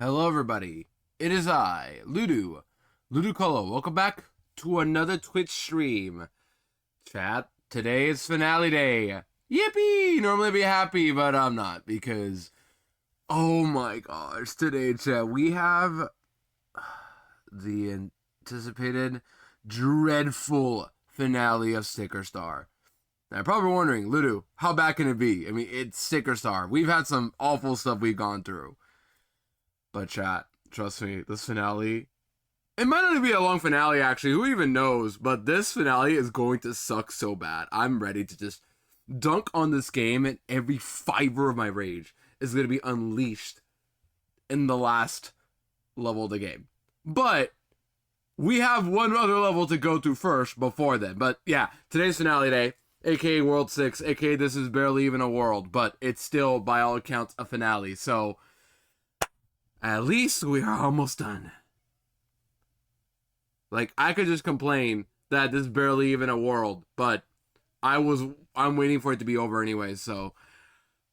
Hello everybody, it is I, Ludicolo. Welcome back to another Twitch stream. Chat, today is finale day. Yippee! Normally I'd be happy, but I'm not because, oh my gosh, today, chat, we have the anticipated, dreadful finale of Sticker Star. Now, you're probably wondering, Ludu, how bad can it be? I mean, it's Sticker Star. We've had some awful stuff we've gone through. But chat, trust me, this finale, it might not be a long finale actually, who even knows, but this finale is going to suck so bad. I'm ready to just dunk on this game and every fiber of my rage is going to be unleashed in the last level of the game. But we have one other level to go through first before then. But yeah, today's finale day, aka World 6, aka this is barely even a world, but it's still, by all accounts, a finale. So at least we are almost done. Like, I could just complain that this is barely even a world, but I'm waiting for it to be over anyway, so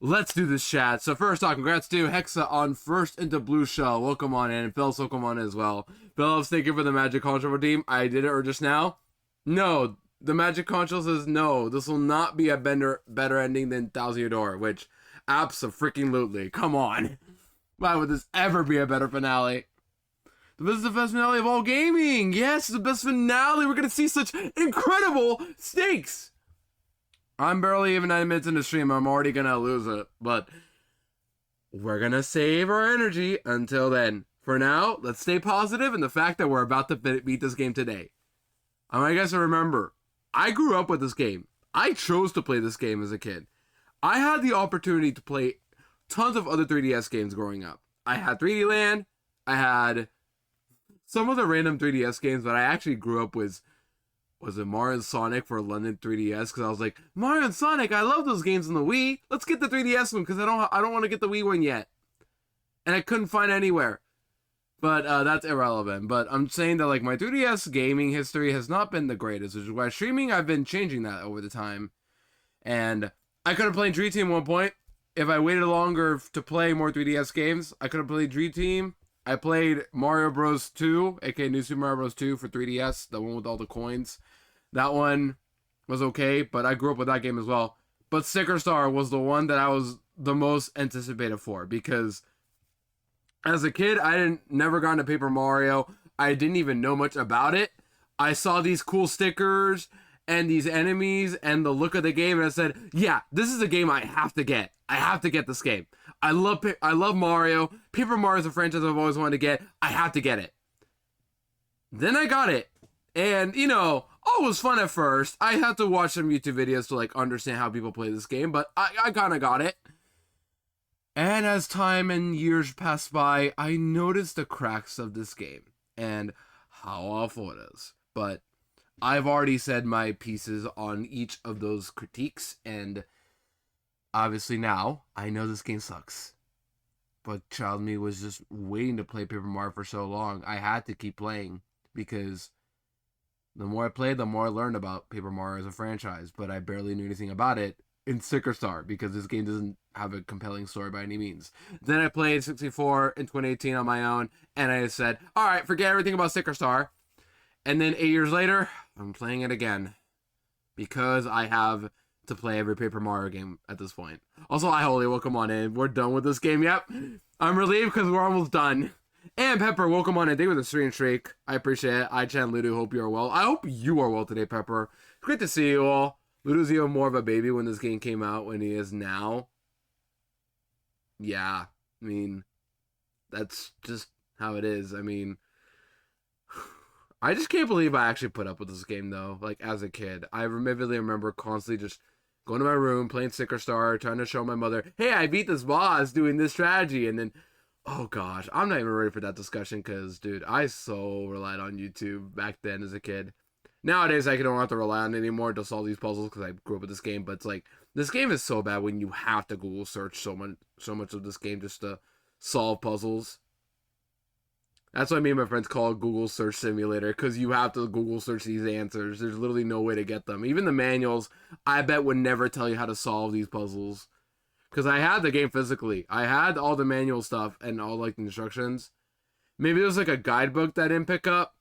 let's do this, chat. So first off, congrats to Hexa on first into Blue Shell. Welcome on in. And Phillips, welcome on in as well. Phillips, thank you for the Magic Control team. I did it just now. No, the Magic Control says no. This will not be a better ending than Thousand Year Door, which abso-freaking-lutely. Come on. Why would this ever be a better finale? This is the best finale of all gaming. Yes, the best finale. We're going to see such incredible stakes. I'm barely even 9 minutes into the stream. I'm already going to lose it. But we're going to save our energy until then. For now, let's stay positive in the fact that we're about to beat this game today. I want you guys to remember, I grew up with this game. I chose to play this game as a kid. I had the opportunity to play tons of other 3DS games growing up. I had 3D Land. I had some other random 3DS games, but I actually grew up with, was it Mario and Sonic for London 3DS? Because I was like, Mario and Sonic, I love those games on the Wii. Let's get the 3DS one because I don't want to get the Wii one yet. And I couldn't find anywhere. But that's irrelevant. But I'm saying that like my 3DS gaming history has not been the greatest, which is why streaming I've been changing that over the time. And I could have played Dream Team at one point. If I waited longer to play more 3DS games, I could have played Dream Team. I played Mario Bros. 2, aka New Super Mario Bros. 2 for 3DS, the one with all the coins. That one was okay, but I grew up with that game as well. But Sticker Star was the one that I was the most anticipated for, because as a kid, I never got into Paper Mario. I didn't even know much about it. I saw these cool stickers and these enemies and the look of the game, and I said, yeah, this is a game I have to get. I have to get this game. I love Mario. Paper Mario is a franchise I've always wanted to get. I have to get it. Then I got it. And, you know, it was fun at first. I had to watch some YouTube videos to, like, understand how people play this game, but I kind of got it. And as time and years passed by, I noticed the cracks of this game and how awful it is. But I've already said my pieces on each of those critiques, and obviously now I know this game sucks. But child me was just waiting to play Paper Mario for so long. I had to keep playing because the more I played, the more I learned about Paper Mario as a franchise. But I barely knew anything about it in Sticker Star because this game doesn't have a compelling story by any means. Then I played 64 in 2018 on my own, and I said, all right, forget everything about Sticker Star. And then 8 years later, I'm playing it again because I have to play every Paper Mario game at this point. Also, hi Holy, welcome on in. We're done with this game. Yep, I'm relieved because we're almost done. And Pepper, welcome on in. Thank you for the stream streak. I appreciate it. I Chan Ludo, hope you are well. I hope you are well today, Pepper. Great to see you all. Ludo's even more of a baby when this game came out than he is now. Yeah, I mean, that's just how it is. I mean, I just can't believe I actually put up with this game, though. Like, as a kid, I vividly remember constantly just going to my room, playing Sticker Star, trying to show my mother, hey, I beat this boss doing this strategy. And then, oh gosh, I'm not even ready for that discussion because, dude, I so relied on YouTube back then as a kid. Nowadays, I don't have to rely on it anymore to solve these puzzles because I grew up with this game. But it's like, this game is so bad when you have to Google search so much of this game just to solve puzzles. That's why me and my friends call it Google Search Simulator, because you have to Google search these answers. There's literally no way to get them. Even the manuals, I bet, would never tell you how to solve these puzzles. because I had the game physically. I had all the manual stuff and all like the instructions. Maybe there was like a guidebook that I didn't pick up,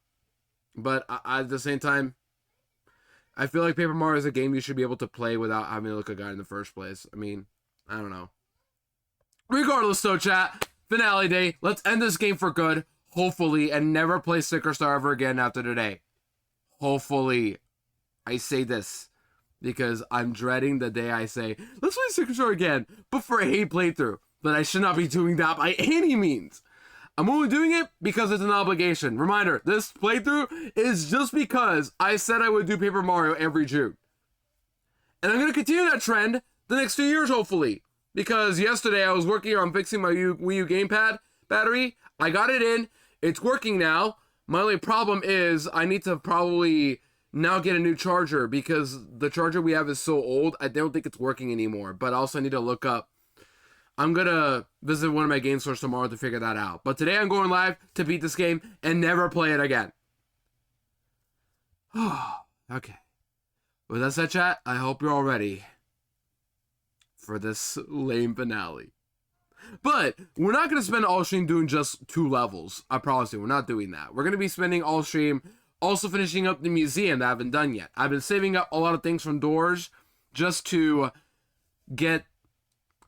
but at the same time, I feel like Paper Mario is a game you should be able to play without having to look at a guide in the first place. I mean, I don't know. Regardless, though, chat, finale day. Let's end this game for good, hopefully, and never play Sticker Star ever again after today. Hopefully. I say this because I'm dreading the day I say, let's play Sticker Star again, but for a hate playthrough. But I should not be doing that by any means. I'm only doing it because it's an obligation. Reminder, this playthrough is just because I said I would do Paper Mario every June. And I'm going to continue that trend the next 2 years, hopefully. Because yesterday I was working on fixing my Wii U gamepad battery. I got it in. It's working now. My only problem is I need to probably now get a new charger because the charger we have is so old. I don't think it's working anymore. But also I need to look up. I'm going to visit one of my game stores tomorrow to figure that out. But today I'm going live to beat this game and never play it again. Okay. With that said, chat, I hope you're all ready for this lame finale. But we're not going to spend all stream doing just 2 levels. I promise you, we're not doing that. We're going to be spending all stream also finishing up the museum that I haven't done yet. I've been saving up a lot of things from doors just to get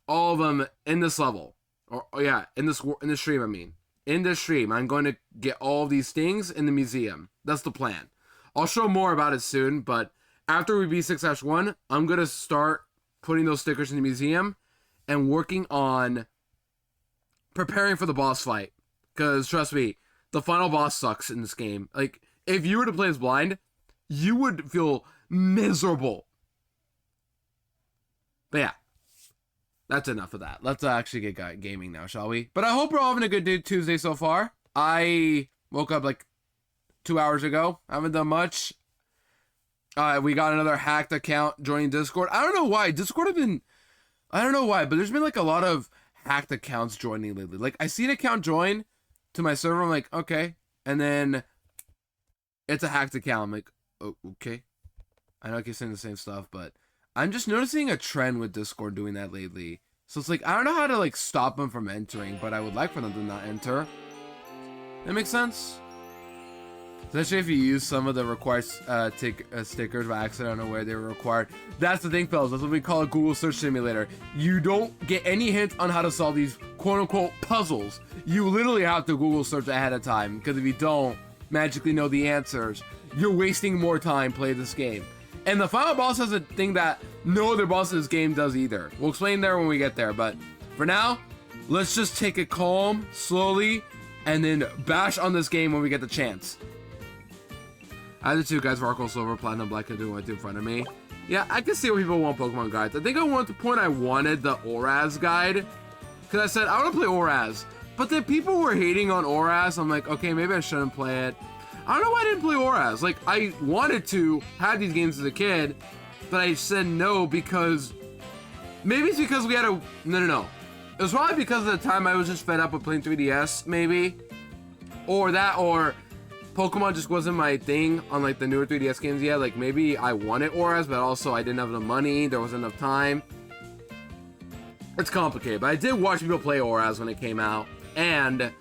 all of them in this level. Or yeah, in this stream, I mean. In this stream, I'm going to get all of these things in the museum. That's the plan. I'll show more about it soon, but after we beat 6-1, I'm going to start putting those stickers in the museum and working on preparing for the boss fight. Because, trust me, the final boss sucks in this game. Like, if you were to play as blind, you would feel miserable. But yeah. That's enough of that. Let's actually get gaming now, shall we? But I hope we're all having a good Tuesday so far. I woke up like 2 hours ago. I haven't done much. We got another hacked account joining Discord. I don't know why. Discord have been... I don't know why, but there's been like a lot of hacked accounts joining lately. Like, I see an account join to my server. I'm like, okay. And then it's a hacked account. I'm like, oh, okay. I know I keep saying the same stuff, but I'm just noticing a trend with Discord doing that lately. So it's like, I don't know how to like stop them from entering, but I would like for them to not enter. That makes sense? Especially if you use some of the required stickers by accident. I don't know where they were required. That's the thing, fellas. That's what we call a Google Search Simulator. You don't get any hints on how to solve these quote-unquote puzzles. You literally have to Google search ahead of time. Because if you don't magically know the answers, you're wasting more time playing this game. And the final boss has a thing that no other boss in this game does either. We'll explain there when we get there. But for now, let's just take it calm, slowly, and then bash on this game when we get the chance. I have the 2 guys, Varkle, Silver, Platinum, Black, and doing in front of me. Yeah, I can see why people want Pokemon guides. I think at one point I wanted the Oraz guide. Because I said, I want to play Oraz. But then people were hating on Oraz. I'm like, okay, maybe I shouldn't play it. I don't know why I didn't play Oraz. Like, I wanted to have these games as a kid, but I said no because... Maybe it's because we had a... No. It was probably because at the time I was just fed up with playing 3DS, maybe. Or that, or Pokemon just wasn't my thing on, like, the newer 3DS games yet. Like, maybe I wanted Oraz, but also I didn't have enough money. There wasn't enough time. It's complicated, but I did watch people play Oraz when it came out. And...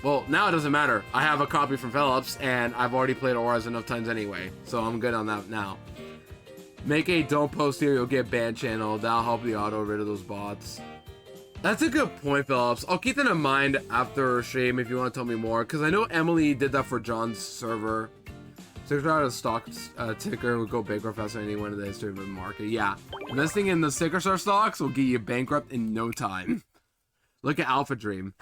well, now it doesn't matter. I have a copy from Philips, and I've already played Oraz enough times anyway, so I'm good on that now. Make a don't post here, you'll get banned channel. That'll help the auto rid of those bots. That's a good point, Philips. I'll keep that in mind after stream if you want to tell me more, because I know Emily did that for John's server. So if a stock ticker would go bankrupt faster than anyone in the history of the market. Yeah, investing in the Sticker Star stocks will get you bankrupt in no time. Look at Alpha Dream.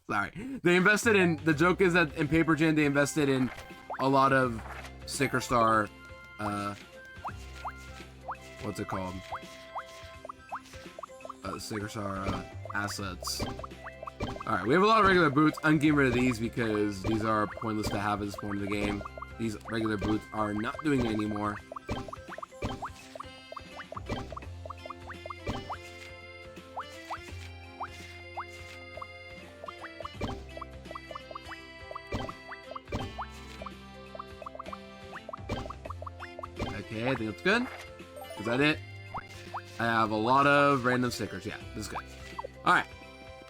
Sorry. They invested in... The joke is that in Paper Jam, they invested in a lot of Sticker Star... what's it called? Sticker Star assets. Alright, we have a lot of regular boots. I'm getting rid of these because these are pointless to have at this point in the game. These regular boots are not doing it anymore. Okay, I think that's good. Is that it? I have a lot of random stickers. Yeah, this is good. All right.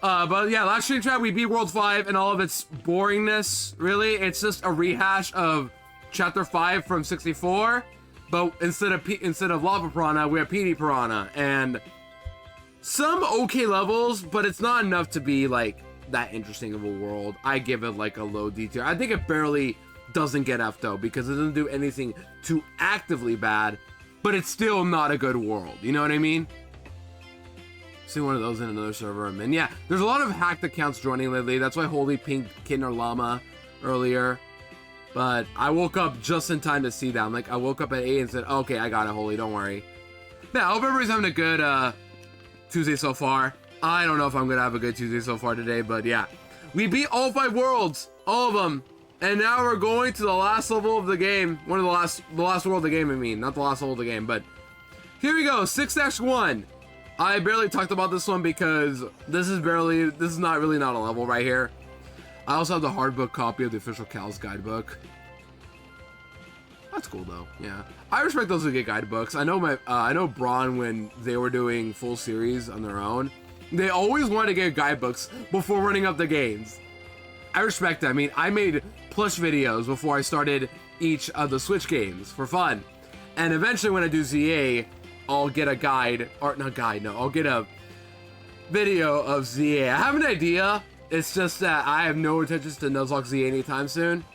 But yeah, last stream chat, we beat World 5 and all of its boringness, really. It's just a rehash of Chapter 5 from 64, but instead of Lava Piranha, we have PD Piranha, and some okay levels, but it's not enough to be, like, that interesting of a world. I give it, like, a low D tier. I think it barely doesn't get F, though, because it doesn't do anything too actively bad, but it's still not a good world, you know what I mean? See one of those in another server, and yeah, there's a lot of hacked accounts joining lately. That's why Holy Pink Kitten or Llama earlier. But I woke up just in time to see that. I'm like, I woke up at 8 and said, okay, I got it, Holy, don't worry. Yeah, I hope everybody's having a good Tuesday so far. I don't know if I'm gonna have a good Tuesday so far today, but yeah. We beat all 5 worlds, all of them. And now we're going to the last level of the game. The last world of the game, I mean. Not the last level of the game, but here we go, 6-1. I barely talked about this one because this is not really a level right here. I also have the hardbook copy of the official Cal's guidebook. That's cool though, yeah. I respect those who get guidebooks. I know Braun, when they were doing full series on their own, they always wanted to get guidebooks before running up the games. I respect that. I mean, I made plush videos before I started each of the Switch games for fun. And eventually when I do ZA, I'll get a guide, or not guide, no, I'll get a video of ZA. I have an idea. It's just that I have no intentions to Nuzlocke ZA anytime soon.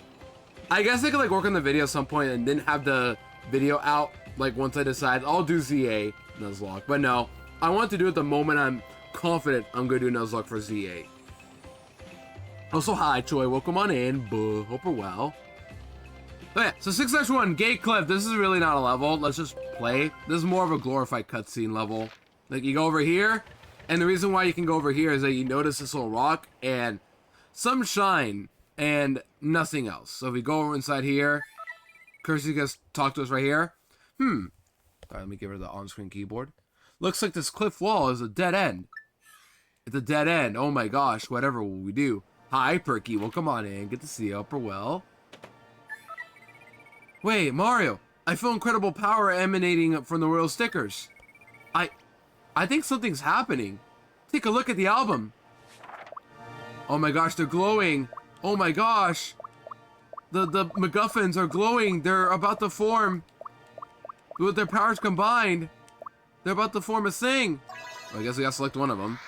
I guess I could like work on the video at some point and then have the video out like once I decide I'll do ZA Nuzlocke. But no, I want to do it the moment I'm confident I'm going to do Nuzlocke for ZA. Also, hi, Choi. Welcome on in. Buh. Hope you're well. Okay, so 6-1, Gate Cliff. This is really not a level. Let's just play. This is more of a glorified cutscene level. Like, you go over here, and the reason why you can go over here is that you notice this little rock, and some shine, and nothing else. So if we go over inside here, Kirsty gets talk to us right here. Alright, let me give her the on-screen keyboard. Looks like this cliff wall is a dead end. It's a dead end. Oh my gosh, whatever will we do? Hi, Perky. Welcome on in. Good to see you. Upper well. Wait, Mario. I feel incredible power emanating from the royal stickers. I think something's happening. Take a look at the album. Oh my gosh, they're glowing. Oh my gosh. The MacGuffins are glowing. They're about to form. With their powers combined, they're about to form a thing. Well, I guess we gotta select one of them.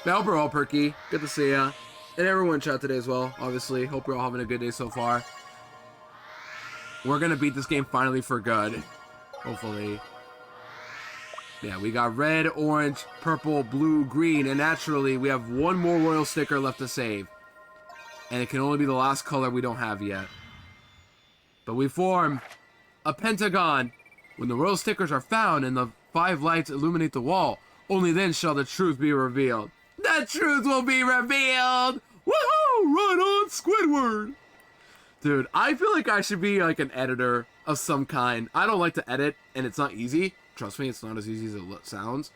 Overall, Perky, good to see ya. And everyone in chat today as well, obviously. Hope you're all having a good day so far. We're gonna beat this game finally for good. Hopefully. Yeah, we got red, orange, purple, blue, green, and naturally we have one more royal sticker left to save. And it can only be the last color we don't have yet. But we form a pentagon. When the royal stickers are found and the 5 lights illuminate the wall, only then shall the truth be revealed. The truth will be revealed! Woohoo! Run on, Squidward! Dude, I feel like I should be like an editor of some kind. I don't like to edit, and it's not easy. Trust me, it's not as easy as it sounds.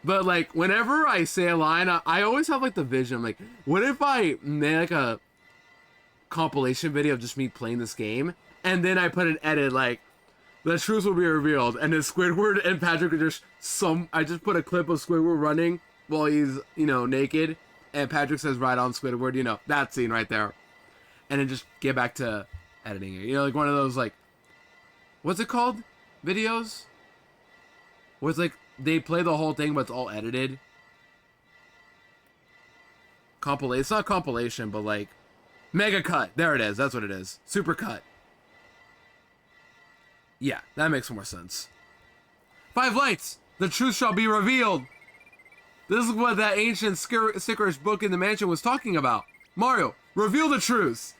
But like, whenever I say a line, I always have like the vision. Like, what if I made like a compilation video of just me playing this game, and then I put an edit like, the truth will be revealed, and then Squidward and Patrick are just I just put a clip of Squidward running while he's, you know, naked, and Patrick says right on Squidward, you know, that scene right there. And then just get back to editing it. You know, like one of those, like, what's it called? Videos? Where it's like, they play the whole thing, but it's all edited. Compilation. It's not compilation, but like, mega cut. There it is. That's what it is. Super cut. Yeah, that makes more sense. 5 lights! The truth shall be revealed! This is what that ancient stickerish book in the mansion was talking about. Mario, reveal the truth!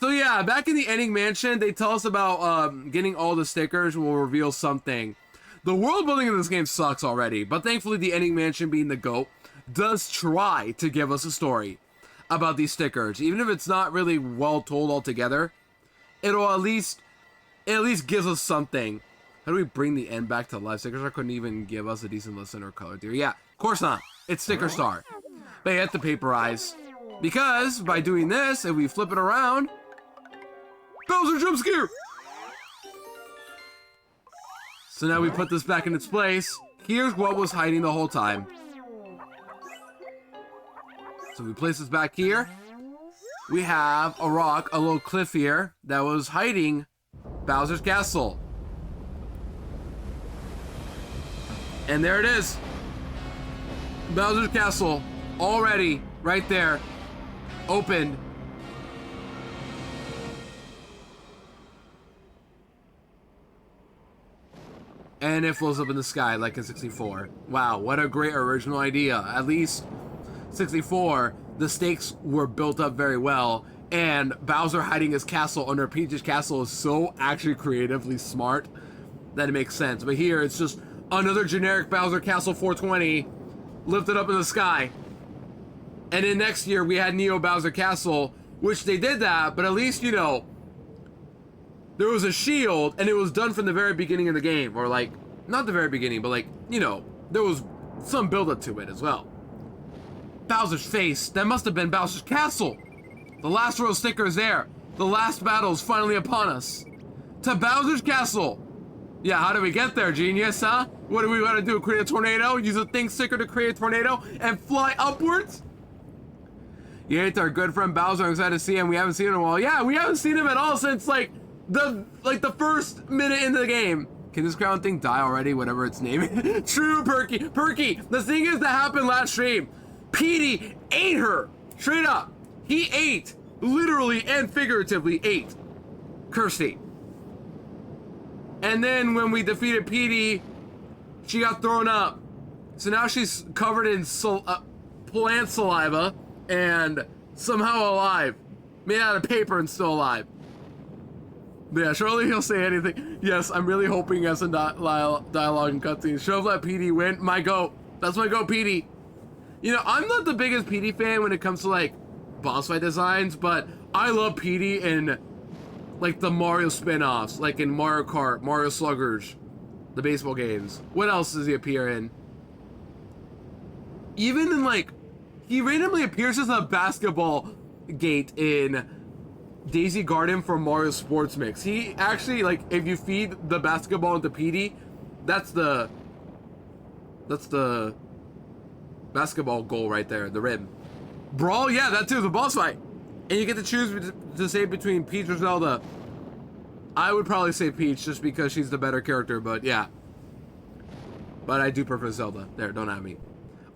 So yeah, back in the ending mansion, they tell us about getting all the stickers will reveal something. The world building in this game sucks already, but thankfully the ending mansion, being the GOAT, does try to give us a story about these stickers. Even if it's not really well told altogether, it'll at least gives us something. How do we bring the end back to life? Sticker Star couldn't even give us a decent lesson or color theory. Yeah, of course not. It's Sticker Star. But you have to paperize. Because by doing this, if we flip it around, Bowser jump scare! So now we put this back in its place. Here's what was hiding the whole time. So we place this back here. We have a rock, a little cliff here that was hiding Bowser's castle. And there it is. Bowser's castle already right there, opened. And it flows up in the sky like in 64. Wow, what a great original idea. At least 64, the stakes were built up very well, and Bowser hiding his castle under Peach's castle is so actually creatively smart that it makes sense. But here, it's just another generic Bowser Castle 420 lifted up in the sky. And then next year, we had Neo Bowser Castle, which they did that, but at least, you know, there was a shield, and it was done from the very beginning of the game. Or, like, not the very beginning, but, like, you know, there was some build-up to it as well. Bowser's face. That must have been Bowser's castle. The last row of stickers there. The last battle is finally upon us. To Bowser's castle. Yeah, how do we get there, genius, huh? What do we want to do? Create a tornado? Use a thing sticker to create a tornado and fly upwards? Yeah, it's our good friend Bowser. I'm excited to see him. We haven't seen him in a while. Yeah, we haven't seen him at all since, like the first minute into the game. Can this crown thing die already? Whatever its name is. True, Perky. Perky, the thing is that happened last stream. Petey ate her. Straight up. He ate. Literally and figuratively ate Kirsty. And then when we defeated Petey, she got thrown up. So now she's covered in plant saliva and somehow alive. Made out of paper and still alive. But yeah, surely he'll say anything. Yes, I'm really hoping he has some dialogue and cutscenes. Should have let Petey win. My goat. That's my goat, Petey. You know, I'm not the biggest Petey fan when it comes to, like, boss fight designs, but I love Petey in, like, the Mario spin-offs, like in Mario Kart, Mario Sluggers, the baseball games. What else does he appear in? Even in, like, he randomly appears as a basketball gate in Daisy Garden for Mario Sports Mix. He actually, like, if you feed the basketball into Petey, that's the basketball goal right there, the rim. Brawl, yeah, that too, the boss fight. And you get to choose to say between Peach or Zelda. I would probably say Peach just because she's the better character, but yeah. But I do prefer Zelda. There, don't at me.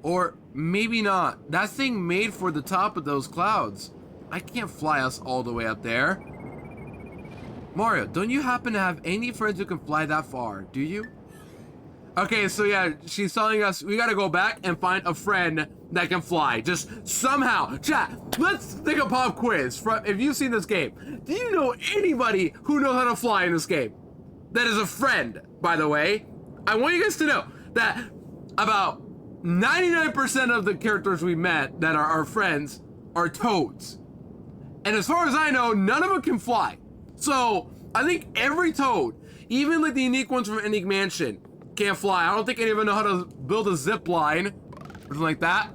Or maybe not. That thing made for the top of those clouds. I can't fly us all the way up there. Mario, don't you happen to have any friends who can fly that far, do you? Okay, so yeah, she's telling us we gotta go back and find a friend that can fly. Just somehow. Chat, let's take a pop quiz. If you've seen this game, do you know anybody who knows how to fly in this game? That is a friend, by the way. I want you guys to know that about 99% of the characters we met that are our friends are toads. And as far as I know, none of them can fly. So I think every toad, even like the unique ones from Enigma Mansion, can't fly. I don't think any of them know how to build a zip line or something like that.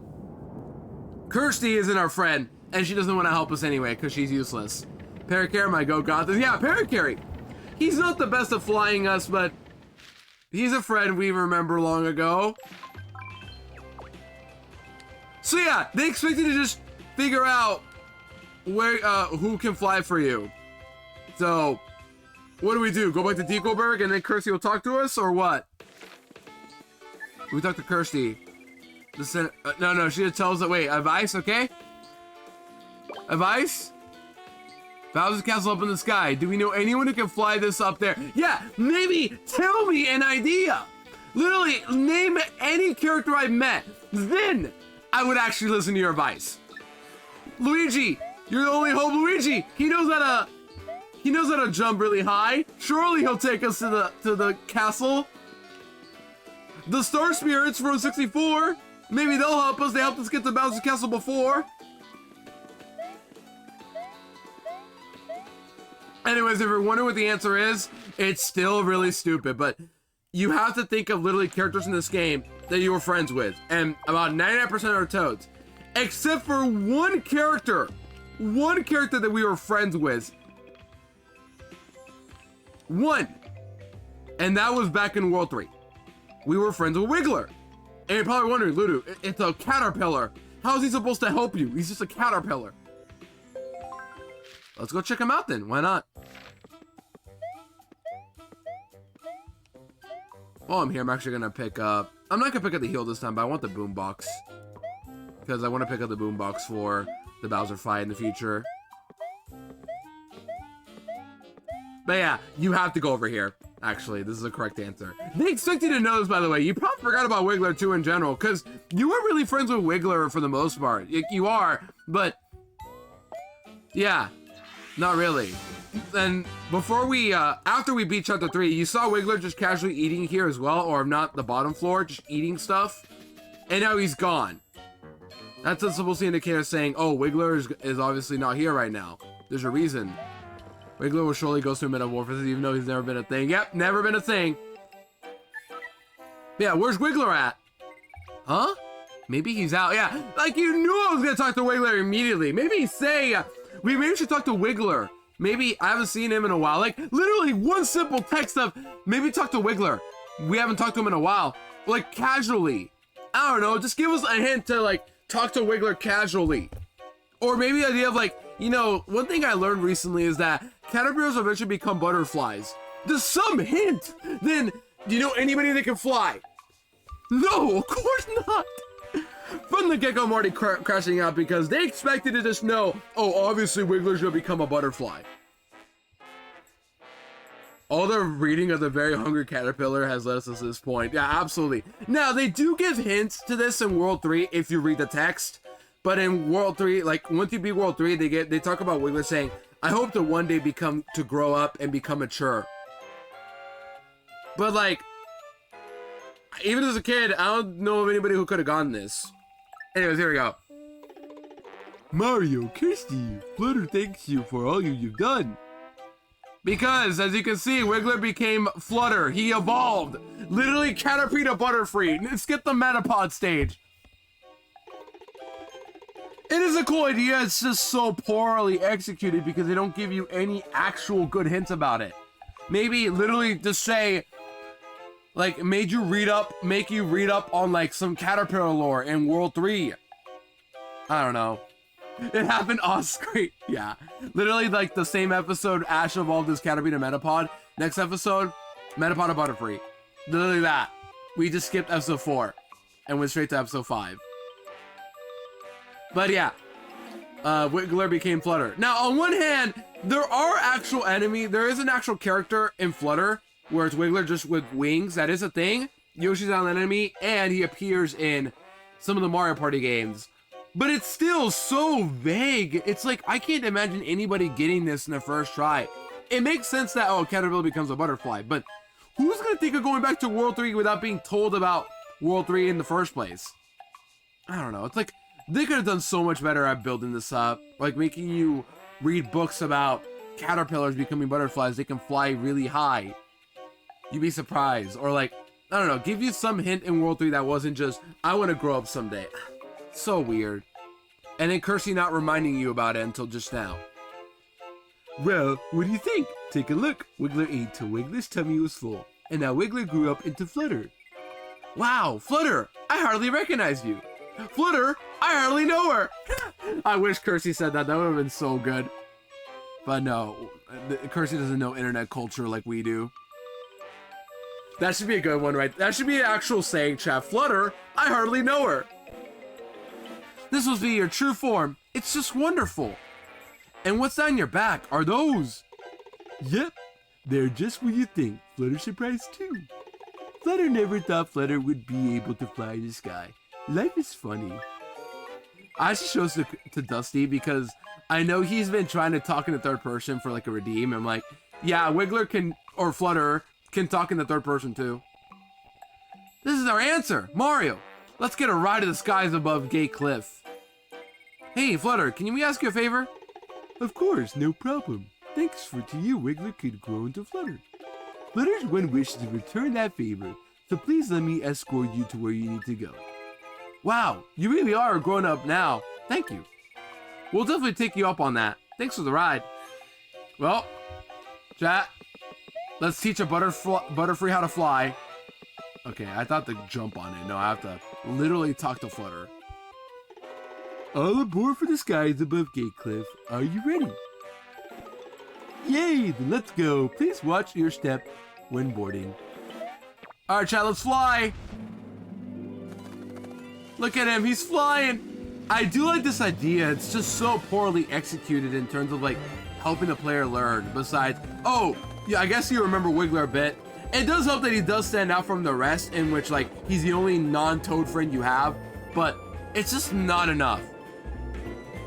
Kirsty isn't our friend, and she doesn't want to help us anyway because she's useless. Parakarry, my go got this. Yeah, Parakarry. He's not the best at flying us, but he's a friend we remember long ago. So yeah, they expect you to just figure out where who can fly for you. So what do? Go back to Decoburg and then Kirsty will talk to us, or what? We talk to Kirsty. No, she just tells us. Wait, advice, okay? Advice? Bowser's castle up in the sky. Do we know anyone who can fly this up there? Yeah, maybe tell me an idea. Literally, name any character I've met. Then I would actually listen to your advice. Luigi, you're the only hope, Luigi. He knows how to jump really high. Surely he'll take us to the castle. The Star Spirits from 64. Maybe they'll help us. They helped us get to Bowser's castle before. Anyways, if you're wondering what the answer is, it's still really stupid, but you have to think of literally characters in this game that you were friends with, and about 99% are toads, except for one character that we were friends with. One. And that was back in World 3. We were friends with Wiggler. And you're probably wondering, Ludo, it's a caterpillar. How is he supposed to help you? He's just a caterpillar. Let's go check him out then. Why not? While I'm here, I'm actually gonna pick up... I'm not gonna pick up the heal this time, but I want the boombox. Because I want to pick up the boombox for the Bowser fight in the future. But yeah, you have to go over here. Actually, this is the correct answer. They expect you to know this, by the way. You probably forgot about Wiggler too in general, because you weren't really friends with Wiggler for the most part. You are, but yeah, not really. And before we, after we beat Chapter 3, you saw Wiggler just casually eating here as well, or if not the bottom floor, just eating stuff. And now he's gone. That's a supposed to indicate us saying, oh, Wiggler is obviously not here right now. There's a reason. Wiggler will surely go through metamorphosis even though he's never been a thing. Yep, never been a thing. Yeah, where's Wiggler at? Huh? Maybe he's out. Yeah, like you knew I was gonna talk to Wiggler immediately. Maybe say, we maybe should talk to Wiggler. Maybe I haven't seen him in a while. Like literally one simple text of maybe talk to Wiggler. We haven't talked to him in a while. Like casually. I don't know, just give us a hint to like talk to Wiggler casually. Or maybe the idea of like, you know, one thing I learned recently is that caterpillars eventually become butterflies. Just some hint. Then, do you know anybody that can fly? No, of course not. From the get-go, I'm already crashing out because they expected to just know, oh, obviously Wiggler's gonna become a butterfly. All the reading of the Very Hungry Caterpillar has led us to this point. Yeah, absolutely. Now, they do give hints to this in World 3 if you read the text. But in World 3, like, once you beat World 3, they talk about Wiggler saying, I hope to one day grow up and become mature. But, like, even as a kid, I don't know of anybody who could have gotten this. Anyways, here we go. Mario, Kirsty, Flutter thanks you for all you've done. Because, as you can see, Wiggler became Flutter. He evolved. Literally Caterpie to Butterfree. Skip the Metapod stage. It is a cool idea, it's just so poorly executed because they don't give you any actual good hints about it. Maybe literally just say, like, make you read up on like some Caterpillar lore in World 3. I don't know. It happened off screen. Yeah. Literally like the same episode Ash evolved as Caterpie to Metapod. Next episode, Metapod to Butterfree. Literally that. We just skipped episode 4 and went straight to episode 5. But yeah, Wiggler became Flutter. Now, on one hand, there is an actual character in Flutter, where it's Wiggler just with wings. That is a thing. Yoshi's an enemy, and he appears in some of the Mario Party games. But it's still so vague. It's like, I can't imagine anybody getting this in their first try. It makes sense that, oh, Caterpillar becomes a butterfly, but who's gonna think of going back to World 3 without being told about World 3 in the first place? I don't know. It's like, they could have done so much better at building this up, like making you read books about caterpillars becoming butterflies. They can fly really high. You'd be surprised. Or like, I don't know, give you some hint in World 3 that wasn't just, I want to grow up someday. So weird. And then Kirsty not reminding you about it until just now. Well, what do you think? Take a look. Wiggler ate till Wiggler's tummy was full. And now Wiggler grew up into Flutter. Wow, Flutter! I hardly recognized you. Flutter, I hardly know her. I wish Kirsty said that. That would have been so good. But no, Kirsty doesn't know internet culture like we do. That should be a good one, right? That should be an actual saying, chat. Flutter, I hardly know her. This must be your true form. It's just wonderful. And what's on your back? Are those? Yep, they're just what you think. Flutter's surprised too. Flutter never thought Flutter would be able to fly in the sky. Life is funny. I actually shows to Dusty because I know he's been trying to talk in the third person for like a redeem. I'm like, yeah, Wiggler can, or Flutter can talk in the third person too. This is our answer, Mario. Let's get a ride to the skies above Gay Cliff. Hey, Flutter, can we ask you a favor? Of course, no problem. Thanks to you, Wiggler could grow into Flutter. Flutter's one wish is to return that favor, so please let me escort you to where you need to go. Wow, you really are grown up now. Thank you. We'll definitely take you up on that. Thanks for the ride. Well, chat, Let's teach a Butterfree how to fly. Okay, I thought to jump on it. No, I have to literally talk to Flutter. All aboard for the skies above Gate Cliff. Are you ready? Yay, then let's go. Please watch your step when boarding. All right, chat, let's fly. Look at him, he's flying. I do like this idea. It's just so poorly executed in terms of like helping the player learn. Besides, oh, yeah, I guess you remember Wiggler a bit. It does help that he does stand out from the rest, in which like he's the only non-Toad friend you have, but it's just not enough.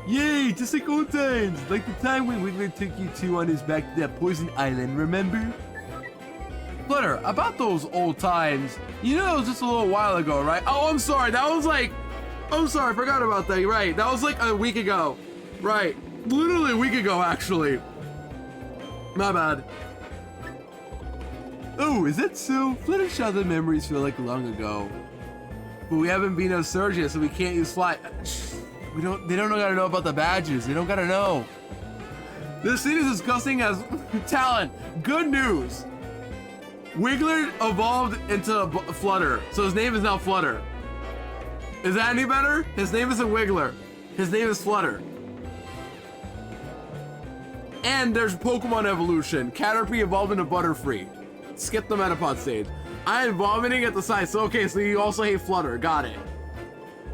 Yay, just like old times, like the time when Wiggler took you two on his back to that poison island, remember? Flutter, about those old times, you know it was just a little while ago, right? Oh, I'm sorry, that was like, I'm sorry, I forgot about that, right? That was like a week ago, right? Literally a week ago, actually. My bad. Oh, is that so? Flutter's childhood memories feel like long ago. But we haven't been a surge yet, so we can't use fly. They don't gotta know about the badges. They don't gotta know. This scene is disgusting as talent. Good news. Wiggler evolved into Flutter, so his name is now Flutter. Is that any better? His name isn't Wiggler. His name is Flutter. And there's Pokemon evolution. Caterpie evolved into Butterfree. Skip the Metapod stage. I am vomiting at the side. So okay, so you also hate Flutter. Got it.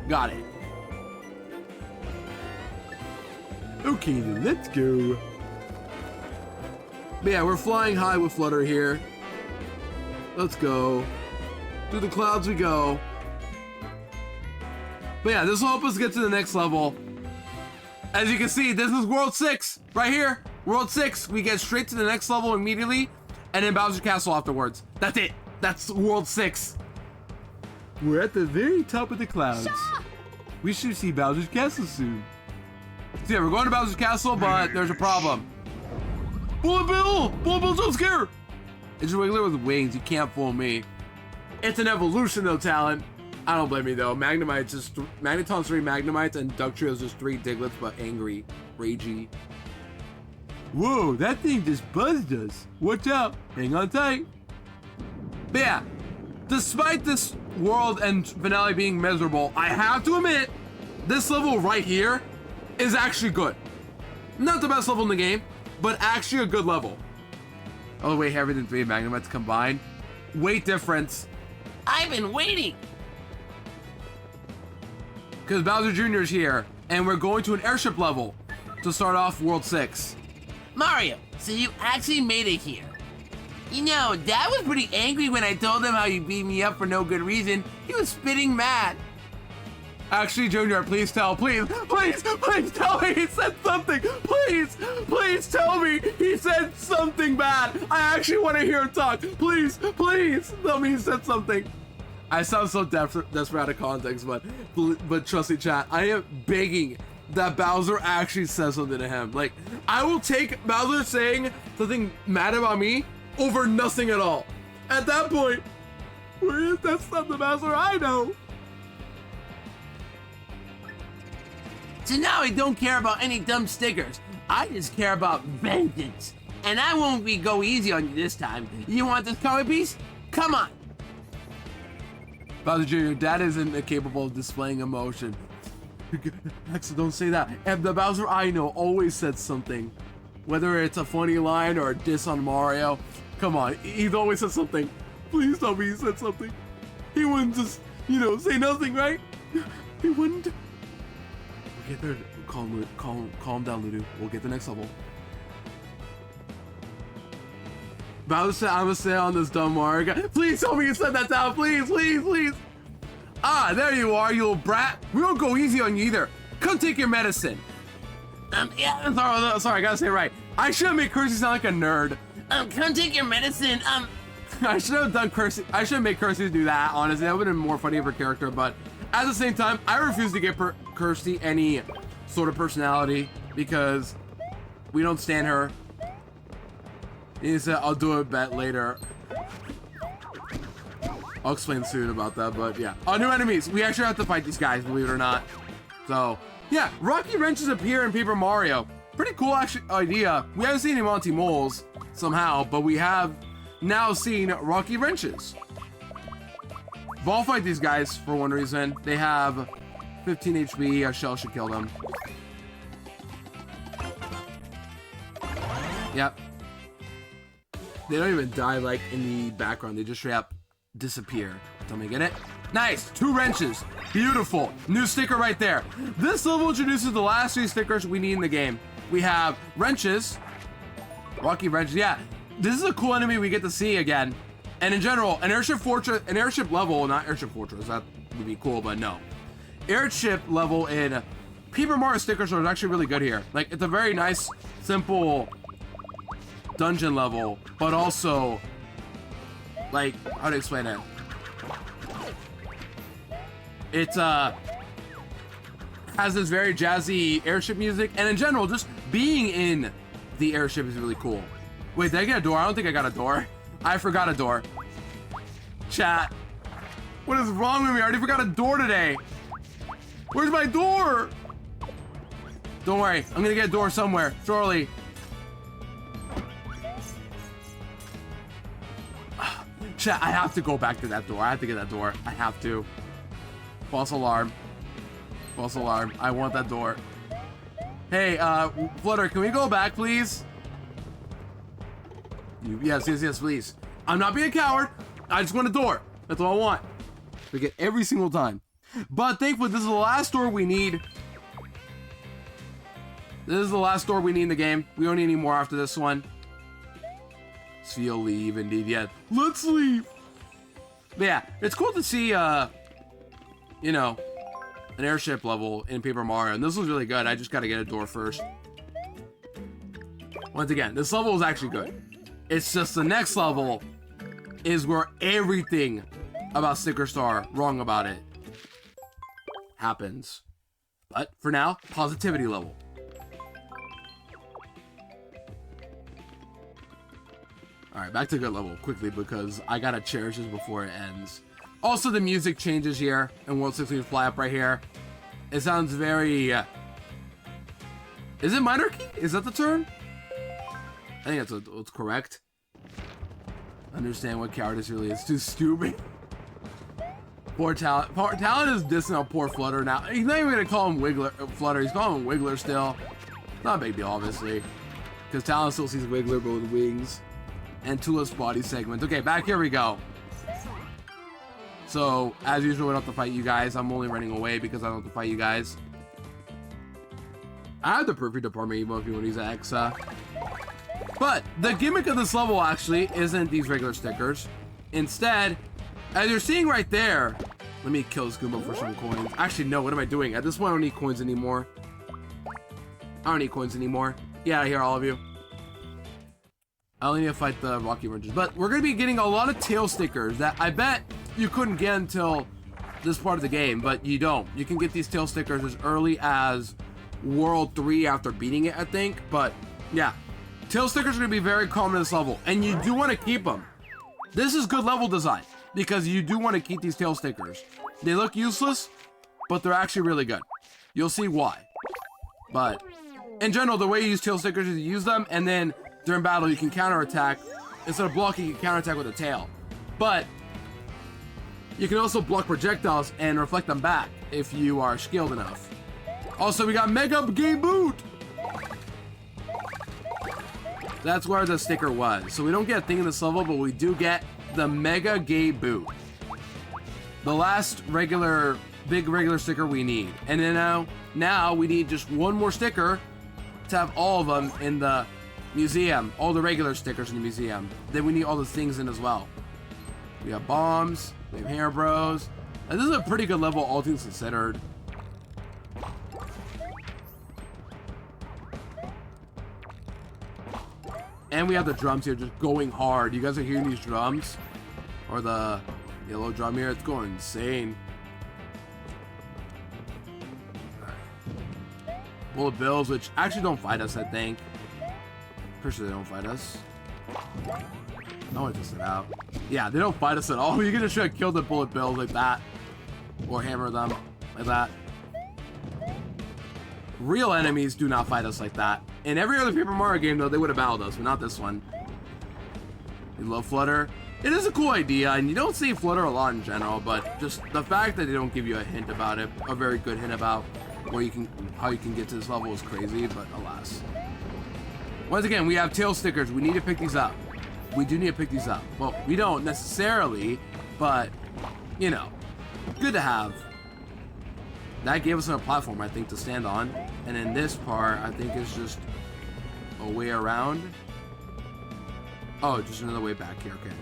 Got it. Okay, then let's go. But yeah, we're flying high with Flutter here. Let's go. Through the clouds we go. But yeah, this will help us get to the next level. As you can see, this is World 6. Right here. World 6. We get straight to the next level immediately. And then Bowser Castle afterwards. That's it. That's World 6. We're at the very top of the clouds. Shaw! We should see Bowser's Castle soon. So yeah, we're going to Bowser's Castle, but there's a problem. Bullet Bill! Bullet Bill jump scare! It's a Wiggler with wings. You can't fool me. It's an evolution though, talent. I don't blame you though. Magnemite's just Magneton's 3 Magnemites and Dugtrio's just 3 Diglets, but angry, ragey. Whoa, that thing just buzzed us. Watch out. Hang on tight. But yeah, despite this world and finale being miserable, I have to admit, this level right here is actually good. Not the best level in the game, but actually a good level. Oh wait, everything 3 Magnemites combined. Weight difference. I've been waiting. Because Bowser Jr. is here, and we're going to an airship level to start off World 6. Mario, so you actually made it here. You know, Dad was pretty angry when I told him how you beat me up for no good reason. He was spitting mad. Actually, Junior, please tell, please tell me he said something. Please tell me he said something bad. I actually want to hear him talk. Please tell me he said something. I sound so desperate out of context, but trust me, chat, I am begging that Bowser actually says something to him. Like, I will take Bowser saying something mad about me over nothing at all. At that point, where is that stuff the Bowser I know? So now I don't care about any dumb stickers. I just care about vengeance. And I won't go easy on you this time. You want this comic piece? Come on. Bowser Jr., Dad isn't capable of displaying emotion. Axel, don't say that. And the Bowser I know always said something. Whether it's a funny line or a diss on Mario. Come on, he's always said something. Please tell me he said something. He wouldn't just, say nothing, right? He wouldn't. We'll get there. Calm down, Ludo. We'll get the next level. Bowser said, I'm gonna stay on this dumb Mario guy. Please tell me you said that down. Please. Ah, there you are, you little brat. We won't go easy on you either. Come take your medicine. Yeah. Sorry, I gotta say it right. I should have made Cursey sound like a nerd. Come take your medicine. I should have done Cursey. I should have made Cursey do that, honestly. That would have been more funny of her character, but at the same time, I refuse to give Kirsty any sort of personality because we don't stand her. He said, I'll do it bet later. I'll explain soon about that, but yeah. Oh, new enemies. We actually have to fight these guys, believe it or not. So, yeah, Rocky Wrenches appear in Paper Mario. Pretty cool actually idea. We haven't seen any Monty Moles somehow, but we have now seeing Rocky Wrenches. Ball fight these guys for one reason. They have 15 HP. A shell should kill them. Yep. They don't even die like in the background. They just straight up disappear. Don't we get it? Nice! 2 wrenches. Beautiful. New sticker right there. This level introduces the last 3 stickers we need in the game. We have wrenches. Rocky Wrenches. Yeah. This is a cool enemy we get to see again. And in general, an airship fortress, an airship level, not airship fortress. That would be cool, but no. Airship level in Paper Mario Sticker Store is actually really good here. Like, it's a very nice, simple dungeon level, but also, like, how to explain it? It has this very jazzy airship music, and in general, just being in the airship is really cool. Wait, did I get a door? I don't think I got a door. I forgot a door. Chat. What is wrong with me? I already forgot a door today. Where's my door? Don't worry, I'm gonna get a door somewhere, shortly. Chat, I have to go back to that door. I have to get that door. I have to. False alarm. False alarm. I want that door. Hey, Flutter, can we go back, please? Yes, please. I'm not being a coward. I just want a door. That's all I want. We get every single time. But thankfully, this is the last door we need. This is the last door we need in the game. We don't need any more after this one. So you'll leave, indeed. Yeah, let's leave. But yeah, it's cool to see, you know, an airship level in Paper Mario. And this was really good. I just got to get a door first. Once again, this level is actually good. It's just the next level is where everything about Sticker Star wrong about it happens. But for now, positivity level. Alright, back to good level quickly because I gotta cherish this before it ends. Also, the music changes here in World 6 Fly Up right here. It sounds very... Is it minor key? Is that the term? I think that's what's correct. Understand what cowardice really is. Too stupid. Poor Talon. Talon is dissing on poor Flutter now. He's not even gonna call him Wiggler, Flutter. He's calling him Wiggler still. Not a big deal, obviously. Because Talon still sees Wiggler, but with wings. And Tula's body segment. Okay, back here we go. So, as usual, we don't have to fight you guys. I'm only running away because I don't have to fight you guys. I have the Perfect Department Evo if you want to use that Exa. But the gimmick of this level actually isn't these regular stickers. Instead, as you're seeing right there, let me kill this Goomba for some coins. Actually, no, what am I doing? At this point, I don't need coins anymore. I don't need coins anymore. Get out of here, all of you. I only need to fight the Rocky Rangers. But we're going to be getting a lot of tail stickers that I bet you couldn't get until this part of the game, but you don't. You can get these tail stickers as early as World 3 after beating it, I think. But, yeah. Tail stickers are going to be very common in this level, and you do want to keep them. This is good level design, because you do want to keep these tail stickers. They look useless, but they're actually really good. You'll see why. But, in general, the way you use tail stickers is you use them, and then during battle you can counterattack. Instead of blocking, you can counterattack with a tail. But, you can also block projectiles and reflect them back if you are skilled enough. Also, we got Mega Gay Boot! That's where the sticker was. So we don't get a thing in this level, but we do get the Mega Gay Boot. The last big regular sticker we need. And then now we need just one more sticker to have all of them in the museum. All the regular stickers in the museum. Then we need all the things in as well. We have bombs, we have hair bros. And this is a pretty good level, all things considered. And we have the drums here just going hard. You guys are hearing these drums? Or the yellow drum here? It's going insane. Bullet Bills, which actually don't fight us, I think. Pretty sure they don't fight us. I want to test it out. Yeah, they don't fight us at all. You can just try to kill the Bullet Bills like that. Or hammer them like that. Real enemies do not fight us like that. In every other Paper Mario game, though, they would have battled us, but not this one. You love Flutter. It is a cool idea, and you don't see Flutter a lot in general, but just the fact that they don't give you a hint about it, a very good hint about how you can get to this level is crazy, but alas. Once again, we have tail stickers. We need to pick these up. We do need to pick these up. Well, we don't necessarily, but, you know, good to have. That gave us a platform, I think, to stand on. And then this part, I think, is just a way around. Oh, just another way back here. Okay.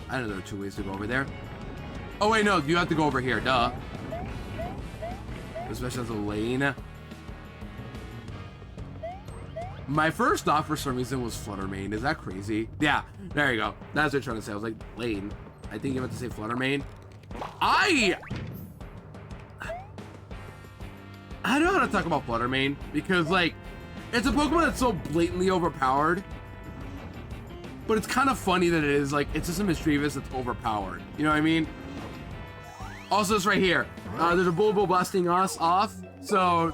I know there are 2 ways to go over there. Oh, wait, no. You have to go over here. Duh. Especially as a lane. My first thought for some reason was Flutter Main. Is that crazy? Yeah. There you go. That's what I'm trying to say. I was like, lane. I think you meant to say Flutter Main. I don't know how to talk about Flutter Main because, like, it's a Pokemon that's so blatantly overpowered. But it's kind of funny that it is, like, it's just a mischievous that's overpowered. You know what I mean? Also, it's right here. There's a Bullet blasting us off. So,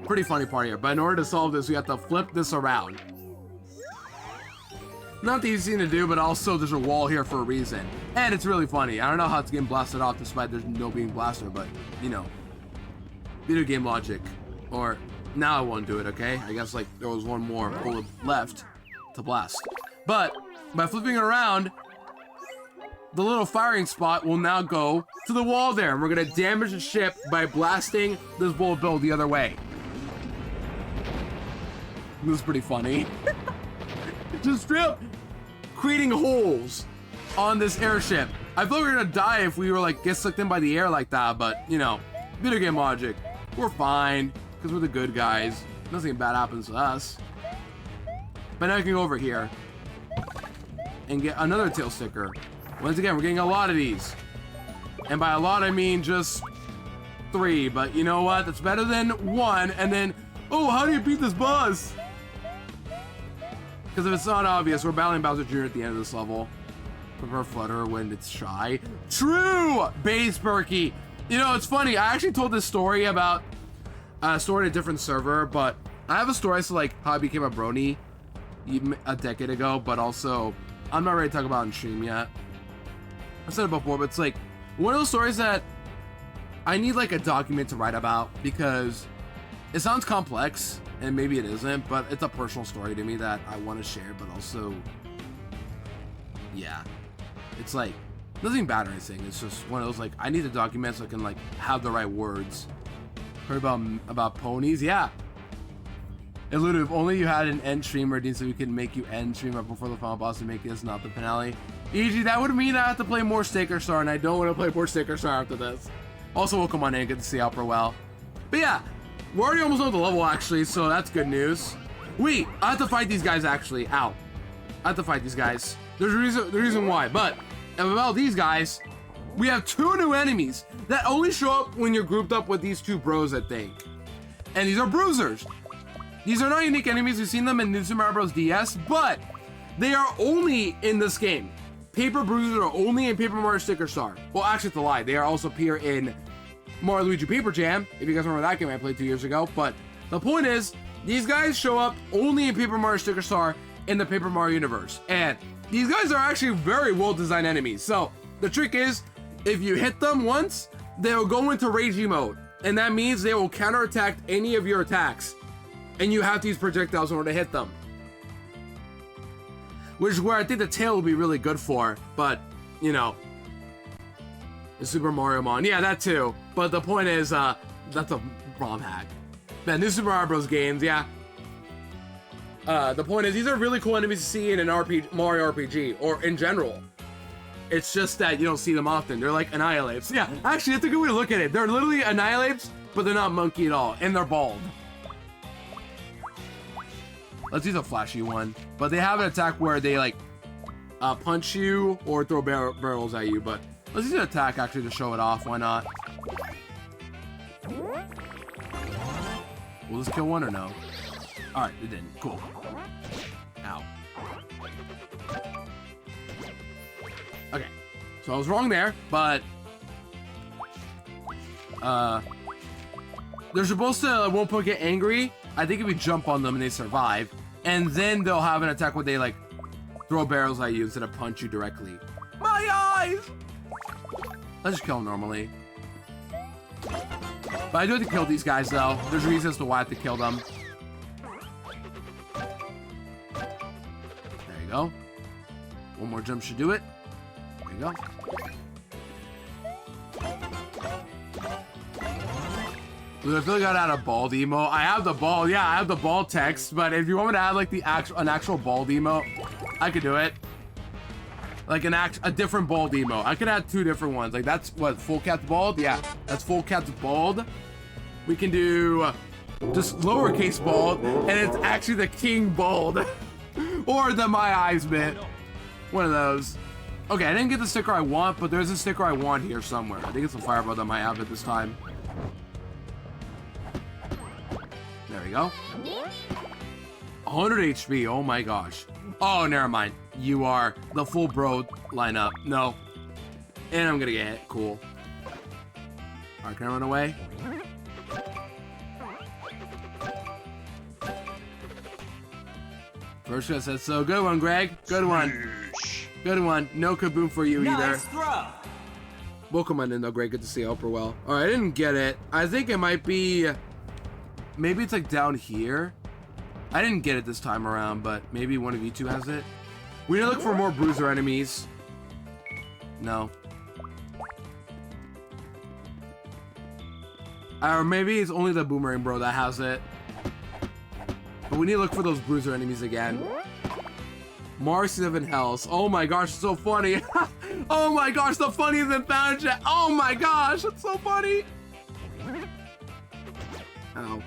pretty funny part here. But in order to solve this, we have to flip this around. Not the easy thing to do, but also there's a wall here for a reason. And it's really funny. I don't know how it's getting blasted off despite there's no being blaster, but, you know. Video game logic. Or, now I won't do it, okay? I guess, like, there was one more bullet left to blast. But by flipping it around, the little firing spot will now go to the wall there, and we're gonna damage the ship by blasting this bullet bill the other way. This is pretty funny. Just straight up creating holes on this airship. I thought we were gonna die if we were like get sucked in by the air like that, but you know, video game logic. We're fine because we're the good guys. Nothing bad happens to us. But now I can go over here and get another tail sticker. Once again, we're getting a lot of these. And by a lot, I mean just 3. But you know what? That's better than 1. And then, oh, how do you beat this boss? Because if it's not obvious, we're battling Bowser Jr. at the end of this level. Prepare Flutter when it's shy. True! Base Berkey. You know, it's funny. I actually told this story about a story in a different server, but I have a story as to like how I became a brony a decade ago, but also I'm not ready to talk about it in stream yet. I said it before, but it's like one of those stories that I need like a document to write about because it sounds complex and maybe it isn't, but it's a personal story to me that I want to share, but also, yeah, it's like nothing bad or anything. It's just one of those like I need a document so I can like have the right words. Heard about ponies? Yeah. It literally, if only you had an end stream routine so we could make you end stream right before the final boss and make this not the finale. EG, that would mean I have to play more Sticker Star, and I don't want to play more Sticker Star after this. Also, we'll come on in and get to see Alper well. But yeah, we're already almost on the level actually, so that's good news. Wait, I have to fight these guys actually. Ow. I have to fight these guys. There's a reason why, but about these guys, we have 2 new enemies that only show up when you're grouped up with these 2 bros, I think. And these are bruisers. These are not unique enemies. We've seen them in New Super Mario Bros. DS, but they are only in this game. Paper Bruisers are only in Paper Mario Sticker Star. Well, actually, it's a lie. They are also appear in Mario Luigi Paper Jam, if you guys remember that game I played 2 years ago. But the point is, these guys show up only in Paper Mario Sticker Star in the Paper Mario universe. And these guys are actually very well-designed enemies. So the trick is, if you hit them once, they'll go into Ragey mode. And that means they will counterattack any of your attacks. And you have to use projectiles in order to hit them. Which is where I think the tail will be really good for. But, you know, the Super Mario Mon. Yeah, that too. But the point is, that's a ROM hack. Man, New Super Mario Bros. Games, yeah. The point is, these are really cool enemies to see in an Mario RPG, or in general. It's just that you don't see them often. They're like Annihilates. Yeah, actually, that's a good way to look at it. They're literally Annihilates, but they're not monkey at all, and they're bald. Let's use a flashy one. But they have an attack where they like punch you or throw barrels at you. But let's use an attack actually to show it off. Why not? Will this kill one or no? Alright, it didn't. Cool. Ow. Okay. So I was wrong there, but they're supposed to at one point get angry. I think if we jump on them and they survive, and then they'll have an attack where they like throw barrels at you instead of punch you directly. My eyes! Let's just kill them normally. But I do have to kill these guys, though. There's reasons to why I have to kill them. There you go. One more jump should do it. There you go. Dude, I feel like I gotta add a bald emo. I have the bald, yeah, I have the bald text, but if you want me to add like an actual bald emo, I could do it. Like a different bald emo. I could add 2 different ones. Like that's what, full cat's bald? Yeah, that's full cat's bald. We can do just lowercase bald, and it's actually the king bald. Or the my eyes bit. One of those. Okay, I didn't get the sticker I want, but there's a sticker I want here somewhere. I think it's a fireball that might have it this time. There we go. 100 HP, oh my gosh. Oh, never mind. You are the full bro lineup. No. And I'm gonna get hit. Cool. Alright, can I run away? First shot says so. Good one, Greg. Good one. Good one. No kaboom for you either. Nice throw. Welcome on in though, Greg. Good to see you. Hope we're well. Alright, I didn't get it. I think it might be... Maybe it's like down here. I didn't get it this time around, but maybe one of you two has it. We need to look for more bruiser enemies. No. Or maybe it's only the boomerang bro that has it. But we need to look for those bruiser enemies again. Marcy of in Hells. Oh my gosh, it's so funny. Oh my gosh, the funniest in Fountain Chat. Oh my gosh, it's so funny. Oh.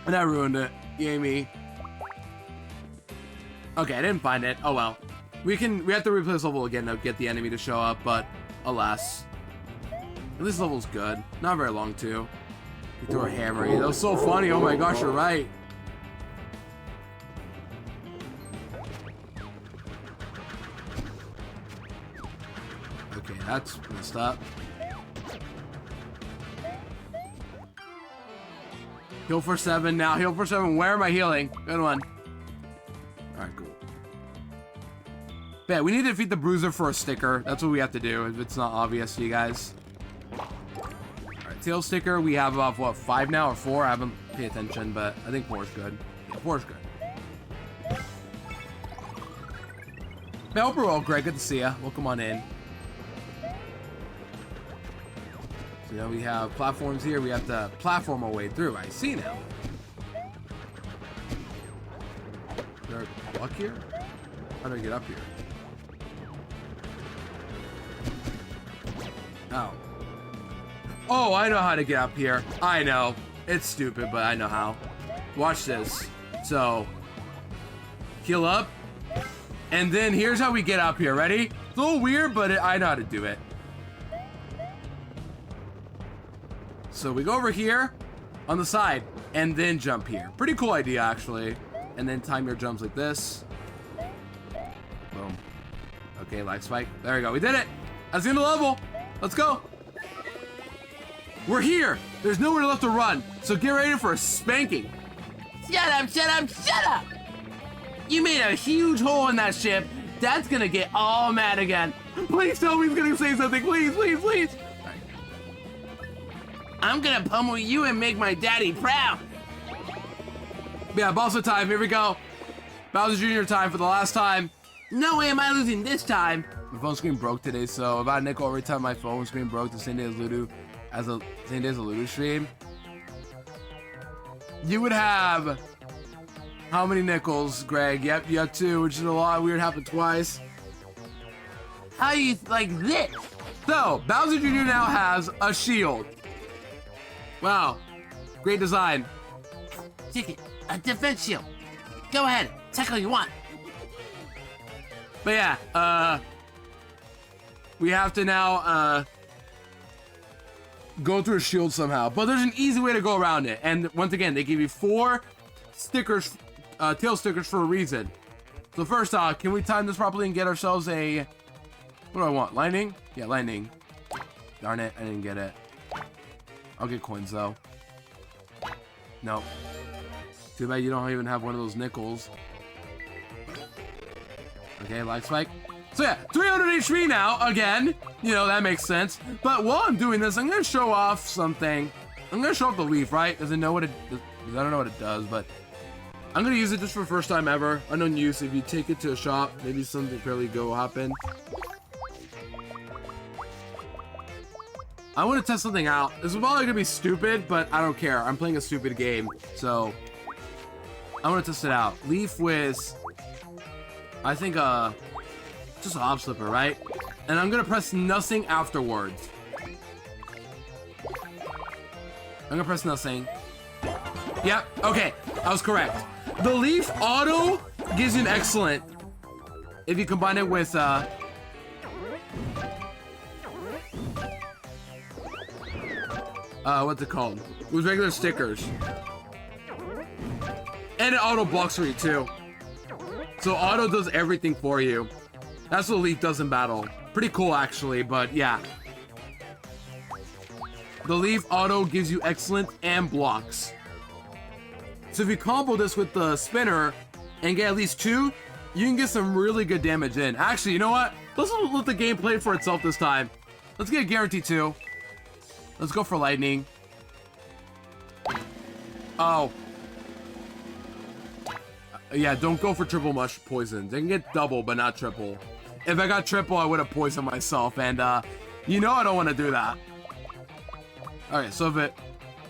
And I ruined it. Yay me. Okay, I didn't find it. Oh well. We have to replay this level again to get the enemy to show up, but alas. This level's good. Not very long too. We threw a hammer. That was so funny. Oh my gosh, you're right. Okay, that's messed up. Heal for 7 now. Heal for 7. Where am I healing? Good one. Alright, cool. Yeah, we need to defeat the bruiser for a sticker. That's what we have to do if it's not obvious to you guys. Alright, tail sticker. We have about, what, 5 now or 4? I haven't paid attention, but I think 4 is good. Yeah, 4 is good. I hope we're well, Greg. Good to see ya. Welcome on in. So now we have platforms here. We have to platform our way through. I see now. Is there a block here? How do I get up here? Oh. Oh, I know how to get up here. I know. It's stupid, but I know how. Watch this. So, heal up. And then here's how we get up here. Ready? It's a little weird, but I know how to do it. So we go over here on the side and then jump here. Pretty cool idea, actually. And then time your jumps like this. Boom. Okay, lag spike. There we go. We did it. That's the end of the level. Let's go. We're here. There's nowhere left to run. So get ready for a spanking. Shut up, shut up, shut up! You made a huge hole in that ship. That's gonna get all mad again. Please tell me he's gonna say something. Please, please, please. I'm gonna pummel you and make my daddy proud. Yeah, Bowser time. Here we go. Bowser Jr. time for the last time. No way am I losing this time. My phone screen broke today, so about a nickel every time my phone screen broke the same day as Ludo, same day as a Ludo stream. You would have how many nickels, Greg? Yep, you have 2, which is a lot. Weird, happened twice. How you like this? So Bowser Jr. now has a shield. Wow, great design. Ticket, a defense shield. Go ahead, take all you want. But yeah, we have to now go through a shield somehow. But there's an easy way to go around it. And once again, they give you 4 stickers, tail stickers for a reason. So first off, can we time this properly and get ourselves a... What do I want? Lightning? Yeah, lightning. Darn it, I didn't get it. I'll get coins though. No. Too bad you don't even have one of those nickels. Okay, lag spike. So yeah, 300 HP now, again. You know, that makes sense. But while I'm doing this, I'm gonna show off something. I'm gonna show off the leaf, right? Does it know what it does? I don't know what it does, but I'm gonna use it just for the first time ever. Unknown use. If you take it to a shop, maybe something fairly go happen. I want to test something out. This is probably gonna be stupid, but I don't care. I'm playing a stupid game, so I want to test it out. Leaf with, I think, just a hop slipper, right? And I'm gonna press nothing afterwards. I'm gonna press nothing. Yep, okay, I was correct. The leaf auto gives you an excellent if you combine it with what's it called? With regular stickers. And it auto blocks for you too. So auto does everything for you. That's what Leaf does in battle. Pretty cool actually, but yeah. The Leaf auto gives you excellent and blocks. So if you combo this with the spinner and get at least 2, you can get some really good damage in. Actually, you know what? Let's let the game play for itself this time. Let's get a guarantee 2. Let's go for lightning. Oh. Yeah, don't go for triple mush poison. They can get double, but not triple. If I got triple, I would have poisoned myself, and you know I don't want to do that. Alright, so if it...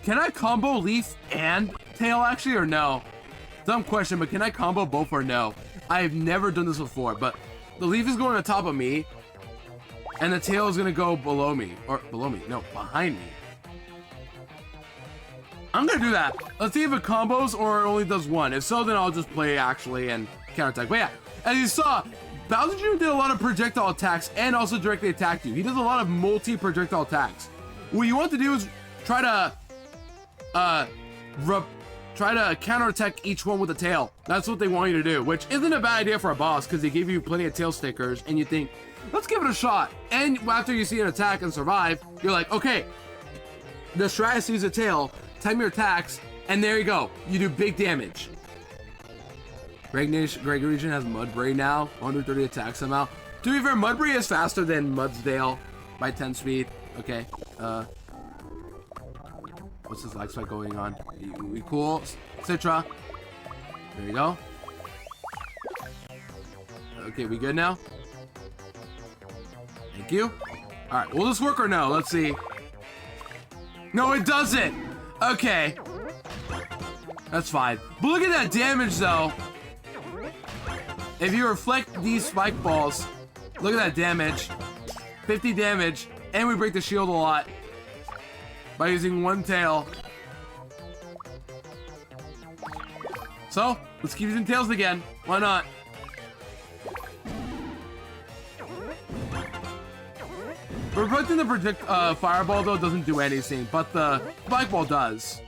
Can I combo leaf and tail actually, or no? Dumb question, but can I combo both or no? I've never done this before, but the leaf is going on top of me, and the tail is gonna go below me. Or below me, no, behind me. I'm gonna do that. Let's see if it combos or it only does one. If so, then I'll just play actually and counterattack. But yeah, as you saw, Bowser Jr. did a lot of projectile attacks and also directly attacked you. He does a lot of multi-projectile attacks. What you want to do is try to counterattack each one with a tail. That's what they want you to do, which isn't a bad idea for a boss because they give you plenty of tail stickers and you think, let's give it a shot. And after you see an attack and survive, you're like, okay, the strat is to use a tail, time your attacks, and there you go. You do big damage. Greg region has Mudbray now, 130 attack somehow. To be fair, Mudbray is faster than Mudsdale by 10 speed. Okay, what's this lag spike going on? We cool. Citra. There you go. Okay, we good now? Thank you. Alright, will this work or no? Let's see. No, it doesn't! Okay. That's fine. But look at that damage, though. If you reflect these spike balls, look at that damage. 50 damage, and we break the shield a lot by using one tail. So, let's keep using tails again. Why not? Reflecting the fireball, though, doesn't do anything, but the spike ball does.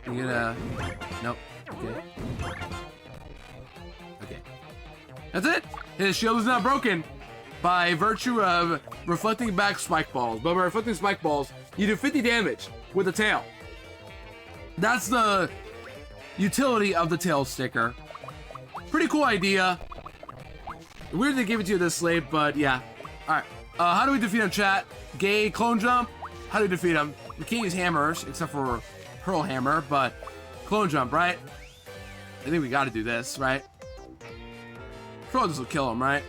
You gonna... Nope. Okay. Okay. That's it! His shield is not broken by virtue of reflecting back spike balls. But by reflecting spike balls, you do 50 damage with the tail. That's the utility of the tail sticker. Pretty cool idea. Weird they gave it to you this late, but yeah. Alright. How do we defeat him, chat? Gay clone jump? How do we defeat him? We can't use hammers, except for Pearl Hammer, but clone jump, right? I think we gotta do this, right? Throw this will kill him, right?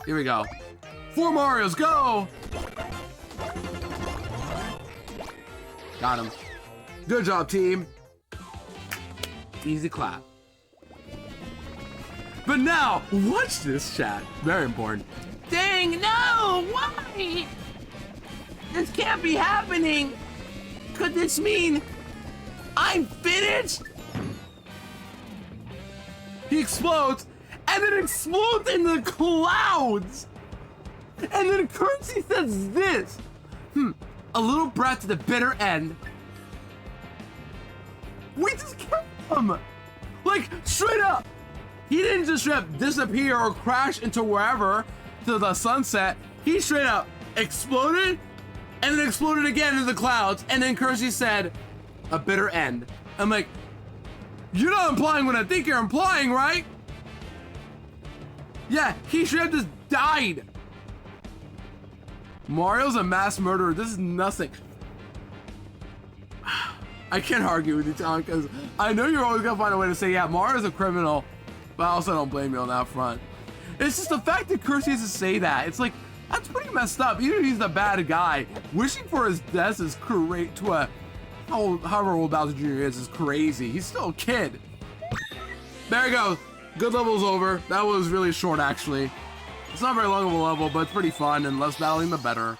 Here we go. 4 Marios, go! Got him. Good job, team. Easy clap. But now, watch this, chat. Very important. Dang, no! Why? This can't be happening! Could this mean I'm finished? He explodes, and then explodes in the clouds! And then Currency says this! A little brat to the bitter end. We just killed him! Like, straight up! He didn't just straight up disappear or crash into wherever to the sunset. He straight up exploded and then exploded again into the clouds. And then Kersey said, a bitter end. I'm like, You're not implying what I think you're implying, right? Yeah, he should have just died. Mario's a mass murderer. This is nothing. I can't argue with you, Tom, because I know you're always gonna find a way to say, yeah, Mario's a criminal, but I also don't blame you on that front. It's just the fact that Kirsty has to say that. It's like, that's pretty messed up. Even if he's the bad guy, wishing for his death is great to a, however old Bowser Jr. is crazy. He's still a kid. There you go. Good level's over. That was really short, actually. It's not very long of a level, but it's pretty fun, and less battling, the better.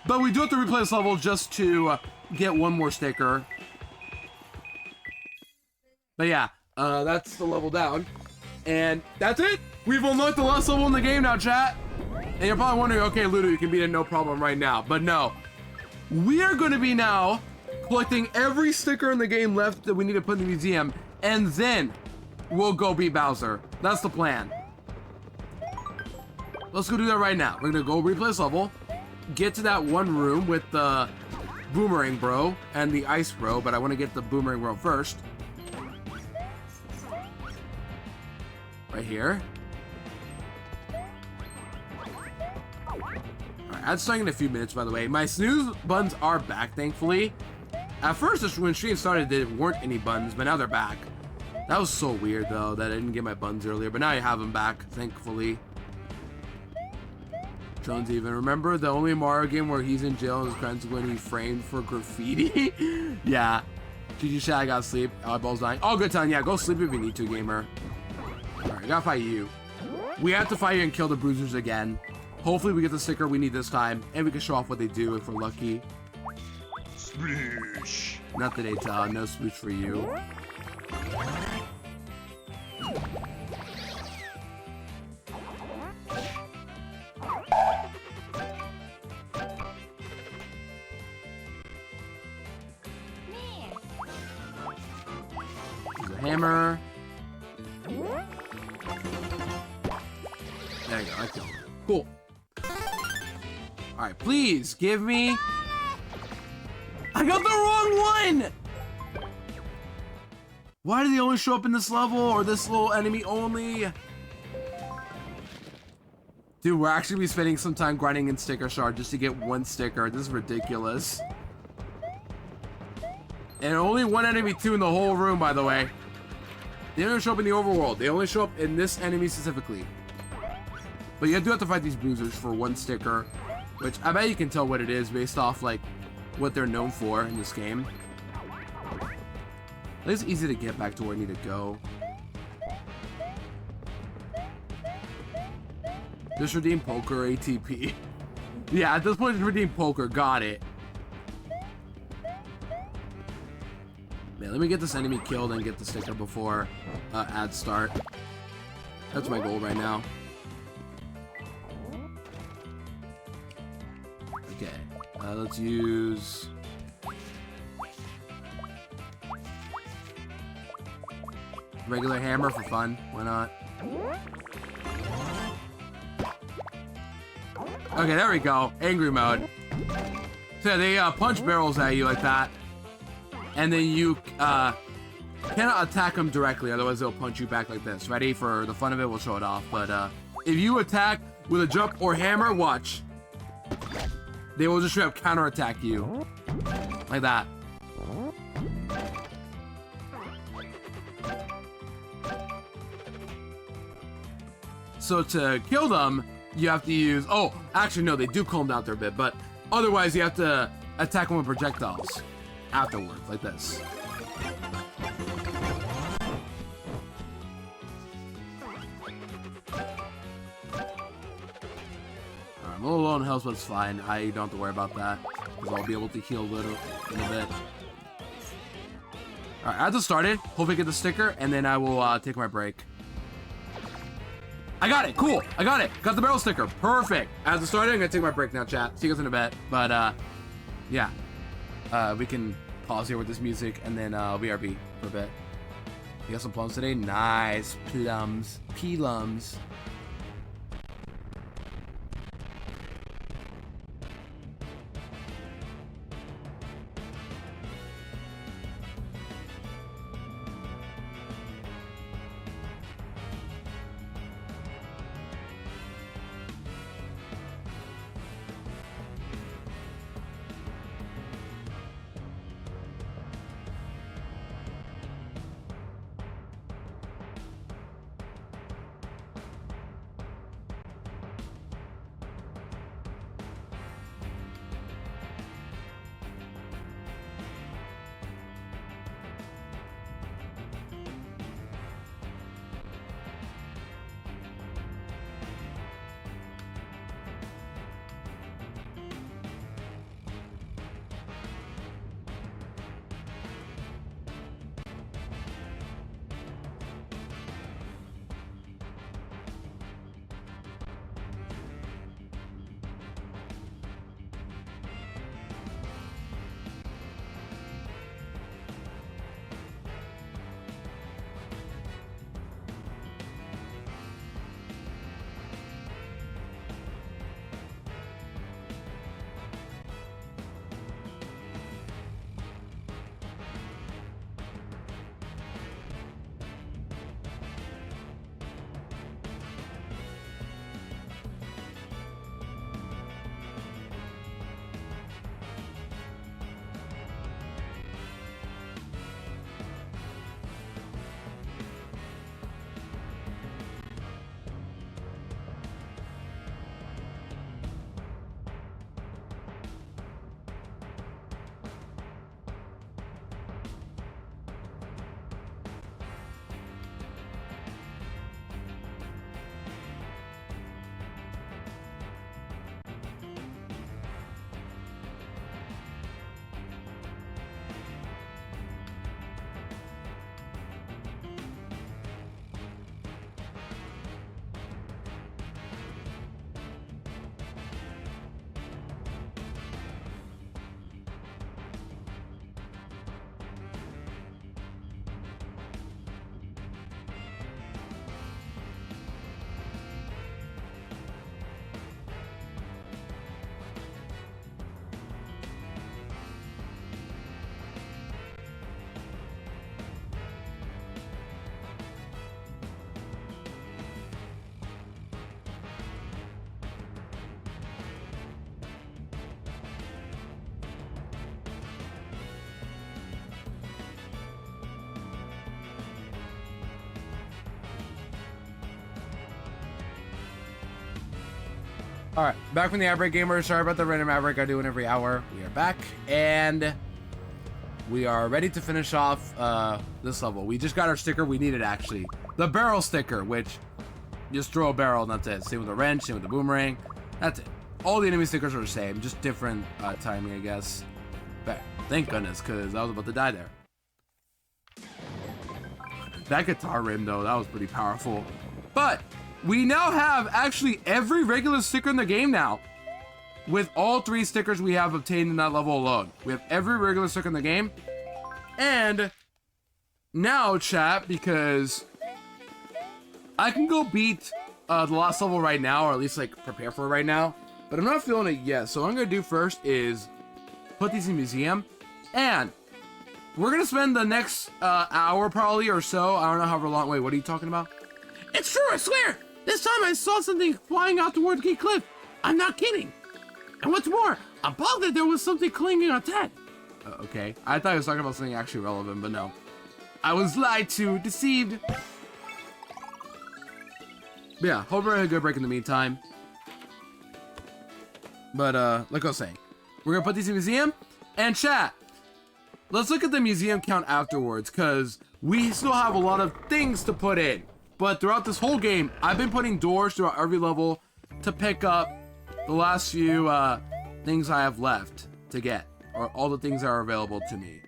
But we do have to replay this level just to get one more sticker. But yeah, that's the level down. And that's it. We've unlocked the last level in the game now, chat. And you're probably wondering, okay, Ludo, you can beat it no problem right now. But no. We are going to be now collecting every sticker in the game left that we need to put in the museum. And then we'll go beat Bowser. That's the plan. Let's go do that right now. We're going to go replay this level. Get to that one room with the Boomerang Bro and the Ice Bro. But I want to get the Boomerang Bro first. Right here. Alright, that's starting in a few minutes, by the way. My snooze buttons are back, thankfully. At first, when stream started, there weren't any buttons, but now they're back. That was so weird, though, that I didn't get my buttons earlier, but now I have them back, thankfully. Jones even. Remember the only Mario game where he's in jail and his friends when he's framed for graffiti? Yeah. GG chat, I gotta sleep. Eyeballs dying. Oh, good time. Yeah, go sleep if you need to, gamer. Alright, I gotta fight you. We have to fight you and kill the bruisers again. Hopefully we get the sticker we need this time, and we can show off what they do if we're lucky. Sploosh. Not today, Tal. No sploosh for you. There's a hammer. There you go, I killed him. Cool. Alright, please give me... I got the wrong one! Why do they only show up in this level, or this little enemy only? Dude, we're actually be spending some time grinding in sticker shard just to get one sticker. This is ridiculous. And only one enemy too in the whole room, by the way. They don't show up in the overworld. They only show up in this enemy specifically. But you do have to fight these bruisers for one sticker, which I bet you can tell what it is based off like what they're known for in this game. It's easy to get back to where I need to go. Just redeem poker ATP. Yeah, at this point, just redeem poker. Got it. Man, let me get this enemy killed and get the sticker before ads start. That's my goal right now. Okay, let's use... regular hammer for fun. Why not? Okay, there we go. Angry mode. So yeah, they punch barrels at you like that. And then you cannot attack them directly, otherwise they'll punch you back like this. Ready? For the fun of it, we'll show it off. But if you attack with a jump or hammer, watch. They will just straight up counterattack you. Like that. So to kill them, you have to use... Oh, actually, no, they do calm down there a bit. But otherwise, you have to attack them with projectiles afterwards, like this. I'm a little low on health, but it's fine. I don't have to worry about that, because I'll be able to heal a little in a bit. Alright, as it started, hopefully get the sticker, and then I will take my break. I got it! Cool! I got it! Got the barrel sticker! Perfect! As it started, I'm gonna take my break now, chat. See you guys in a bit. But, yeah. We can pause here with this music, and then BRB for a bit. You got some plums today? Nice. Plums. Plums. All right, back from the ad break, gamers. Sorry about the random ad break I do in every hour. We are back, and we are ready to finish off this level. We just got our sticker we needed, actually. The barrel sticker, which just throw a barrel and that's it. Same with the wrench, same with the boomerang. That's it. All the enemy stickers are the same, just different timing, I guess. But thank goodness, because I was about to die there. That guitar rim, though, that was pretty powerful. But we now have actually every regular sticker in the game now. With all 3 stickers we have obtained in that level alone. We have every regular sticker in the game. And now, chat, because I can go beat the last level right now, or at least like prepare for it right now. But I'm not feeling it yet. So what I'm going to do first is put these in the museum. And we're going to spend the next hour probably or so. I don't know however long. Wait, what are you talking about? It's true, I swear! This time I saw something flying out toward the cliff. I'm not kidding. And what's more, I'm positive there was something clinging on Ted. Okay. I thought I was talking about something actually relevant, but no. I was lied to, deceived. But yeah, hope we're having a good break in the meantime. But, like I was saying, we're gonna put these in the museum. And chat, let's look at the museum count afterwards, because we still have a lot of things to put in. But throughout this whole game, I've been putting doors throughout every level to pick up the last few things I have left to get, or all the things that are available to me.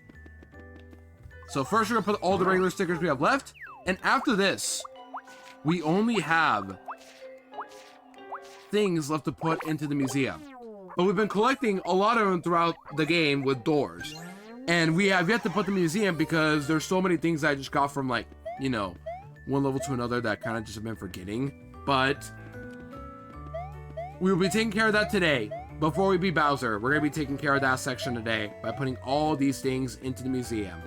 So first we're gonna put all the regular stickers we have left, and after this, we only have things left to put into the museum. But we've been collecting a lot of them throughout the game with doors. And we have yet to put the museum because there's so many things I just got from, like, you know, one level to another that kind of just have been forgetting. But we will be taking care of that today. Before we beat Bowser, we're going to be taking care of that section today by putting all these things into the museum.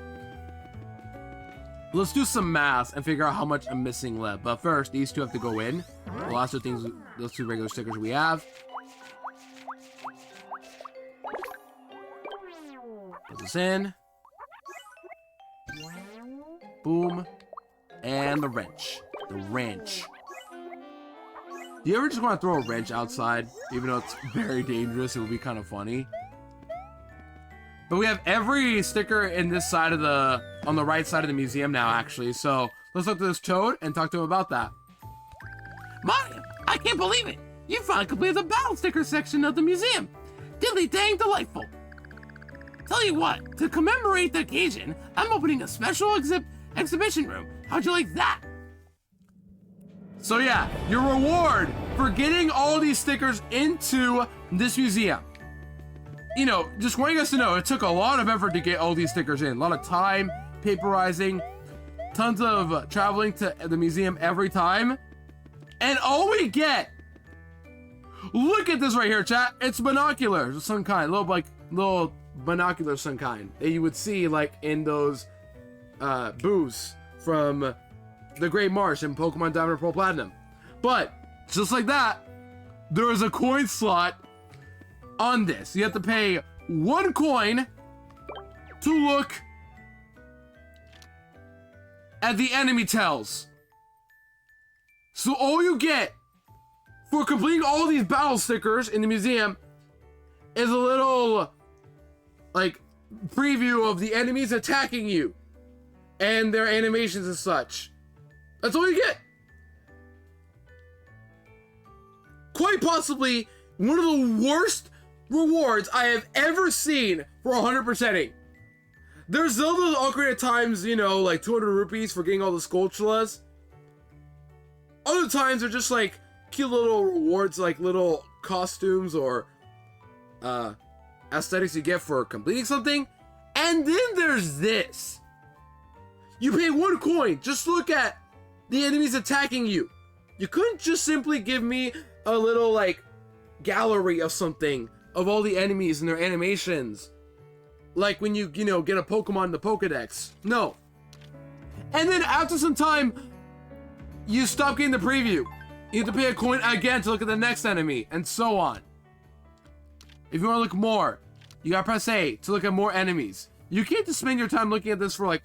Let's do some math and figure out how much I'm missing left. But first, these 2 have to go in. The last 2 things, those 2 regular stickers we have. Put this in. Boom. And the wrench. The wrench. Do you ever just want to throw a wrench outside? Even though it's very dangerous, it would be kind of funny. But we have every sticker in this side of the, on the right side of the museum now, actually. So let's look at this Toad and talk to him about that. Mario, I can't believe it! You finally completed the battle sticker section of the museum! Diddly dang delightful! Tell you what, to commemorate the occasion, I'm opening a special exhibition room. How'd you like that? So yeah, your reward for getting all these stickers into this museum. You know, just want you guys to know, it took a lot of effort to get all these stickers in. A lot of time, paperizing, tons of traveling to the museum every time. And all we get, look at this right here, chat. It's binoculars of some kind, little binoculars of some kind that you would see like in those booths from the Great Marsh in Pokemon Diamond and Pearl Platinum. But just like that, there is a coin slot on this. You have to pay 1 coin to look at the enemy tells. So all you get for completing all these battle stickers in the museum is a little, like, preview of the enemies attacking you and their animations and such. That's all you get. Quite possibly one of the worst rewards I have ever seen for 100%ing. There's Zelda's Ocarina of Times, you know, like 200 rupees for getting all the Skulltulas. Other times they're just like cute little rewards, like little costumes or aesthetics you get for completing something. And then there's this. You pay 1 coin, just look at the enemies attacking you. You couldn't just simply give me a little like gallery of something of all the enemies and their animations, like when you know, get a Pokemon in the Pokedex. No. And then after some time, you stop getting the preview. You have to pay a coin again to look at the next enemy, and so on. If you want to look more, you gotta press A to look at more enemies. You can't just spend your time looking at this for like,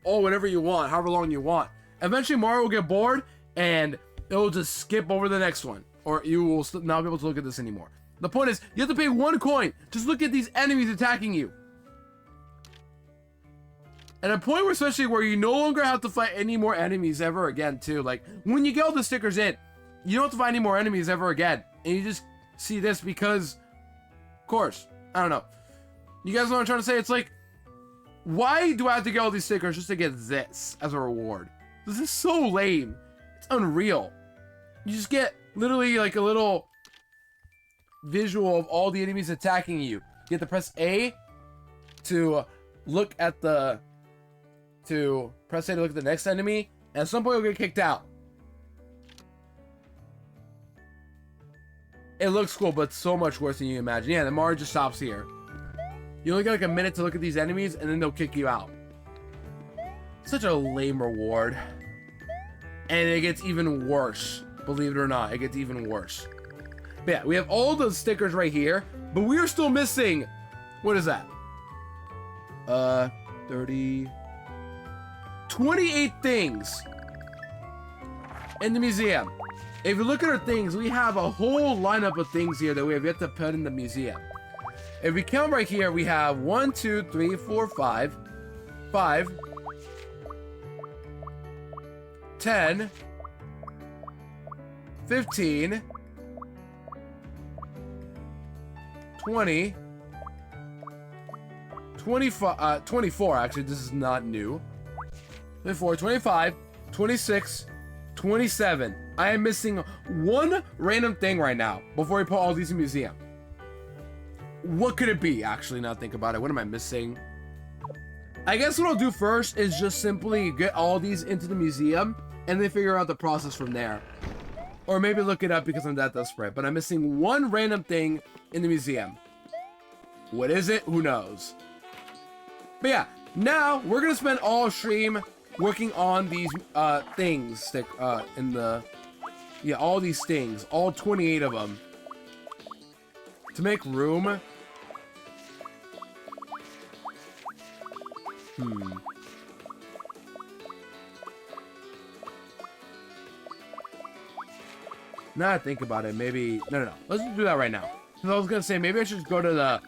oh, whatever you want, however long you want. Eventually Mario will get bored, and it will just skip over the next one. or you will not be able to look at this anymore. The point is, you have to pay 1 coin. Just look at these enemies attacking you. At a point where, especially where you no longer have to fight any more enemies ever again, too. Like, when you get all the stickers in, you don't have to fight any more enemies ever again. And you just see this because, of course, I don't know. You guys know what I'm trying to say? It's like, why do I have to get all these stickers just to get this as a reward? This is so lame. It's unreal. You just get literally like a little visual of all the enemies attacking you. You have to press A to look at the... to press A to look at the next enemy, and at some point you'll get kicked out. It looks cool, but so much worse than you imagine. Yeah, the Mario just stops here. You only get like a minute to look at these enemies, and then they'll kick you out. Such a lame reward. And it gets even worse. Believe it or not, it gets even worse. But yeah, we have all those stickers right here, but we are still missing... what is that? 30... 28 things in the museum. If you look at our things, we have a whole lineup of things here that we have yet to put in the museum. If we count right here, we have 1, 2, 3, 4, 5, 10, 15, 20, 25, 24, actually, this is not new. 24, 25, 26, 27. I am missing 1 random thing right now before we put all these in the museum. What could it be? Actually, now think about it. What am I missing? I guess what I'll do first is just simply get all these into the museum and then figure out the process from there. Or maybe look it up because I'm that desperate. But I'm missing 1 random thing in the museum. What is it? Who knows? But yeah, now we're going to spend all stream working on these things that in the... yeah, all these things. All 28 of them. To make room... Now I think about it, maybe... No. Let's do that right now. Because I was going to say, maybe I should just go to the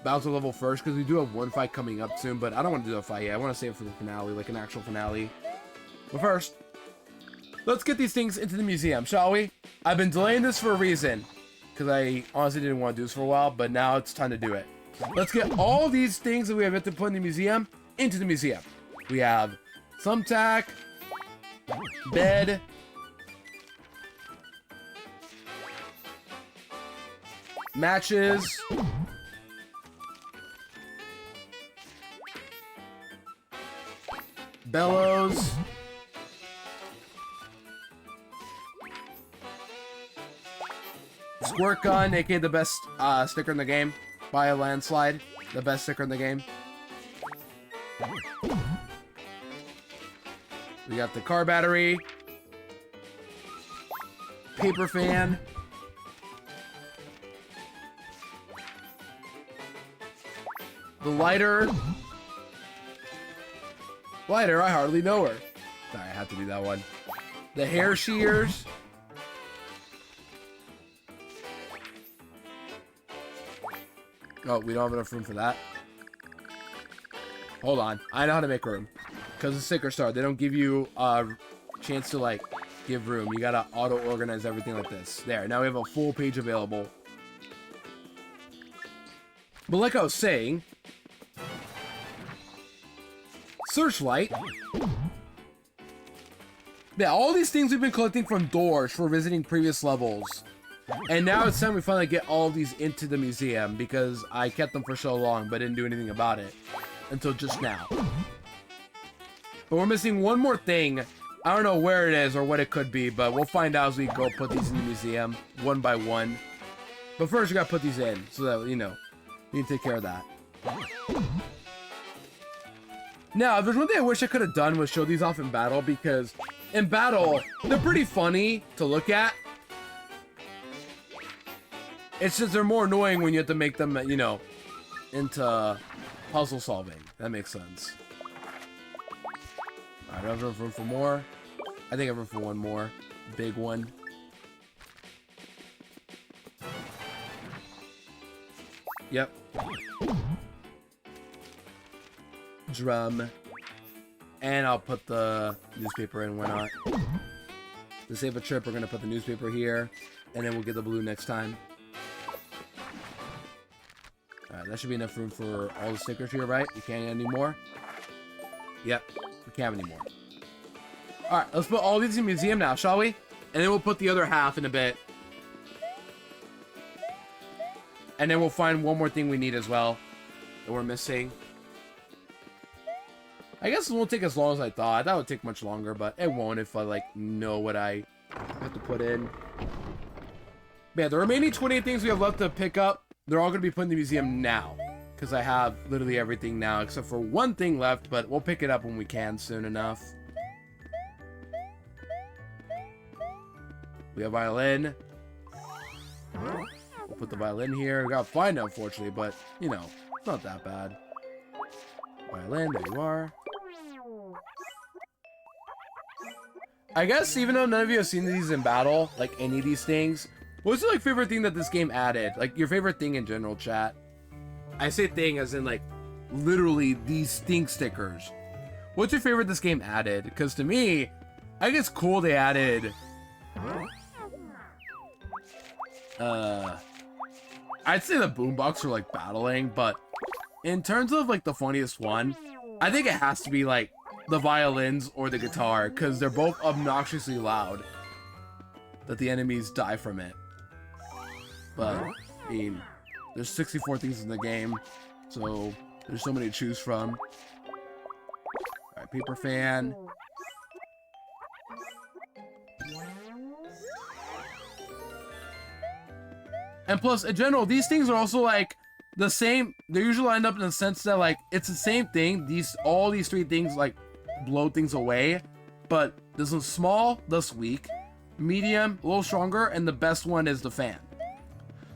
Bowser level first, because we do have 1 fight coming up soon, but I don't want to do a fight yet. I want to save it for the finale, like an actual finale. But first, let's get these things into the museum, shall we? I've been delaying this for a reason, because I honestly didn't want to do this for a while, but now it's time to do it. Let's get all these things that we have yet to put in the museum into the museum. We have thumbtack, bed, matches, bellows, squirt gun, aka the best sticker in the game by a landslide, the best sticker in the game. We got the car battery, paper fan, the lighter. Lighter, I hardly know her. Sorry, I had to do that one. The hair shears. Oh, we don't have enough room for that. Hold on. I know how to make room. Because the sticker star, they don't give you a chance to, like, give room. You gotta auto-organize everything like this. There, now we have a full page available. But like I was saying... Searchlight. Yeah, all these things we've been collecting from doors for visiting previous levels. And now it's time we finally get all these into the museum because I kept them for so long but didn't do anything about it until just now. But we're missing 1 more thing. I don't know where it is or what it could be, but we'll find out as we go put these in the museum 1 by 1. But first we gotta put these in so that, you know, we can take care of that. Now, if there's one thing I wish I could have done was show these off in battle, because in battle, they're pretty funny to look at. It's just they're more annoying when you have to make them, you know, into puzzle solving. That makes sense. Alright, do I have room for more? I think I have room for 1 more. Big one. Yep. Drum. And I'll put the newspaper in, why not? To save a trip, we're going to put the newspaper here. And then we'll get the blue next time. Alright, that should be enough room for all the stickers here, right? You can't add any more? Yep, we can't have any more. Alright, let's put all these in the museum now, shall we? And then we'll put the other half in a bit. And then we'll find one more thing we need as well that we're missing. I guess it won't take as long as I thought. That would take much longer, but it won't if I, like, know what I have to put in. But yeah, the remaining 28 things we have left to pick up, they're all going to be put in the museum now. Because I have literally everything now, except for one thing left, but we'll pick it up when we can soon enough. We have violin. We'll put the violin here. We gotta find it, unfortunately, but, you know, it's not that bad. Violin, there you are. I guess even though none of you have seen these in battle, like any of these things, what's your like favorite thing that this game added? Like your favorite thing in general, chat? I say thing as in like literally these stink stickers. What's your favorite this game added? Because to me, I think it's cool they added I'd say the boombox for like battling, but in terms of like the funniest one, I think it has to be like the violins or the guitar, because they're both obnoxiously loud that the enemies die from it. But I mean, there's 64 things in the game, so there's so many to choose from. Alright, paper fan. And plus, in general, these things are also like the same. They usually end up in the sense that like it's the same thing. All these three things like blow things away, but this one's small, thus weak, medium, a little stronger, and the best one is the fan.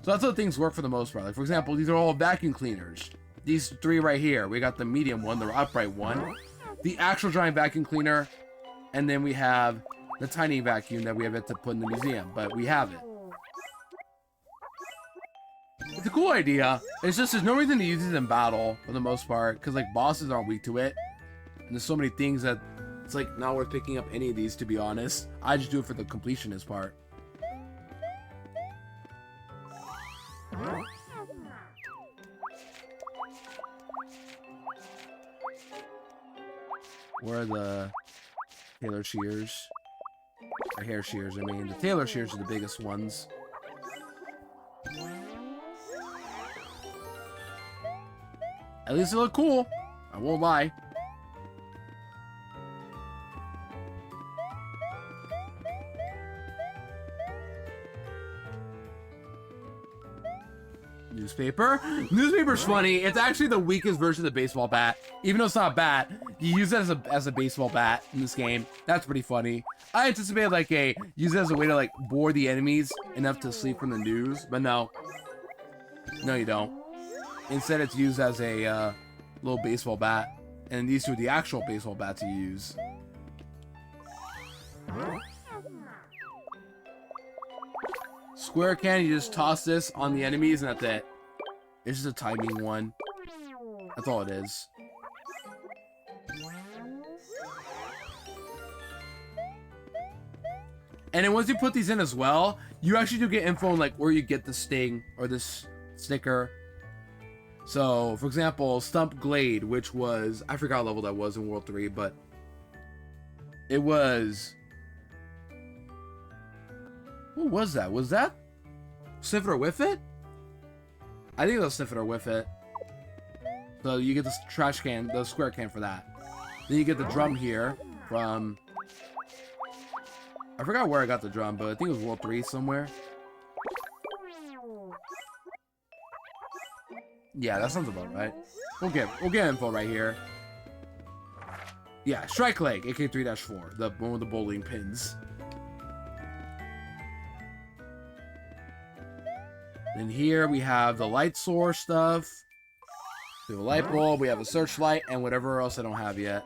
So that's how things work for the most part. Like for example, these are all vacuum cleaners. These three right here, we got the medium one, the upright one, the actual giant vacuum cleaner, and then we have the tiny vacuum that we have yet to put in the museum, but we have it. It's a cool idea. It's just there's no reason to use these in battle for the most part, because like bosses aren't weak to it, and there's so many things that it's like not worth picking up any of these, to be honest. I just do it for the completionist part. Where are the tailor shears? Or hair shears, I mean. The tailor shears are the biggest ones. At least they look cool. I won't lie. Newspaper? Newspaper's funny. It's actually the weakest version of the baseball bat. Even though it's not a bat, you use it as a baseball bat in this game. That's pretty funny. I anticipated like use it as a way to like bore the enemies enough to sleep from the news, but no. No, you don't. Instead, it's used as a little baseball bat, and these two are the actual baseball bats you use. Square can, you just toss this on the enemies, and that's it. It's just a timing one. That's all it is. And then once you put these in as well, you actually do get info on like where you get the sting or this sticker. So, for example, Stump Glade, which was, I forgot what level that was in World 3, but it was, what was that? Was that Sniff It or Whiff It? I think it was Sniff It or Whiff It. So you get the trash can, the square can for that. Then you get the drum here from, I forgot where I got the drum, but I think it was World 3 somewhere. Yeah, that sounds about right. We'll get info right here. Yeah, Strike Leg, AK3-4, the one with the bowling pins. Then here we have the light source stuff. We have a light bulb, we have a searchlight, and whatever else I don't have yet.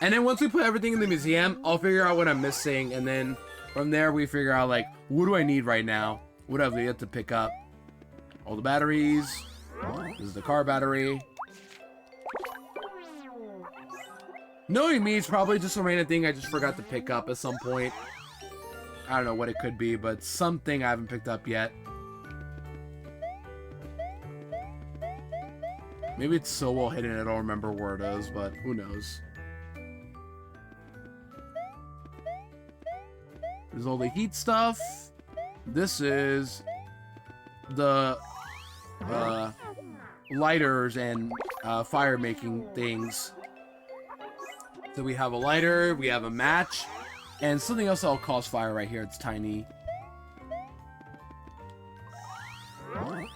And then once we put everything in the museum, I'll figure out what I'm missing, and then from there we figure out like, what do I need right now? What have we yet to pick up? All the batteries. This is the car battery. Knowing me, it's probably just a random thing I just forgot to pick up at some point. I don't know what it could be, but something I haven't picked up yet. Maybe it's so well hidden I don't remember where it is, but who knows. There's all the heat stuff. This is the lighters and fire making things. So we have a lighter, we have a match, and something else that'll cause fire right here. It's tiny. Look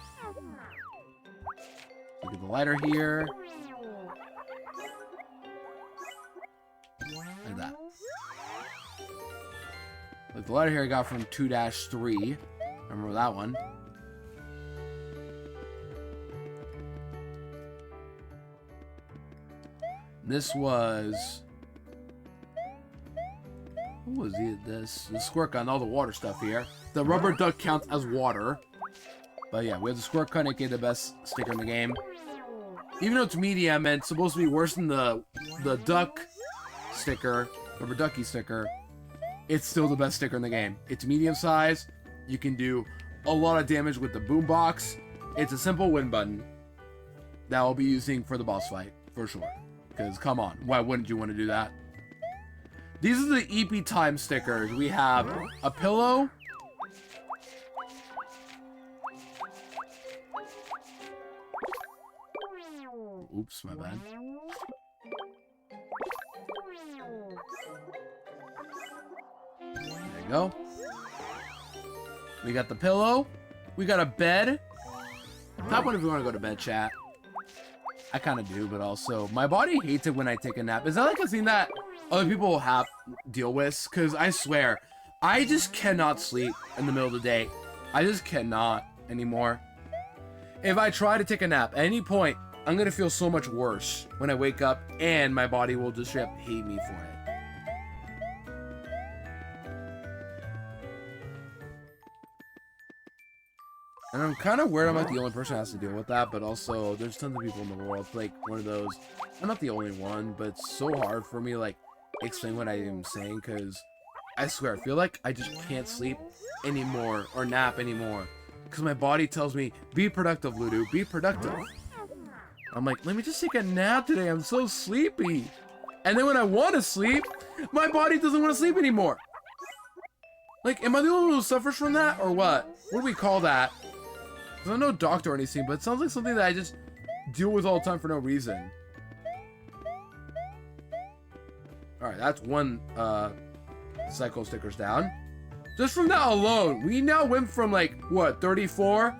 at the lighter here. Like that. Like the lighter here I got from 2-3. Remember that one. This was... What was this? The squirt gun, all the water stuff here. The rubber duck counts as water. But yeah, we have the squirt gun, aka the best sticker in the game. Even though it's medium and it's supposed to be worse than the duck sticker, rubber ducky sticker, it's still the best sticker in the game. It's medium size. You can do a lot of damage with the boombox. It's a simple win button that I'll be using for the boss fight, for sure. Because, come on, why wouldn't you want to do that? These are the EP time stickers. We have a pillow. Oops, my bad. There you go. We got the pillow. We got a bed. Top one if you want to go to bed, chat. I kind of do, but also my body hates it when I take a nap. Is that like a thing that other people have deal with? Because I swear, I just cannot sleep in the middle of the day. I just cannot anymore. If I try to take a nap at any point, I'm gonna feel so much worse when I wake up, and my body will just straight up hate me for it. And I'm kind of worried I'm not the only person who has to deal with that, but also there's tons of people in the world. It's like one of those, I'm not the only one, but it's so hard for me to like explain what I am saying, because I swear I feel like I just can't sleep anymore or nap anymore, because my body tells me, be productive, Ludo, be productive. I'm like, let me just take a nap today, I'm so sleepy. And then when I want to sleep, my body doesn't want to sleep anymore. Like, am I the only one who suffers from that, or what? What do we call that? I'm no doctor or anything, but it sounds like something that I just deal with all the time for no reason. Alright, that's one cycle stickers down. Just from that alone, we now went from like, what, 34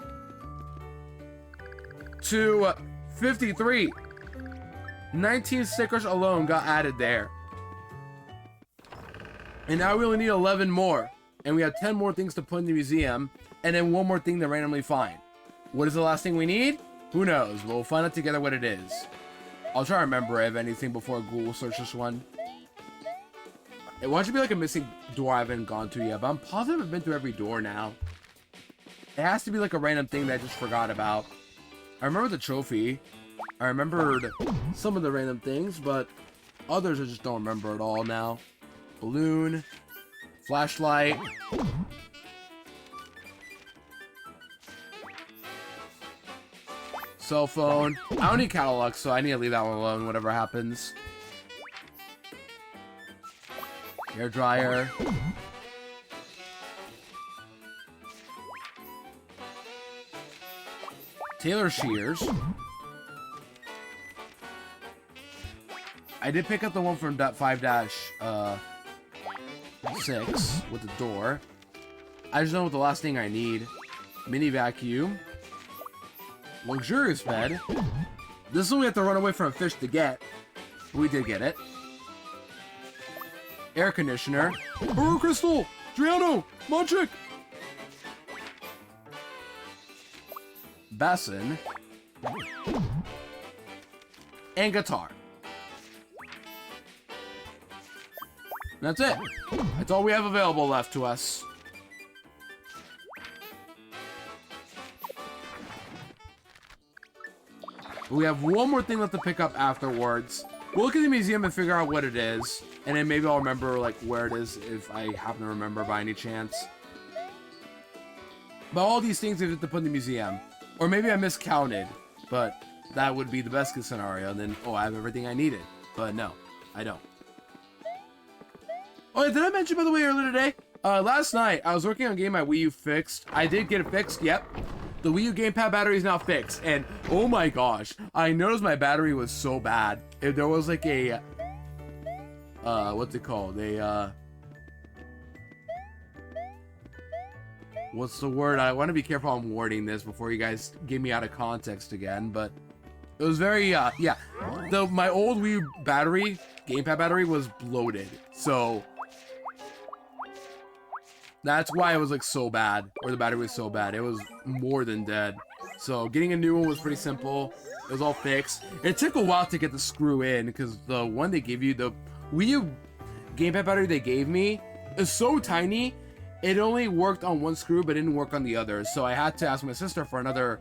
to 53. 19 stickers alone got added there. And now we only need 11 more. And we have 10 more things to put in the museum, and then one more thing to randomly find. What is the last thing we need? Who knows? We'll find out together what it is. I'll try to remember if anything before Google search this one. It wants to be like a missing door I haven't gone to yet, but I'm positive I've been through every door now. It has to be like a random thing that I just forgot about. I remember the trophy. I remembered some of the random things, but others I just don't remember at all now. Balloon. Flashlight. Cell phone. I don't need catalog, so I need to leave that one alone, whatever happens. Hair dryer. Taylor shears. I did pick up the one from .5-6 with the door. I just don't know what the last thing I need. Mini vacuum. Luxurious bed. This is what we have to run away from a fish to get. We did get it. Air conditioner. Aurora Crystal! Driano! Monchick! Basin. And guitar. That's it. That's all we have available left to us. We have one more thing left to pick up afterwards. We'll look at the museum and figure out what it is. And then maybe I'll remember like where it is if I happen to remember by any chance. But all these things we have to put in the museum. Or maybe I miscounted. But that would be the best case scenario. And then, oh, I have everything I needed. But no, I don't. Oh, yeah, did I mention, by the way, earlier today? Last night, I was working on getting my Wii U fixed. I did get it fixed, yep. The Wii U gamepad battery is now fixed. And, oh my gosh, I noticed my battery was so bad. If there was like a, what's it called? What's the word? I want to be careful I'm wording this before you guys get me out of context again, but it was very, yeah. My old Wii U battery, gamepad battery, was bloated. So that's why it was like so bad, or the battery was so bad. It was more than dead. So getting a new one was pretty simple. It was all fixed. It took a while to get the screw in because the one they gave you, the Wii U gamepad battery they gave me is so tiny. It only worked on one screw but didn't work on the other. So I had to ask my sister for another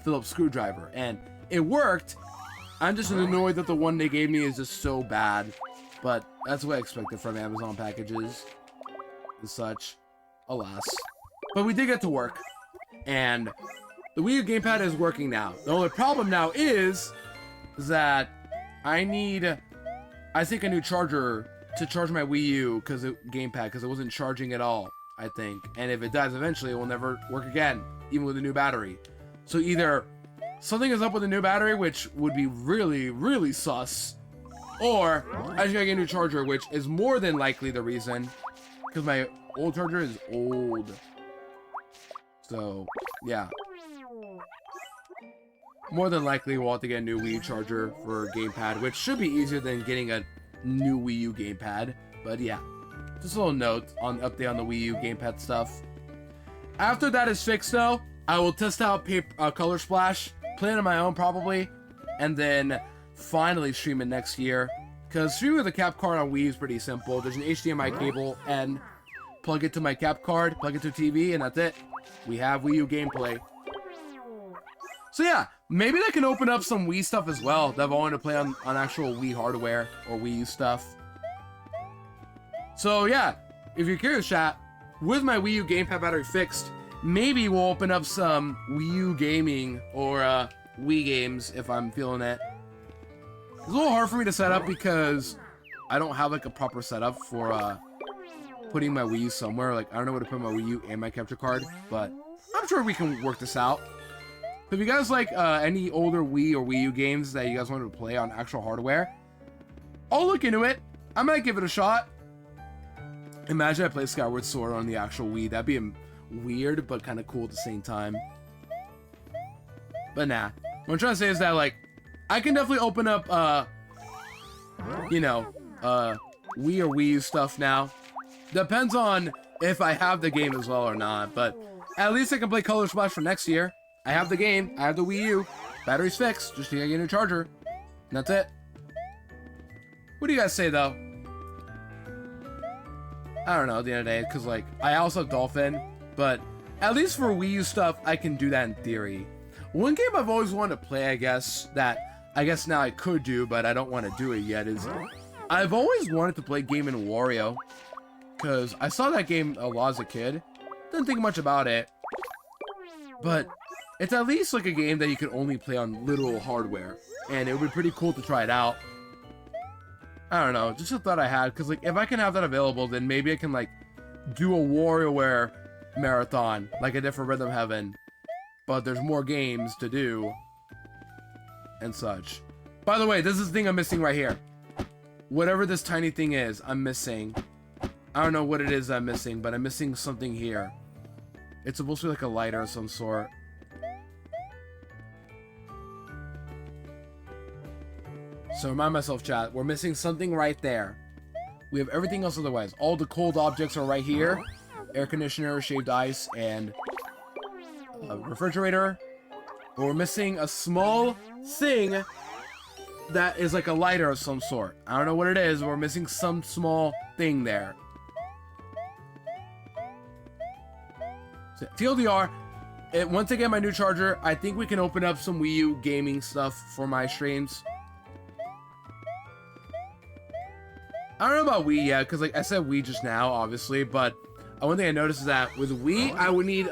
Phillips screwdriver, and it worked. I'm just annoyed that the one they gave me is just so bad. But that's what I expected from Amazon packages and such. Alas. But we did get to work. And the Wii U gamepad is working now. The only problem now is that I need, I think, a new charger to charge my Wii U gamepad because it wasn't charging at all, I think. And if it does, eventually it will never work again, even with a new battery. So either something is up with the new battery, which would be really, really sus, or I just gotta get a new charger, which is more than likely the reason, because my old charger is old. So, yeah. More than likely, we'll have to get a new Wii U charger for gamepad, which should be easier than getting a new Wii U gamepad. But yeah, just a little note on update on the Wii U gamepad stuff. After that is fixed, though, I will test out Color Splash, play it on my own probably, and then finally stream it next year. Because streaming with a cap card on Wii is pretty simple. There's an HDMI cable and plug it to my cap card, plug it to TV, and that's it. We have Wii U gameplay. So yeah, maybe that can open up some Wii stuff as well that I've wanted to play on actual Wii hardware or Wii U stuff. So yeah, if you're curious, chat, with my Wii U gamepad battery fixed, maybe we'll open up some Wii U gaming or Wii games if I'm feeling it. It's a little hard for me to set up because I don't have like a proper setup for putting my Wii U somewhere. Like, I don't know where to put my Wii U and my capture card, but I'm sure we can work this out. If you guys like any older Wii or Wii U games that you guys wanted to play on actual hardware, I'll look into it. I might give it a shot. Imagine I play Skyward Sword on the actual Wii. That'd be weird, but kind of cool at the same time. But nah. What I'm trying to say is that, like, I can definitely open up, you know, Wii or Wii U stuff now. Depends on if I have the game as well or not, but at least I can play Color Splash for next year. I have the game, I have the Wii U, battery's fixed, just need to get a new charger, and that's it. What do you guys say, though? I don't know, at the end of the day, because, like, I also have Dolphin, but at least for Wii U stuff, I can do that in theory. One game I've always wanted to play, I guess, that I guess now I could do, but I don't want to do it yet, is I've always wanted to play Game & Wario, because I saw that game a lot as a kid, didn't think much about it, but it's at least like a game that you can only play on literal hardware, and it would be pretty cool to try it out. I don't know, just a thought I had, because like if I can have that available, then maybe I can like do a WarioWare marathon, like a different Rhythm Heaven, but there's more games to do and such. By the way, this is the thing I'm missing right here. Whatever this tiny thing is, I'm missing. I don't know what it is I'm missing, but I'm missing something here. It's supposed to be like a lighter of some sort. So remind myself, chat, we're missing something right there. We have everything else otherwise. All the cold objects are right here. Air conditioner, shaved ice, and a refrigerator. But we're missing a small thing that is like a lighter of some sort. I don't know what it is. We're missing some small thing there. So, TLDR, once I get my new charger, I think we can open up some Wii U gaming stuff for my streams. I don't know about Wii yet, because like I said Wii just now, obviously, but one thing I noticed is that with Wii, I would need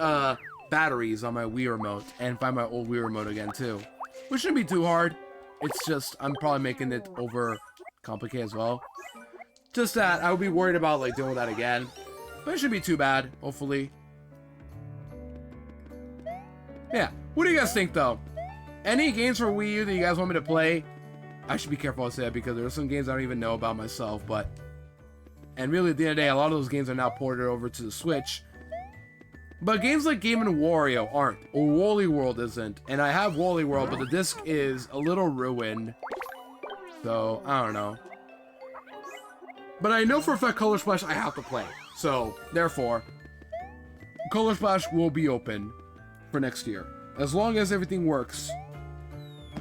batteries on my Wii remote, and find my old Wii remote again too. Which shouldn't be too hard. It's just, I'm probably making it over complicated as well. Just that, I would be worried about like doing that again. But it shouldn't be too bad, hopefully. Yeah, what do you guys think though? Any games for Wii U that you guys want me to play? I should be careful to say that because there are some games I don't even know about myself, but... And really, at the end of the day, a lot of those games are now ported over to the Switch. But games like Game & Wario aren't, or Woolly World isn't. And I have Woolly World, but the disc is a little ruined. So, I don't know. But I know for a fact Color Splash I have to play. So, therefore, Color Splash will be open for next year. As long as everything works.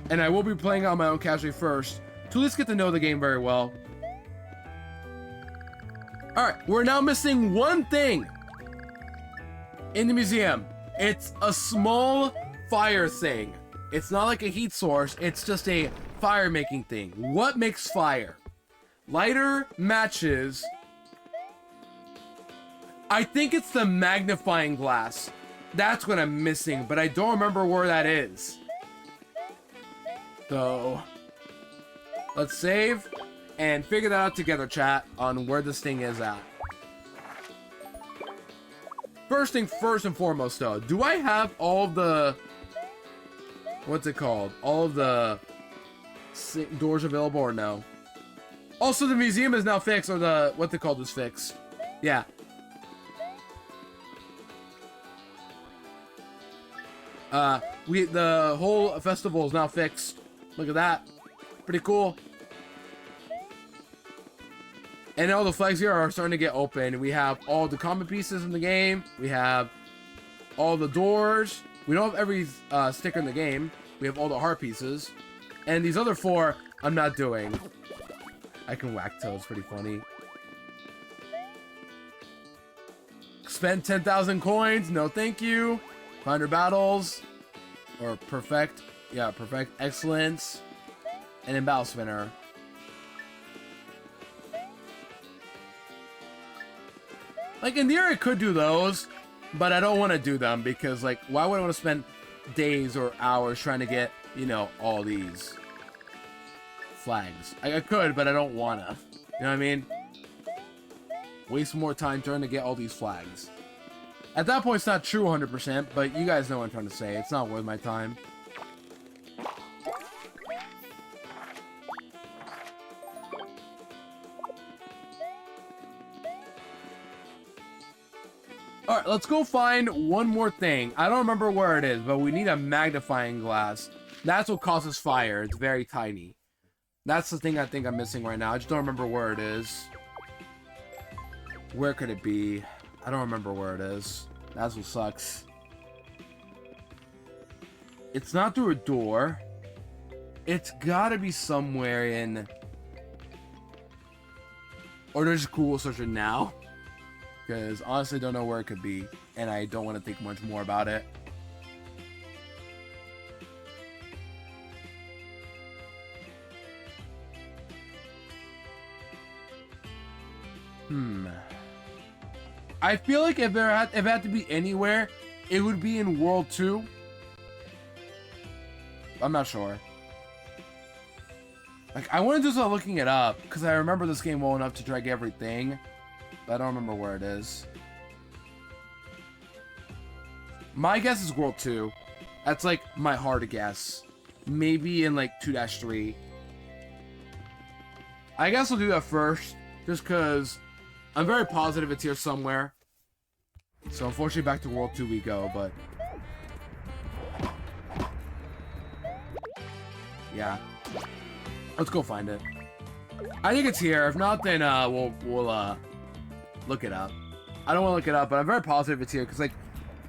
And I will be playing on my own casually first, to at least get to know the game very well. Alright, we're now missing one thing in the museum. It's a small fire thing. It's not like a heat source, it's just a fire making thing. What makes fire? Lighter, matches. I think it's the magnifying glass. That's what I'm missing, but I don't remember where that is. So, let's save and figure that out together, chat, on where this thing is at. First and foremost, though, do I have all the... What's it called? All of the doors available or no? Also, the museum is now fixed, or the... What they called is fixed. Yeah. The whole festival is now fixed. Look at that. Pretty cool. And all the flags here are starting to get open. We have all the common pieces in the game. We have all the doors. We don't have every sticker in the game. We have all the heart pieces. And these other 4, I'm not doing. I can whack toes. Pretty funny. Spend 10,000 coins. No, thank you. 500 battles. Or perfect. Yeah, perfect. Excellence. And then battle spinner. Like, in theory, I could do those, but I don't want to do them because, like, why would I want to spend days or hours trying to get, you know, all these flags? I could, but I don't want to. You know what I mean? Waste more time trying to get all these flags. At that point, it's not true 100%, but you guys know what I'm trying to say. It's not worth my time. Alright, let's go find one more thing. I don't remember where it is, but we need a magnifying glass. That's what causes fire. It's very tiny. That's the thing I think I'm missing right now. I just don't remember where it is. Where could it be? I don't remember where it is. That's what sucks. It's not through a door. It's gotta be somewhere in... Or there's a cool search it now. Because honestly, I don't know where it could be. And I don't want to think much more about it. I feel like if it had to be anywhere, it would be in World 2. I'm not sure. Like, I want to do some looking it up, because I remember this game well enough to drag everything. But I don't remember where it is. My guess is World 2. That's like my hard guess. Maybe in like 2-3. I guess I'll do that first. Just because I'm very positive it's here somewhere. So unfortunately back to World 2 we go, but... Yeah. Let's go find it. I think it's here. If not, then we'll look it up. I don't want to look it up, but I'm very positive it's here because, like,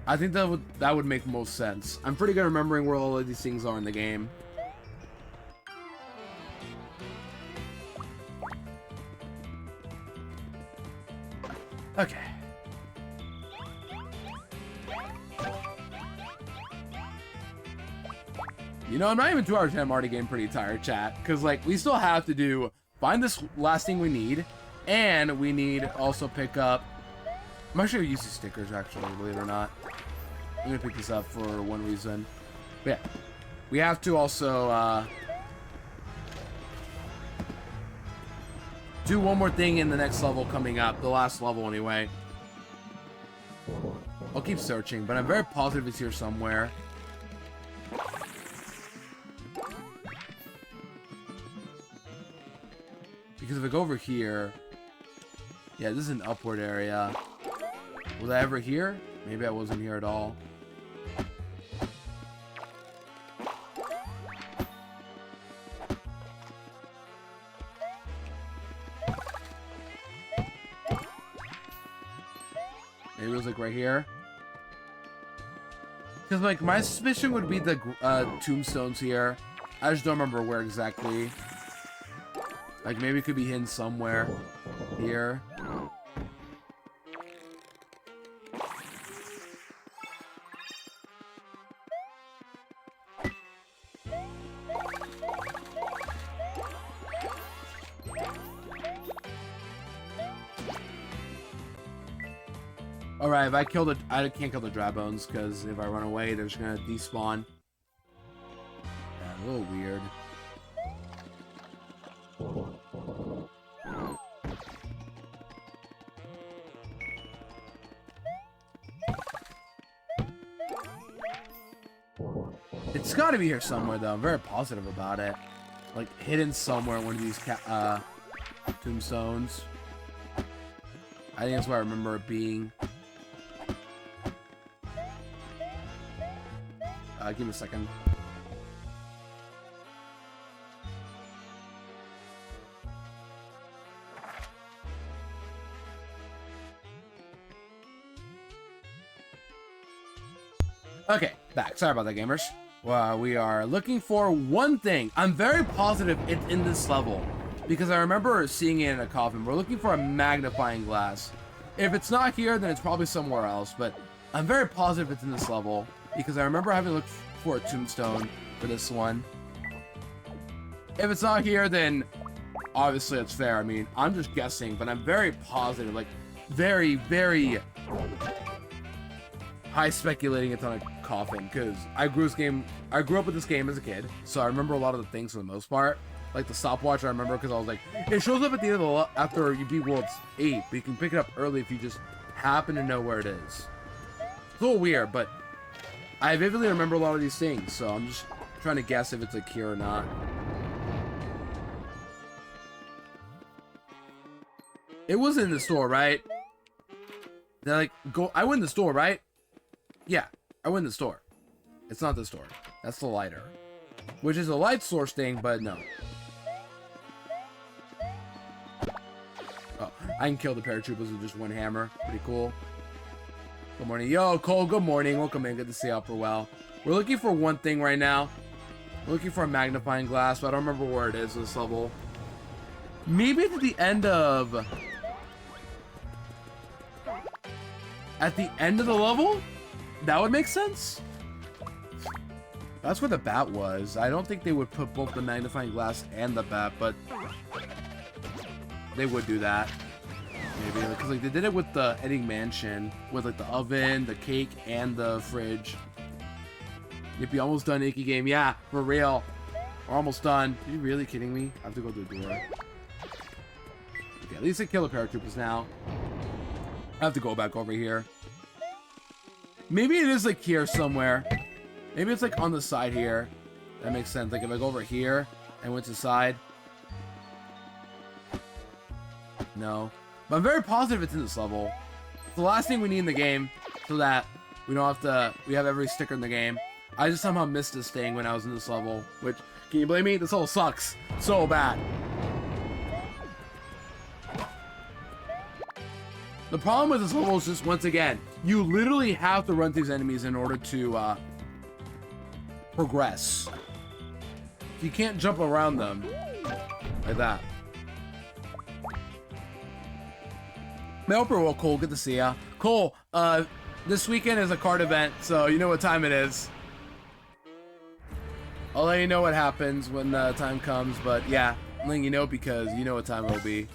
I think that would make most sense. I'm pretty good at remembering where all of these things are in the game. Okay. You know, I'm not even 2 hours in. I'm already getting pretty tired, chat. Because, like, we still have to find this last thing we need. And we need also pick up... I'm actually going to use these stickers, actually, believe it or not. I'm going to pick this up for one reason. But yeah. We have to also, do one more thing in the next level coming up. The last level, anyway. I'll keep searching, but I'm very positive it's here somewhere. Because if I go over here... Yeah, this is an upward area. Was I ever here? Maybe I wasn't here at all. Maybe it was like right here. Because like my suspicion would be the tombstones here. I just don't remember where exactly. Like maybe it could be hidden somewhere here. Alright, if I kill I can't kill the Drabones, because if I run away, they're just gonna despawn. Yeah, a little weird. It's gotta be here somewhere, though. I'm very positive about it. Like, hidden somewhere in one of these tombstones. I think that's where I remember it being. Give me a second. Okay, back. Sorry about that, gamers. Well, we are looking for one thing. I'm very positive it's in this level because I remember seeing it in a coffin. We're looking for a magnifying glass. If it's not here, then it's probably somewhere else, but I'm very positive it's in this level because I remember having looked for a tombstone for this one. If it's not here, then obviously it's fair. I mean, I'm just guessing, but I'm very positive, like very, very high speculating it's on a coffin because I grew up with this game as a kid, so I remember a lot of the things for the most part. Like the stopwatch, I remember because I was like, it shows up at the end of the after you beat World 8, but you can pick it up early if you just happen to know where it is. It's a little weird, but I vividly remember a lot of these things, so I'm just trying to guess if it's like here or not. It was in the store, right? They're like, I went in the store, right? Yeah, I went in the store. It's not the store. That's the lighter. Which is a light source thing, but no. Oh, I can kill the paratroopers with just one hammer. Pretty cool. Good morning. Yo, Cole, good morning. Welcome in. Good to see you, Upper Well. We're looking for one thing right now. We're looking for a magnifying glass, but I don't remember where it is this level. Maybe it's at the end of... At the end of the level? That would make sense. That's where the bat was. I don't think they would put both the magnifying glass and the bat, but... They would do that. Maybe, because like they did it with the Edding Mansion, with like the oven, the cake, and the fridge. Yippee, almost done, Icky Game. Yeah, for real. We're almost done. Are you really kidding me? I have to go to the door. Okay, at least I kill the paratroopers now. I have to go back over here. Maybe it is like here somewhere. Maybe it's like on the side here. That makes sense. Like if I go over here and went to the side. No. But I'm very positive it's in this level. It's the last thing we need in the game so that we don't have to... We have every sticker in the game. I just somehow missed this thing when I was in this level. Which, can you blame me? This level sucks so bad. The problem with this level is just, once again, you literally have to run through these enemies in order to progress. You can't jump around them like that. I hope you're well, Cole. Good to see ya. Cole, this weekend is a card event, so you know what time it is. I'll let you know what happens when the time comes, but yeah, I'm letting you know because you know what time it'll be.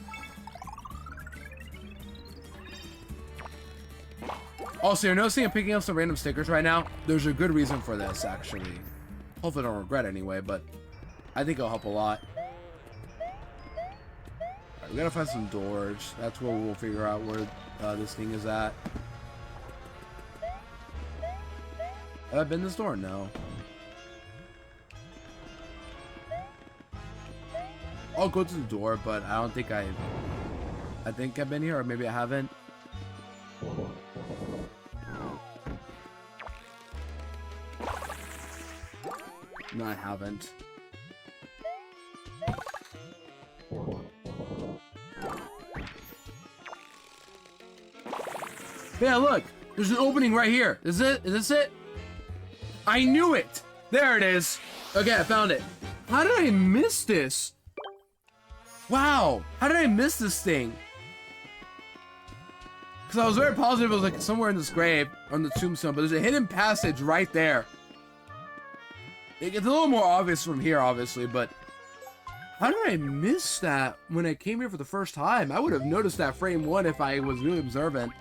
Also, you're noticing I'm picking up some random stickers right now? There's a good reason for this, actually. Hopefully I don't regret it anyway, but I think it'll help a lot. Alright, we gotta find some doors. That's where we'll figure out where this thing is at. Have I been this door? No. I'll go to the door, but I don't think I think I've been here, or maybe I haven't. No, I haven't. Yeah, look! There's an opening right here. Is it? Is this it? I knew it! There it is! Okay, I found it. How did I miss this? Wow! How did I miss this thing? Because I was very positive it was like somewhere in this grave, on the tombstone, but there's a hidden passage right there. It gets a little more obvious from here, obviously, but how did I miss that when I came here for the first time? I would have noticed that frame 1 if I was really observant.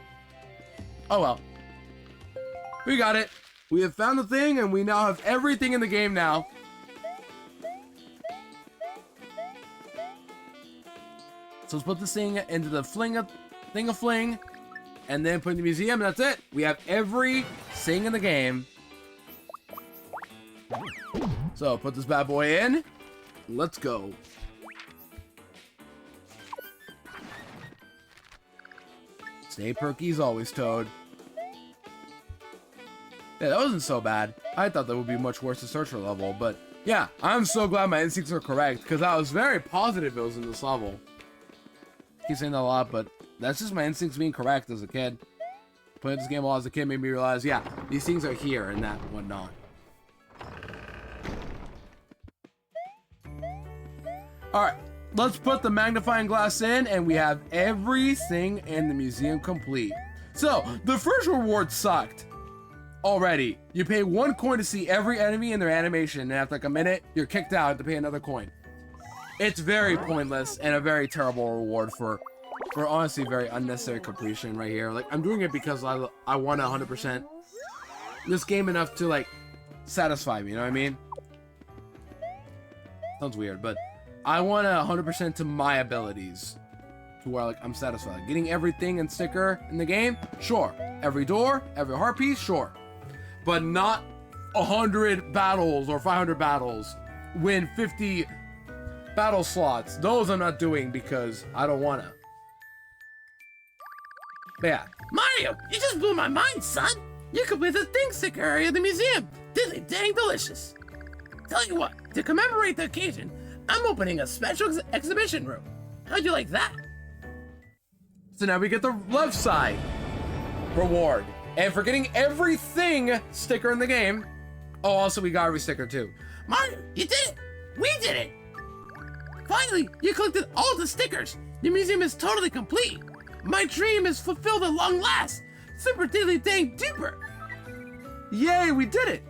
Oh well. We got it. We have found the thing, and we now have everything in the game now. So let's put this thing into the thing of fling, and then put it in the museum, and that's it. We have everything in the game. So put this bad boy in. Let's go. Stay perky as always, Toad. Yeah, that wasn't so bad. I thought that would be much worse to search for level, but yeah, I'm so glad my instincts are correct, because I was very positive it was in this level. I keep saying that a lot, but that's just my instincts being correct as a kid. Playing this game a lot as a kid made me realize, yeah, these things are here and that whatnot. Alright, let's put the magnifying glass in, and we have everything in the museum complete. So, the first reward sucked. Already. You pay 1 coin to see every enemy in their animation, and after like a minute, you're kicked out to pay another coin. It's very pointless, and a very terrible reward for honestly very unnecessary completion right here. Like, I'm doing it because I want to 100% this game enough to, like, satisfy me, you know what I mean? Sounds weird, but I want to 100% to my abilities. To where, like, I'm satisfied. Getting everything and sticker in the game? Sure. Every door, every heart piece? Sure. But not 100 battles or 500 battles. Win 50 battle slots. Those I'm not doing because I don't want to. But yeah. Mario, you just blew my mind, son! You completed the thing sticker area of the museum! Diddly dang delicious! Tell you what, to commemorate the occasion, I'm opening a special exhibition room. How'd you like that? So now we get the left side reward. And for getting everything sticker in the game. Oh, also we got every sticker too. Mario, you did it! We did it! Finally, you collected all the stickers! The museum is totally complete! My dream is fulfilled at long last! Super diddly dang duper! Yay, we did it!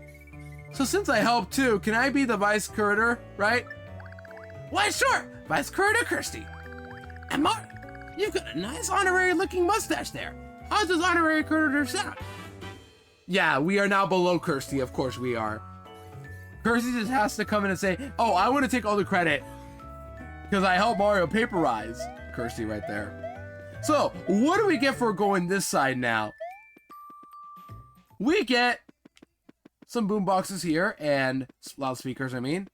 So since I helped too, can I be the vice curator, right? Why sure, Vice Curator Kirsty. And Mario, you've got a nice honorary looking mustache there. How does honorary curator sound? Yeah, we are now below Kirsty, of course we are. Kirsty just has to come in and say, oh, I want to take all the credit because I helped Mario paperize. Kirsty right there. So, what do we get for going this side now? We get some boom boxes here and loudspeakers, I mean,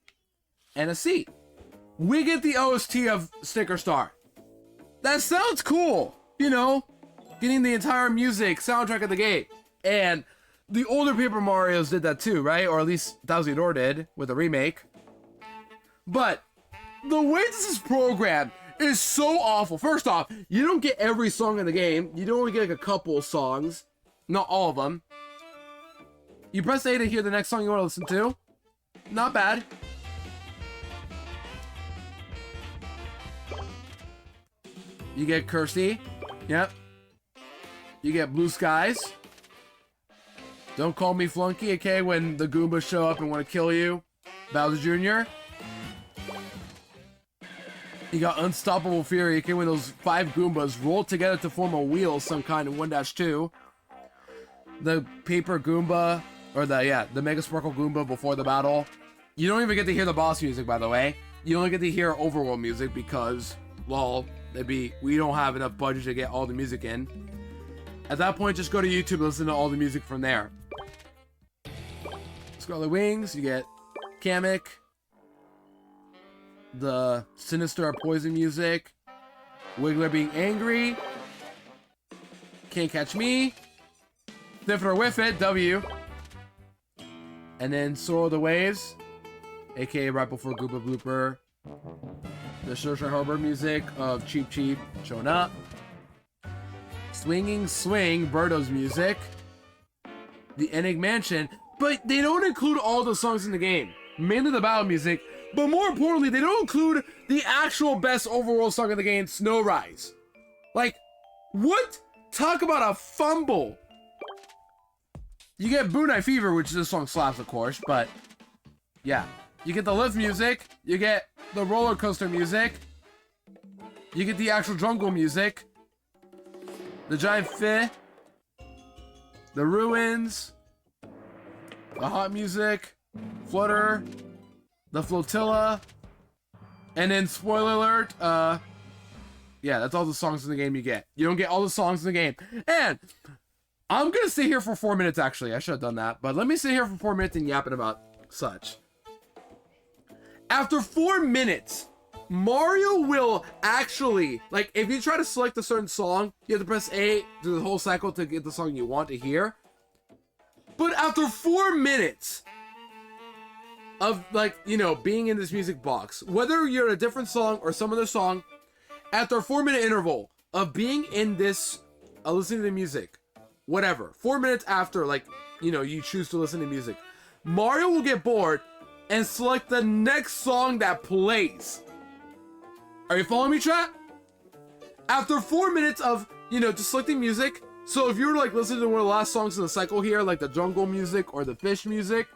and a seat. We get the OST of Sticker Star. That sounds cool, you know, getting the entire music soundtrack at the gate. And the older Paper Marios did that too, right? Or at least Thousand Door did with a remake. But the way this is programmed is so awful. First off, you don't get every song in the game. You don't only get like a couple of songs, not all of them. You press A to hear the next song you want to listen to. Not bad. You get Kirsty. Yep. You get Blue Skies. Don't call me Flunky, okay, when the Goombas show up and want to kill you. Bowser Jr. You got Unstoppable Fury. Okay, when those 5 Goombas roll together to form a wheel, some kind in 1-2. The Paper Goomba, or the Mega Sparkle Goomba before the battle. You don't even get to hear the boss music, by the way. You only get to hear overworld music because, well, we don't have enough budget to get all the music in. At that point, just go to YouTube and listen to all the music from there. Scarlet Wings, you get Kamek, the Sinister Poison music, Wiggler being angry, Can't Catch Me, Sniff It or Whiff It, W, and then Soar the Waves, aka right before Gooba Blooper, the Shosha Harbor music of Cheep Cheep showing up, Swinging Swing, Birdo's music, the Enigma Mansion, but they don't include all the songs in the game, mainly the battle music, but more importantly, they don't include the actual best overall song of the game, Snow Rise. Like, what? Talk about a fumble. You get Bunai Fever, which this song slaps, of course, but yeah. You get the lift music, you get the roller coaster music, you get the actual jungle music, the Giant Fi, the Ruins, the Hot Music, Flutter, the Flotilla, and then, spoiler alert, yeah, that's all the songs in the game you get. You don't get all the songs in the game. And I'm gonna sit here for 4 minutes, actually. I should have done that. But let me sit here for 4 minutes and yapping about such. After 4 minutes, Mario will actually, like, if you try to select a certain song, you have to press A, do the whole cycle to get the song you want to hear. But after 4 minutes of, like, you know, being in this music box, whether you're in a different song or some other song, after a 4 minute interval of being in this, listening to the music, whatever, 4 minutes after, like, you know, you choose to listen to music, Mario will get bored and select the next song that plays. Are you following me, chat? After 4 minutes of, you know, just selecting music, so if you were, like, listening to one of the last songs in the cycle here, like the jungle music or the fish music,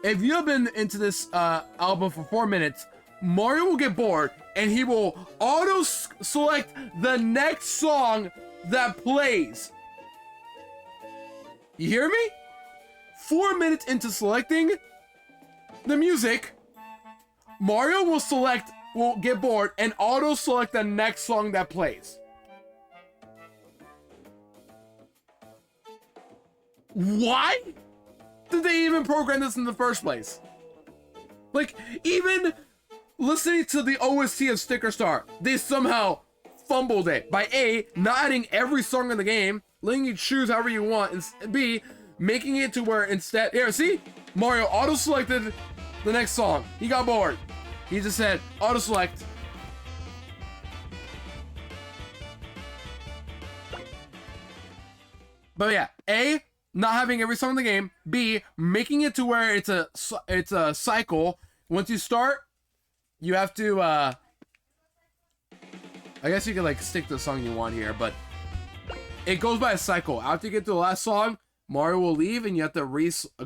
if you have been into this album for 4 minutes, Mario will get bored and he will auto-select the next song that plays. You hear me? 4 minutes into selecting the music, Mario will get bored and auto-select the next song that plays. Why did they even program this in the first place? Like, even listening to the OST of Sticker Star, they somehow fumbled it by A, not adding every song in the game, letting you choose however you want, and B, making it to where instead, here, see? Mario auto-selected the next song. He got bored. He just said, auto-select. But yeah, A, not having every song in the game. B, making it to where it's a cycle. Once you start, you have to, I guess you can, like, stick to the song you want here, but it goes by a cycle. After you get to the last song, Mario will leave, and you have to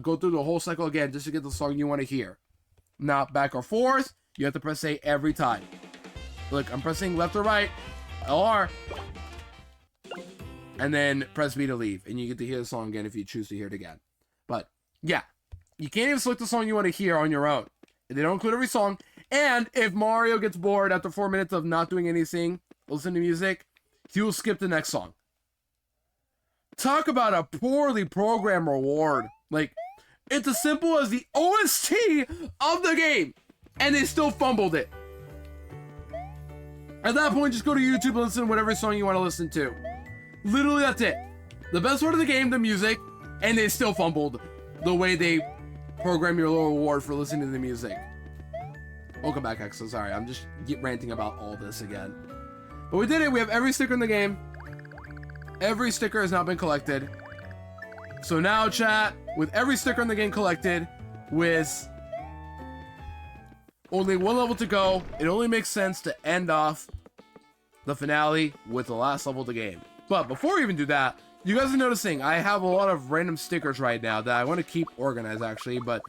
go through the whole cycle again just to get the song you want to hear. Now, back or forth, you have to press A every time. Look, I'm pressing left or right, LR, and then press B to leave, and you get to hear the song again if you choose to hear it again. But, yeah, you can't even select the song you want to hear on your own. They don't include every song, and if Mario gets bored after 4 minutes of not doing anything, listening to music, he will skip the next song. Talk about a poorly programmed reward. Like, it's as simple as the OST of the game, and they still fumbled it. At that point, just go to YouTube and listen to whatever song you want to listen to. Literally, that's it. The best part of the game, the music, and they still fumbled the way they program your little reward for listening to the music. Welcome back, Exo. Sorry, I'm just ranting about all this again. But we did it. We have every sticker in the game. Every sticker has now been collected. So now, chat, with every sticker in the game collected, with only one level to go, it only makes sense to end off the finale with the last level of the game. But before we even do that, you guys are noticing I have a lot of random stickers right now that I want to keep organized, actually, but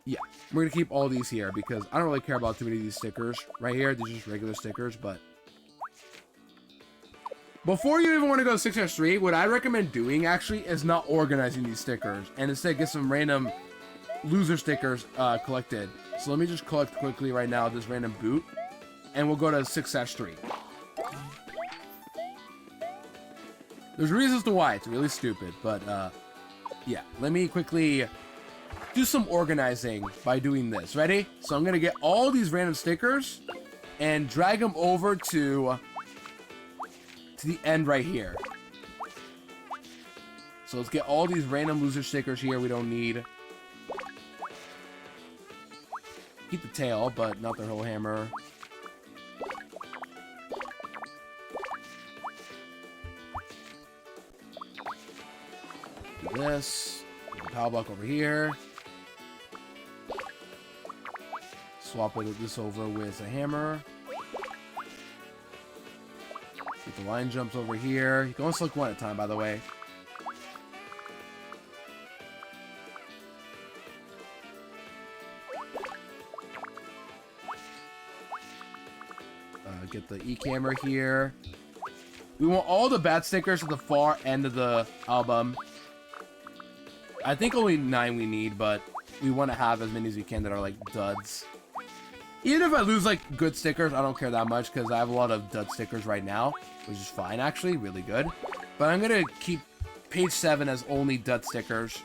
yeah, we're gonna keep all these here because I don't really care about too many of these stickers right here. These are just regular stickers, but before you even want to go 6-3, what I recommend doing actually is not organizing these stickers and instead get some random loser stickers collected. So let me just collect quickly right now this random boot, and we'll go to 6-3. There's reasons to why it's really stupid, but yeah, let me quickly do some organizing by doing this. Ready? So I'm gonna get all these random stickers and drag them over to the end right here. So let's get all these random loser stickers here we don't need. Keep the tail, but not the whole hammer. Do this. Put the power block over here. Swap this over with a hammer. Get the line jumps over here. You can only select one at a time, by the way. Get the E-camera here. We want all the bad stickers at the far end of the album. I think only 9 we need, but we want to have as many as we can that are like duds. Even if I lose like good stickers, I don't care that much because I have a lot of dud stickers right now, which is fine actually, really good. But I'm gonna keep page 7 as only dud stickers.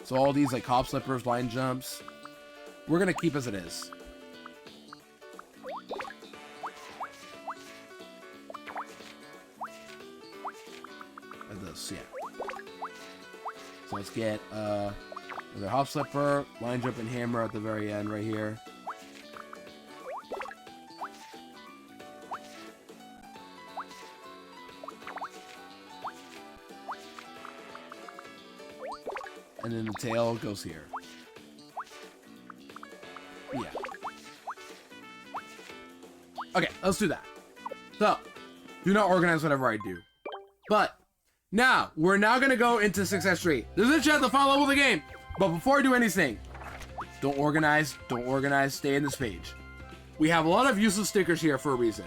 So all these like hop slippers, line jumps, we're gonna keep as it is. Yeah. So let's get another hop slipper, line jump, and hammer at the very end right here. And then the tail goes here. Yeah. Okay, let's do that. So, do not organize whatever I do. But now, we're now going to go into 6-3. This is just the final level of the game. But before I do anything, don't organize, stay in this page. We have a lot of useless stickers here for a reason.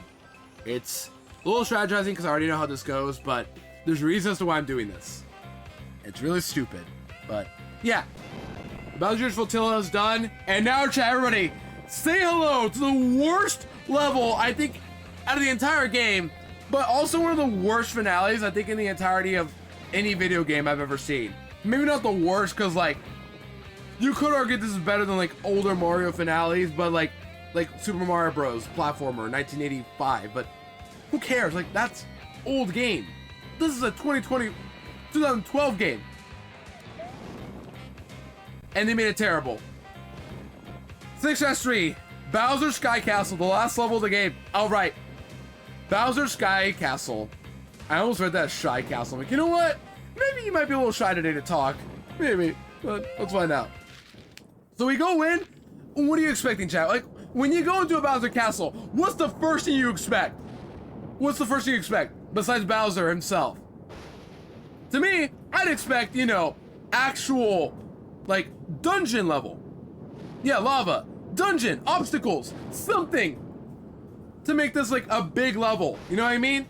It's a little strategizing because I already know how this goes, but there's reasons as to why I'm doing this. It's really stupid, but yeah. Bowser's Flotilla is done, and now chat, everybody, say hello to the worst level, I think, out of the entire game, but also one of the worst finales, I think, in the entirety of any video game I've ever seen. Maybe not the worst, because, like, you could argue this is better than, like, older Mario finales, but, like Super Mario Bros. Platformer, 1985, but who cares? Like, that's old game. This is a 2012 game. And they made it terrible. 6-3, Bowser Sky Castle, the last level of the game. Oh, right. Bowser Sky Castle. I almost read that as Shy Castle. I'm like, you know what? Maybe you might be a little shy today to talk. Maybe. But let's find out. So we go in. What are you expecting, chat? Like, when you go into a Bowser Castle, what's the first thing you expect? What's the first thing you expect? Besides Bowser himself. To me, I'd expect, you know, actual, like, dungeon level. Yeah, lava. Dungeon. Obstacles. Something to make this like a big level, you know what I mean?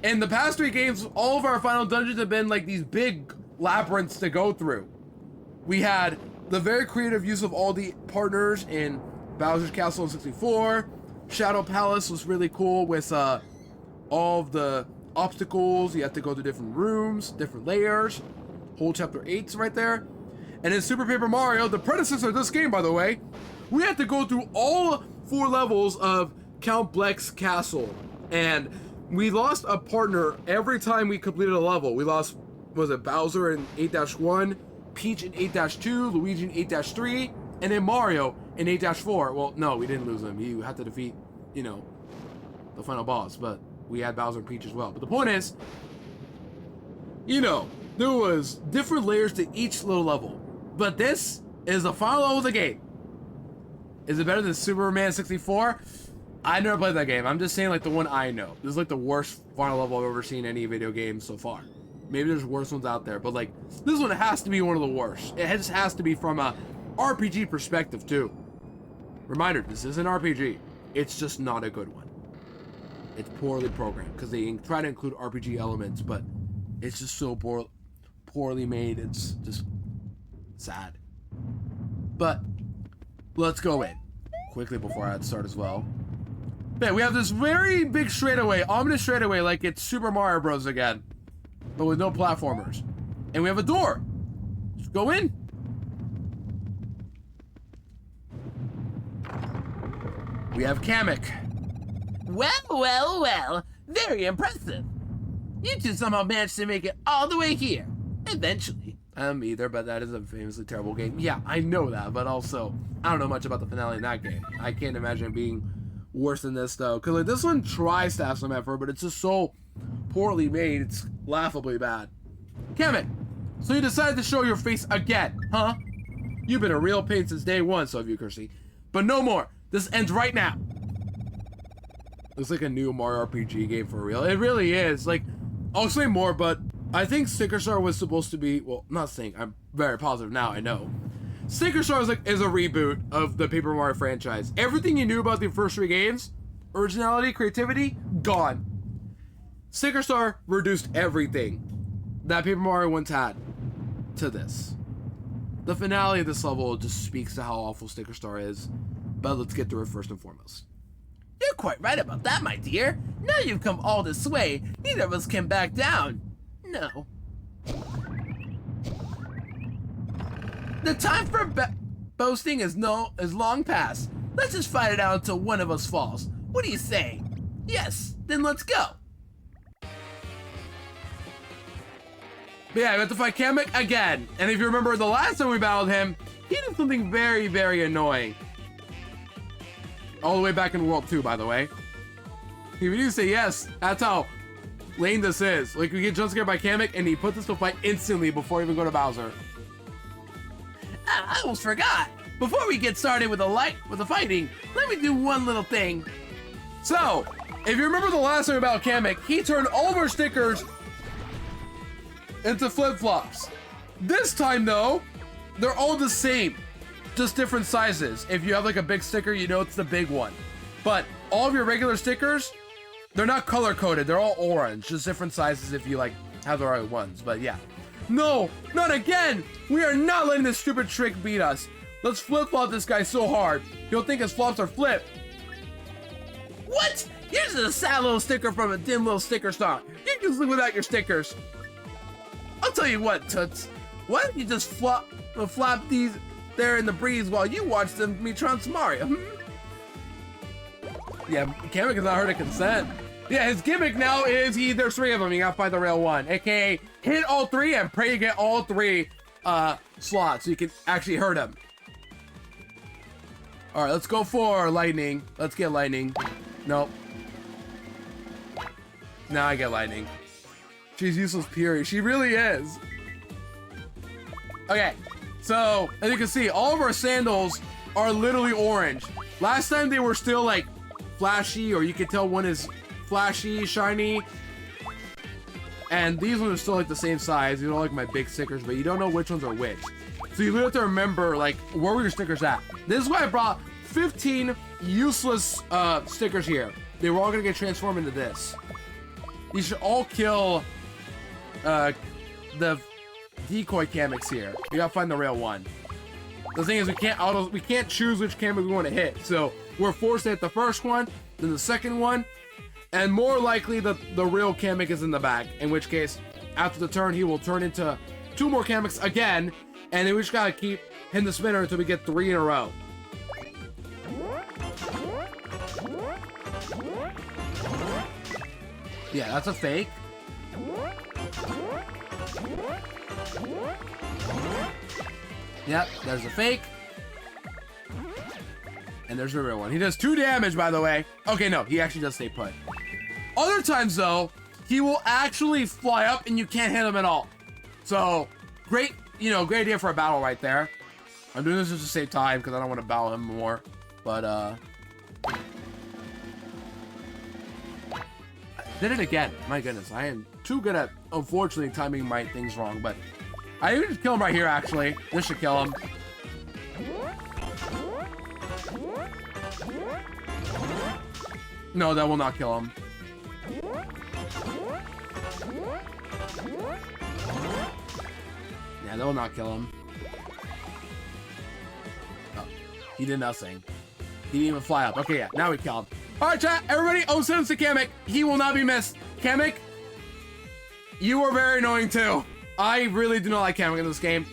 In the past 3 games, all of our final dungeons have been like these big labyrinths to go through. We had the very creative use of all the partners in Bowser's Castle in 64. Shadow Palace was really cool with all of the obstacles. You have to go to different rooms, different layers. Whole chapter 8's right there. And in Super Paper Mario, the predecessor of this game, by the way, we had to go through all 4 levels of Count Bleck's castle, and we lost a partner every time we completed a level. We lost, was it Bowser in 8-1, Peach in 8-2, Luigi in 8-3, and then Mario in 8-4. Well, no, we didn't lose him. You had to defeat, you know, the final boss, but we had Bowser and Peach as well. But the point is, you know, there was different layers to each little level, but this is the final level of the game. Is it better than Superman 64? I never played that game. I'm just saying, like, the one I know. This is, like, the worst final level I've ever seen in any video game so far. Maybe there's worse ones out there, but, like, this one has to be one of the worst. It just has to be from a RPG perspective too. Reminder, this is an RPG. It's just not a good one. It's poorly programmed because they try to include RPG elements, but it's just so poorly made. It's just sad. But let's go in quickly before I start as well. Man, we have this very big straightaway, ominous straightaway, like it's Super Mario Bros. Again, but with no platformers. And we have a door. Let's go in. We have Kamek. Well, well, well. Very impressive. You two somehow managed to make it all the way here. Eventually. Either, but that is a famously terrible game. Yeah, I know that, but also, I don't know much about the finale in that game. I can't imagine it being worse than this, though. Because like, this one tries to have some effort, but it's just so poorly made, it's laughably bad. Kamek, so you decided to show your face again, huh? You've been a real pain since day one, so have you, Kirsty. But no more. This ends right now. Looks like a new Mario RPG game for real. It really is. Like, I'll say more, but I think Sticker Star was supposed to be, well, not saying, I'm very positive now, I know. Sticker Star is a reboot of the Paper Mario franchise. Everything you knew about the first 3 games, originality, creativity, gone. Sticker Star reduced everything that Paper Mario once had to this. The finale of this level just speaks to how awful Sticker Star is, but let's get through it first and foremost. You're quite right about that, my dear. Now you've come all this way, neither of us can back down. No. The time for boasting is long past. Let's just fight it out until one of us falls. What do you say? Yes, then let's go. But yeah, we have to fight Kamek again. And if you remember the last time we battled him, he did something very, very annoying. All the way back in World 2, by the way. If you do say yes, that's how lame this is. Like, we get jump scared by Kamek, and he puts us to fight instantly before we even go to Bowser. I almost forgot. Before we get started with the fighting, let me do one little thing. So, if you remember the last time about Kamek, he turned all of our stickers into flip-flops. This time, though, they're all the same, just different sizes. If you have like a big sticker, you know it's the big one. But all of your regular stickers, they're not color-coded. They're all orange, just different sizes if you like have the right ones. But yeah. No, not again! We are not letting this stupid trick beat us. Let's flip-flop this guy so hard, he'll think his flops are flipped. What? You're just a sad little sticker from a dim little sticker star. You can just live without your stickers. I'll tell you what, Toots. Why don't you just flap these there in the breeze while you watch them me trounce Mario? Yeah, Kamek has not heard of consent. Yeah, his gimmick now is there's 3 of them. You gotta find the real one, aka hit all 3 and pray you get all 3 slots so you can actually hurt him. All right, let's go for lightning. Let's get lightning. Nope. Now I get lightning. She's useless, period. She really is. Okay, so as you can see, all of our sandals are literally orange. Last time they were still like flashy, or you can tell one is flashy, shiny. And these ones are still like the same size. You know, like my big stickers, but you don't know which ones are which. So you have to remember, like, where were your stickers at? This is why I brought 15 useless stickers here. They were all gonna get transformed into this. You should all kill the decoy Kameks here. We gotta find the real one. The thing is, we can't choose which Kamek we want to hit. So we're forced to hit the first one, then the second one, and more likely the real Kamek is in the back. In which case, after the turn, he will turn into 2 more Kameks again, and then we just gotta keep hitting the spinner until we get 3 in a row. Yeah, that's a fake. Yep, there's a fake. And there's the real one. He does 2 damage, by the way. Okay, no, he actually does stay put. Other times, though, he will actually fly up and you can't hit him at all. So, great, great idea for a battle right there. I'm doing this just to save time because I don't want to battle him more. But, I did it again. My goodness, I am too good at, unfortunately, timing my things wrong. But I even just kill him right here, actually. This should kill him. No, that will not kill him. Yeah, that will not kill him. Oh, he did nothing. He didn't even fly up. Okay, yeah, now we killed him. Alright, chat, everybody, 0 cents to Kamek. He will not be missed. Kamek, you are very annoying too. I really do not like Kamek in this game.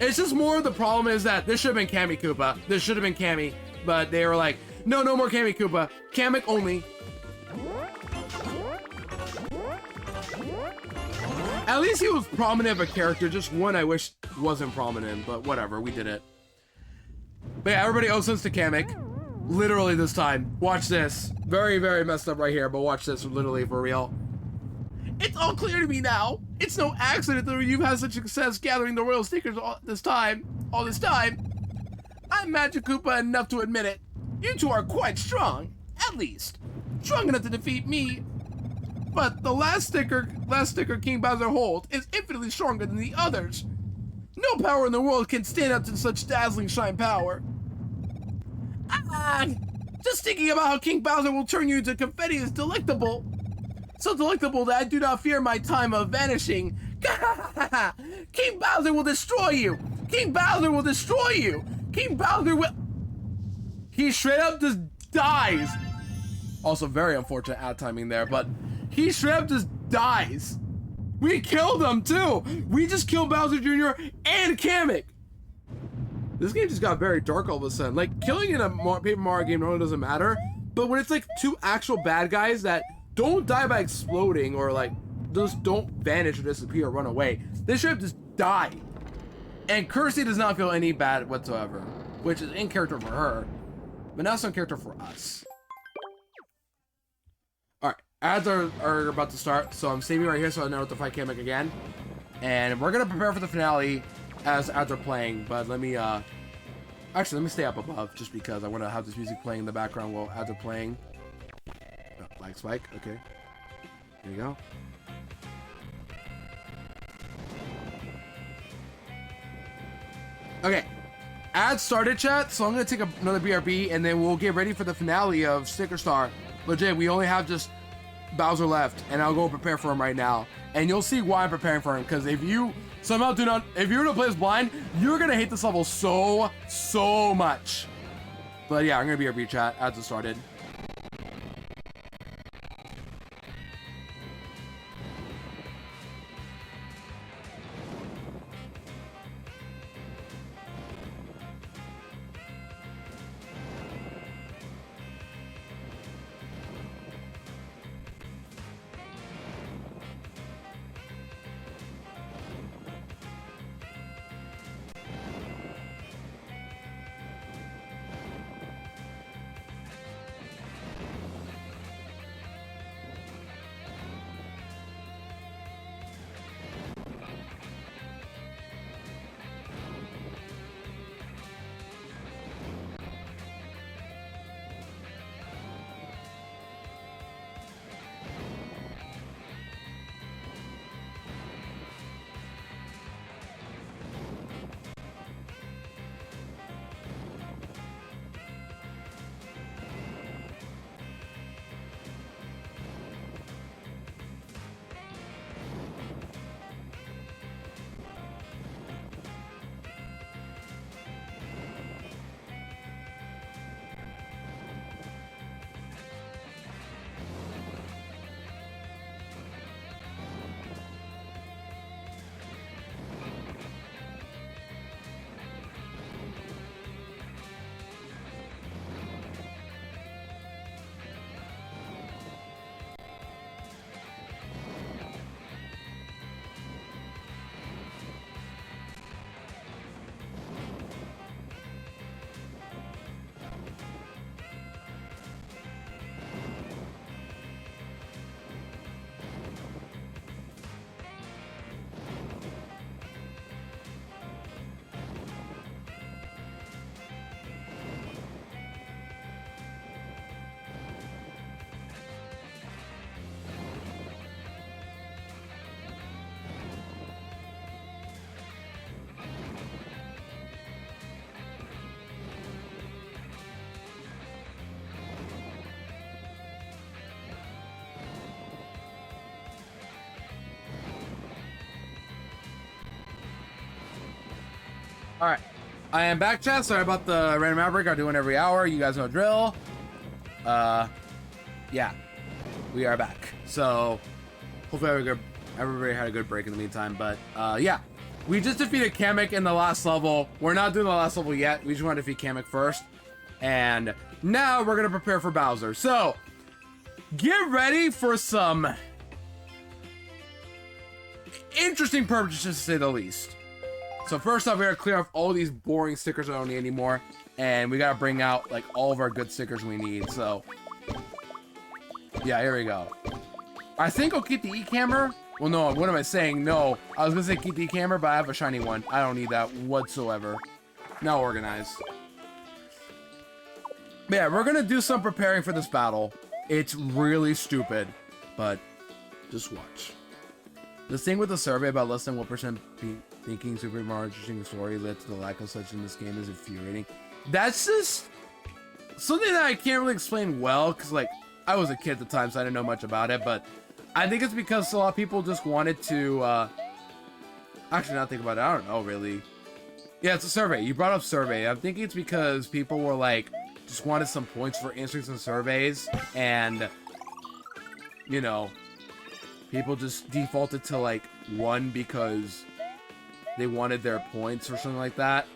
It's just more the problem is that this should have been Kammy Koopa. This should have been Kammy, but they were like, no, no more Kammy Koopa. Kamek only. At least he was prominent of a character. Just one I wish wasn't prominent, but whatever, we did it. But yeah, everybody 0 cents to Kamek. Literally this time. Watch this. Very, very messed up right here, but watch this literally for real. It's all clear to me now. It's no accident that you've had such success gathering the royal stickers all this time. I'm Magic Koopa enough to admit it. You two are quite strong, at least. Strong enough to defeat me. But the last sticker King Bowser holds is infinitely stronger than the others. No power in the world can stand up to such dazzling shine power. Just thinking about how King Bowser will turn you into confetti is delectable. So delectable that I do not fear my time of vanishing. King Bowser will destroy you. King Bowser will destroy you. King Bowser will... He straight up just dies. Also very unfortunate ad timing there, but he straight up just dies. We killed him too. We just killed Bowser Jr. and Kamek. This game just got very dark all of a sudden. Like, killing in a Paper Mario game normally doesn't matter, but when it's like two actual bad guys that don't die by exploding or like just don't vanish or disappear or run away, they should have just died. And Kirsty does not feel any bad whatsoever, which is in character for her, but not some character for us. All right, ads are about to start, so I'm saving right here so I know what to fight Kamek again, and we're gonna prepare for the finale as ads are playing. But let me actually let me stay up above just because I want to have this music playing in the background while ads are playing. Oh, Black Spike, okay, there you go. Okay, ads started, chat, so I'm gonna take another BRB and then we'll get ready for the finale of Sticker Star. Legit, we only have just Bowser left, and I'll go prepare for him right now, and you'll see why I'm preparing for him. Because if you somehow if you were to play this blind, you're gonna hate this level so much. But yeah, I'm gonna be a chat as it started. Alright. I am back, chat. Sorry about the random outbreak. I do one every hour. You guys know drill. Yeah. We are back. So, hopefully everybody had a good break in the meantime. But, yeah. We just defeated Kamek in the last level. We're not doing the last level yet. We just want to defeat Kamek first. And now we're going to prepare for Bowser. So, get ready for some interesting purchases, to say the least. So first off, we gotta clear off all these boring stickers I don't need anymore. And we gotta bring out, like, all of our good stickers we need. So, yeah, here we go. I think I'll keep the E-camera. Well, no, what am I saying? No, I was gonna say keep the E-camera, but I have a shiny one. I don't need that whatsoever. Now organized. But yeah, we're gonna do some preparing for this battle. It's really stupid, but just watch. This thing with the survey about less than 1% thinking Super Mario interesting story led to the lack of such in this game is infuriating. That's just something that I can't really explain well, because, like, I was a kid at the time, so I didn't know much about it, but I think it's because a lot of people just wanted to, actually, not think about it, I don't know, really. Yeah, it's a survey. You brought up survey. I'm thinking it's because people were, like, just wanted some points for answering some surveys, and, you know, people just defaulted to, like, 1 because they wanted their points or something like that.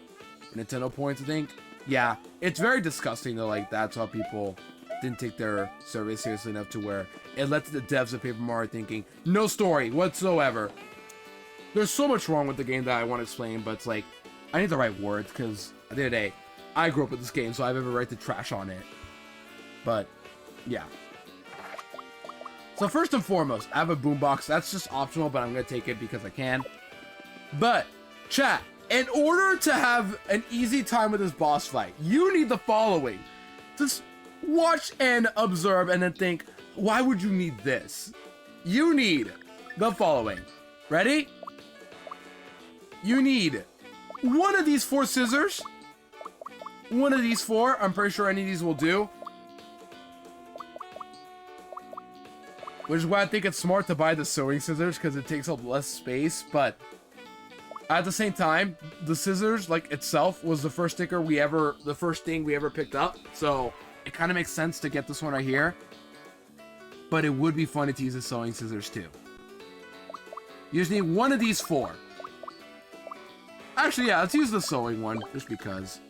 Nintendo points, I think. Yeah, it's very disgusting that, like, that's how people didn't take their survey seriously enough to where it led to the devs of Paper Mario thinking, no story whatsoever. There's so much wrong with the game that I want to explain, but it's like, I need the right words, because at the end of the day, I grew up with this game, so I have every right to trash on it. But, yeah. So first and foremost, I have a boombox. That's just optional, but I'm going to take it because I can. But, chat, in order to have an easy time with this boss fight, you need the following. Just watch and observe and then think, why would you need this? You need the following. Ready? You need one of these 4 scissors. One of these 4. I'm pretty sure any of these will do. Which is why I think it's smart to buy the sewing scissors, because it takes up less space, but at the same time, the scissors, like, itself was the first thing we ever picked up, so it kind of makes sense to get this one right here. But it would be funny to use the sewing scissors too. You just need one of these 4. Actually, yeah, let's use the sewing one, just because.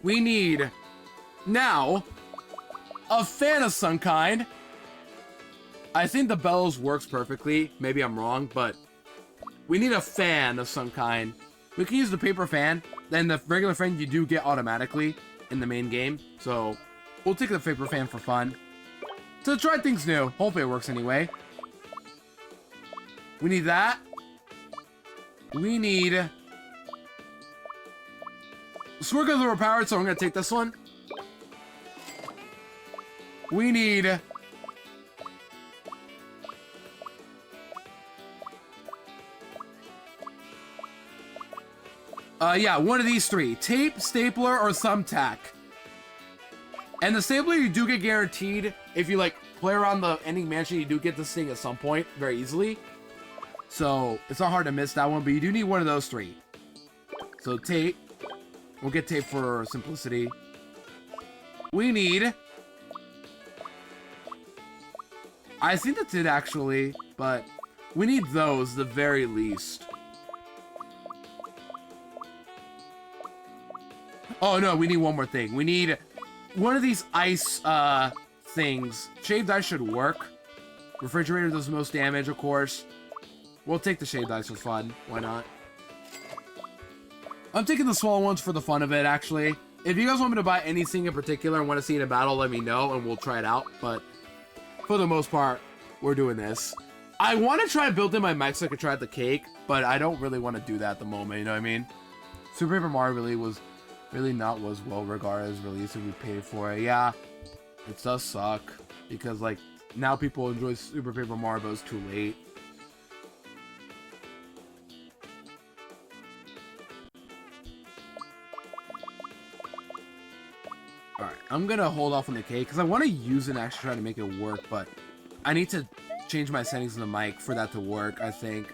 We need, now, a fan of some kind. I think the bellows works perfectly. Maybe I'm wrong, but we need a fan of some kind. We can use the paper fan. Then the regular fan you do get automatically in the main game. So we'll take the paper fan for fun. To try things new. Hopefully it works anyway. We need that. We need... Sword guns are overpowered, so I'm going to take this one. We need... yeah, one of these 3. Tape, stapler, or thumbtack. And the stapler you do get guaranteed. If you, like, play around the ending mansion, you do get this thing at some point very easily. So, it's not hard to miss that one, but you do need one of those 3. So, tape. We'll get tape for simplicity. We need... I think that's it, actually, but we need those, the very least. Oh, no, we need one more thing. We need one of these ice, things. Shaved ice should work. Refrigerator does the most damage, of course. We'll take the shaved ice for fun. Why not? I'm taking the small ones for the fun of it, actually. If you guys want me to buy anything in particular and want to see it in battle, let me know, and we'll try it out. But for the most part, we're doing this. I want to try and build in my mic so I can try out the cake, but I don't really want to do that at the moment, you know what I mean? Super Paper Mario really not was well regarded as release, and we paid for it. Yeah, it does suck, because, like, now people enjoy Super Paper Mario, but it's too late. Alright, I'm gonna hold off on the cake, because I want to use an extra try to make it work, but I need to change my settings in the mic for that to work, I think.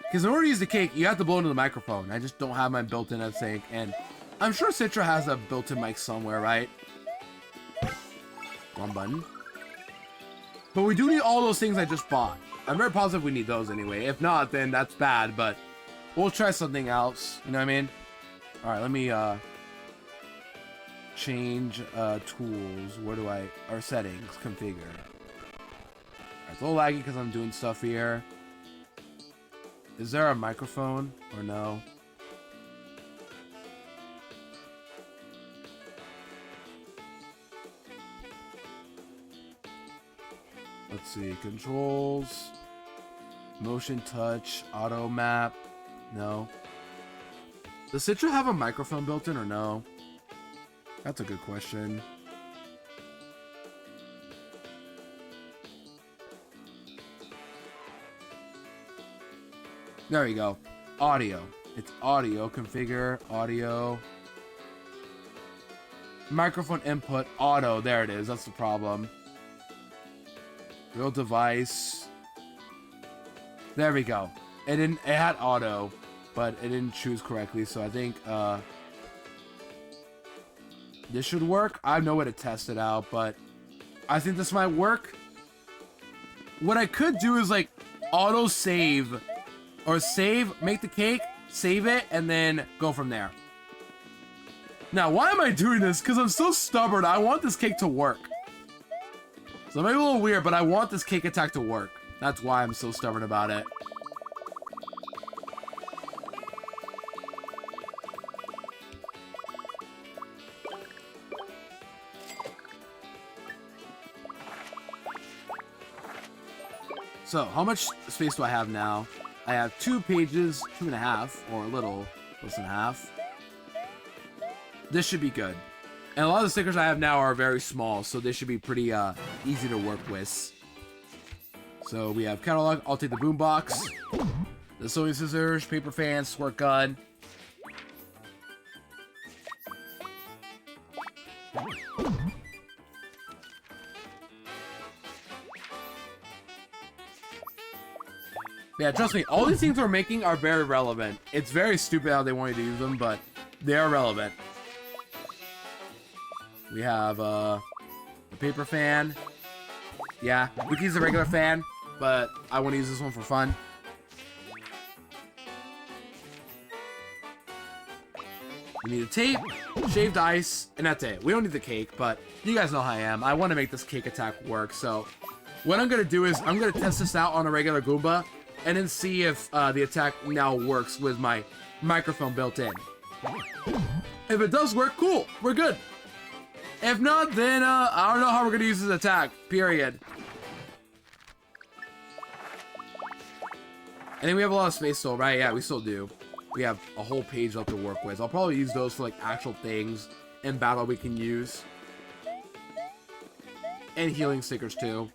Because in order to use the cake, you have to blow into the microphone. I just don't have mine built in, I think. And I'm sure Citra has a built-in mic somewhere, right? Wrong button. But we do need all those things I just bought. I'm very positive we need those anyway. If not, then that's bad, but we'll try something else. You know what I mean? Alright, let me change tools. Where do I... Our settings. Configure. Alright, it's a little laggy because I'm doing stuff here. Is there a microphone or no? Let's see. Controls. Motion touch. Auto map. No. Does Citra have a microphone built in or no? That's a good question. There we go. Audio. It's audio. Configure. Audio. Microphone input. Auto. There it is. That's the problem. Real device. There we go. It had auto, but it didn't choose correctly, so I think this should work. I have no way to test it out, but I think this might work. What I could do is like auto save or save, make the cake, save it, and then go from there. Now, why am I doing this? Because I'm so stubborn. I want this cake to work. So it might be a little weird, but I want this cake attack to work. That's why I'm so stubborn about it. So, how much space do I have now? I have 2 pages, 2.5, or a little less than half. This should be good. And a lot of the stickers I have now are very small, so they should be pretty easy to work with. So we have catalog, I'll take the boombox, the sewing scissors, paper fan, squirt gun. Yeah, trust me, all these things we're making are very relevant. It's very stupid how they want you to use them, but they are relevant. We have a paper fan. Yeah, we can use a regular fan, but I want to use this one for fun. We need a tape, shaved ice, and that's it. We don't need the cake, but you guys know how I am. I want to make this cake attack work, so what I'm going to do is I'm going to test this out on a regular Goomba and then see if the attack now works with my microphone built in. If it does work, cool. We're good. If not, then I don't know how we're going to use this attack, period. And then we have a lot of space still, right? Yeah, we still do. We have a whole page left to work with. I'll probably use those for like actual things in battle we can use. And healing stickers too.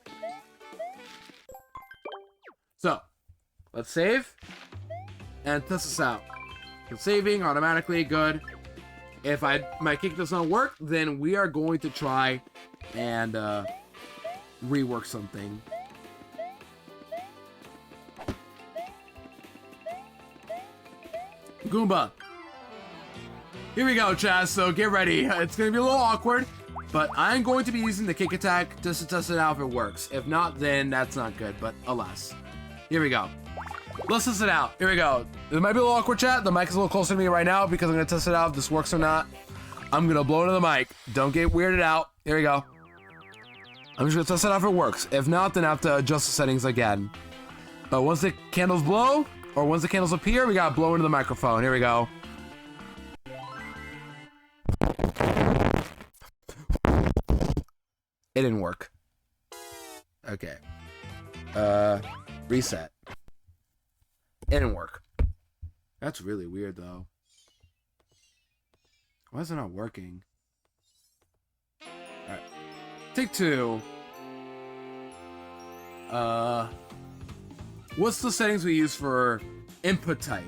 So, let's save. And test this out. It's saving automatically, good. If my cake does not work, then we are going to try and rework something. Goomba. Here we go, Chaz. So get ready. It's going to be a little awkward, but I'm going to be using the cake attack just to test it out if it works. If not, then that's not good, but alas. Here we go. Let's test it out. Here we go. It might be a little awkward, chat. The mic is a little closer to me right now because I'm going to test it out if this works or not. I'm going to blow into the mic. Don't get weirded out. Here we go. I'm just going to test it out if it works. If not, then I have to adjust the settings again. But once the candles blow, or once the candles appear, we got to blow into the microphone. Here we go. It didn't work. Okay. Reset. It didn't work. That's really weird, though. Why is it not working? Alright. Take 2. What's the settings we use for input type?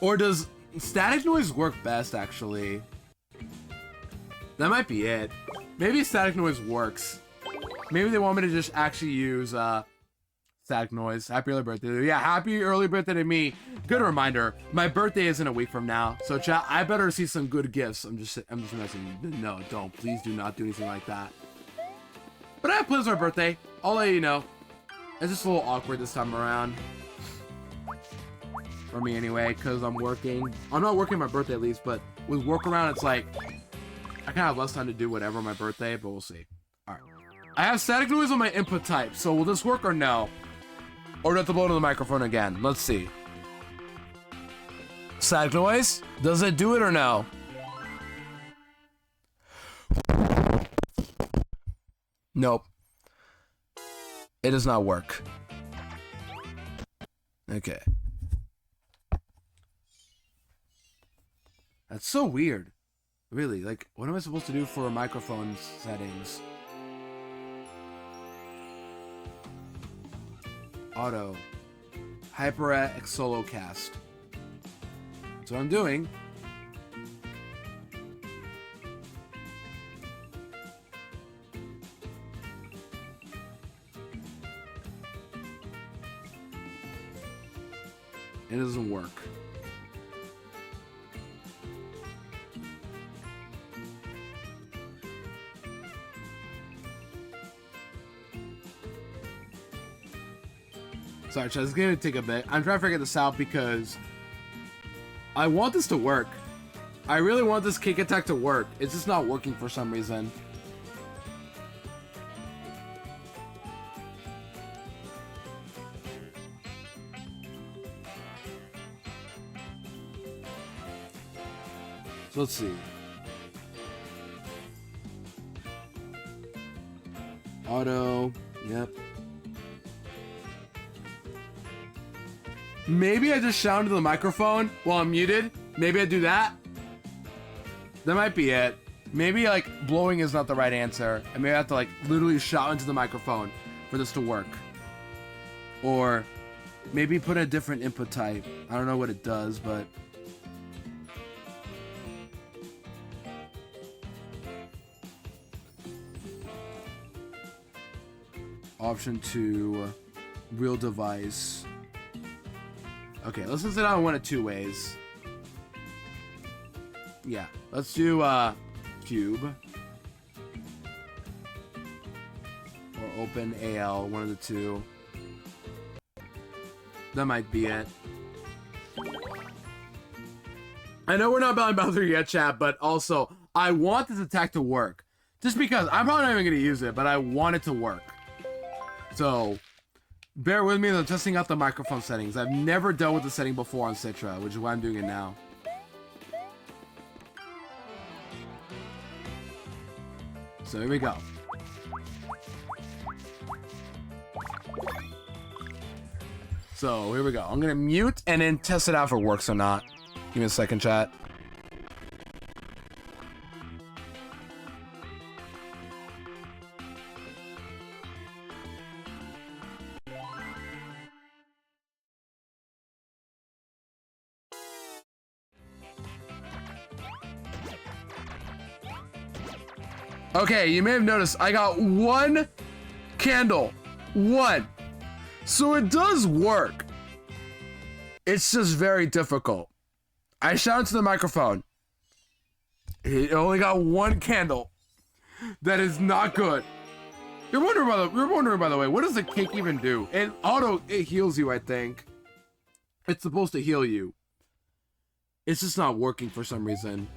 Or does static noise work best, actually? That might be it. Maybe static noise works. Maybe they want me to just actually use static noise. Happy early birthday. Yeah, happy early birthday to me. Good reminder. My birthday isn't a week from now. So chat, I better see some good gifts. I'm just messing. No, don't. Please do not do anything like that. But I have plans for my birthday. I'll let you know. It's just a little awkward this time around. For me anyway, because I'm working. I'm not working my birthday at least, but with work around, it's like I kind of have less time to do whatever on my birthday, but we'll see. Alright. I have static noise on my input type, so will this work or no? Or do I have to blow to the microphone again? Let's see. Static noise? Does it do it or no? Nope. It does not work. Okay. That's so weird. Really, like, what am I supposed to do for microphone settings? Auto. HyperX Solocast. That's what I'm doing. It doesn't work. Sorry, chat, it's gonna take a bit. I'm trying to figure this out because I want this to work. I really want this kick attack to work. It's just not working for some reason. So let's see. Auto. Yep. Maybe I just shout into the microphone while I'm muted. Maybe I do that. That might be it. Maybe like blowing is not the right answer. And maybe I have to like literally shout into the microphone for this to work. Or maybe put a different input type. I don't know what it does, but option 2, real device. Okay, let's listen on one of two ways. Yeah, let's do cube or open AL, one of the two. That might be it. I know we're not battling Bowser yet, chat, but also I want this attack to work. Just because I'm probably not even gonna use it, but I want it to work. So bear with me as I'm testing out the microphone settings. I've never dealt with the setting before on Citra, which is why I'm doing it now. So here we go. So here we go. I'm gonna mute and then test it out if it works or not. Give me a second, chat. Okay, you may have noticed I got one candle. One. So it does work. It's just very difficult. I shout into the microphone. It only got one candle. That is not good. You're wondering by the way, what does the cake even do? It heals you, I think. It's supposed to heal you. It's just not working for some reason.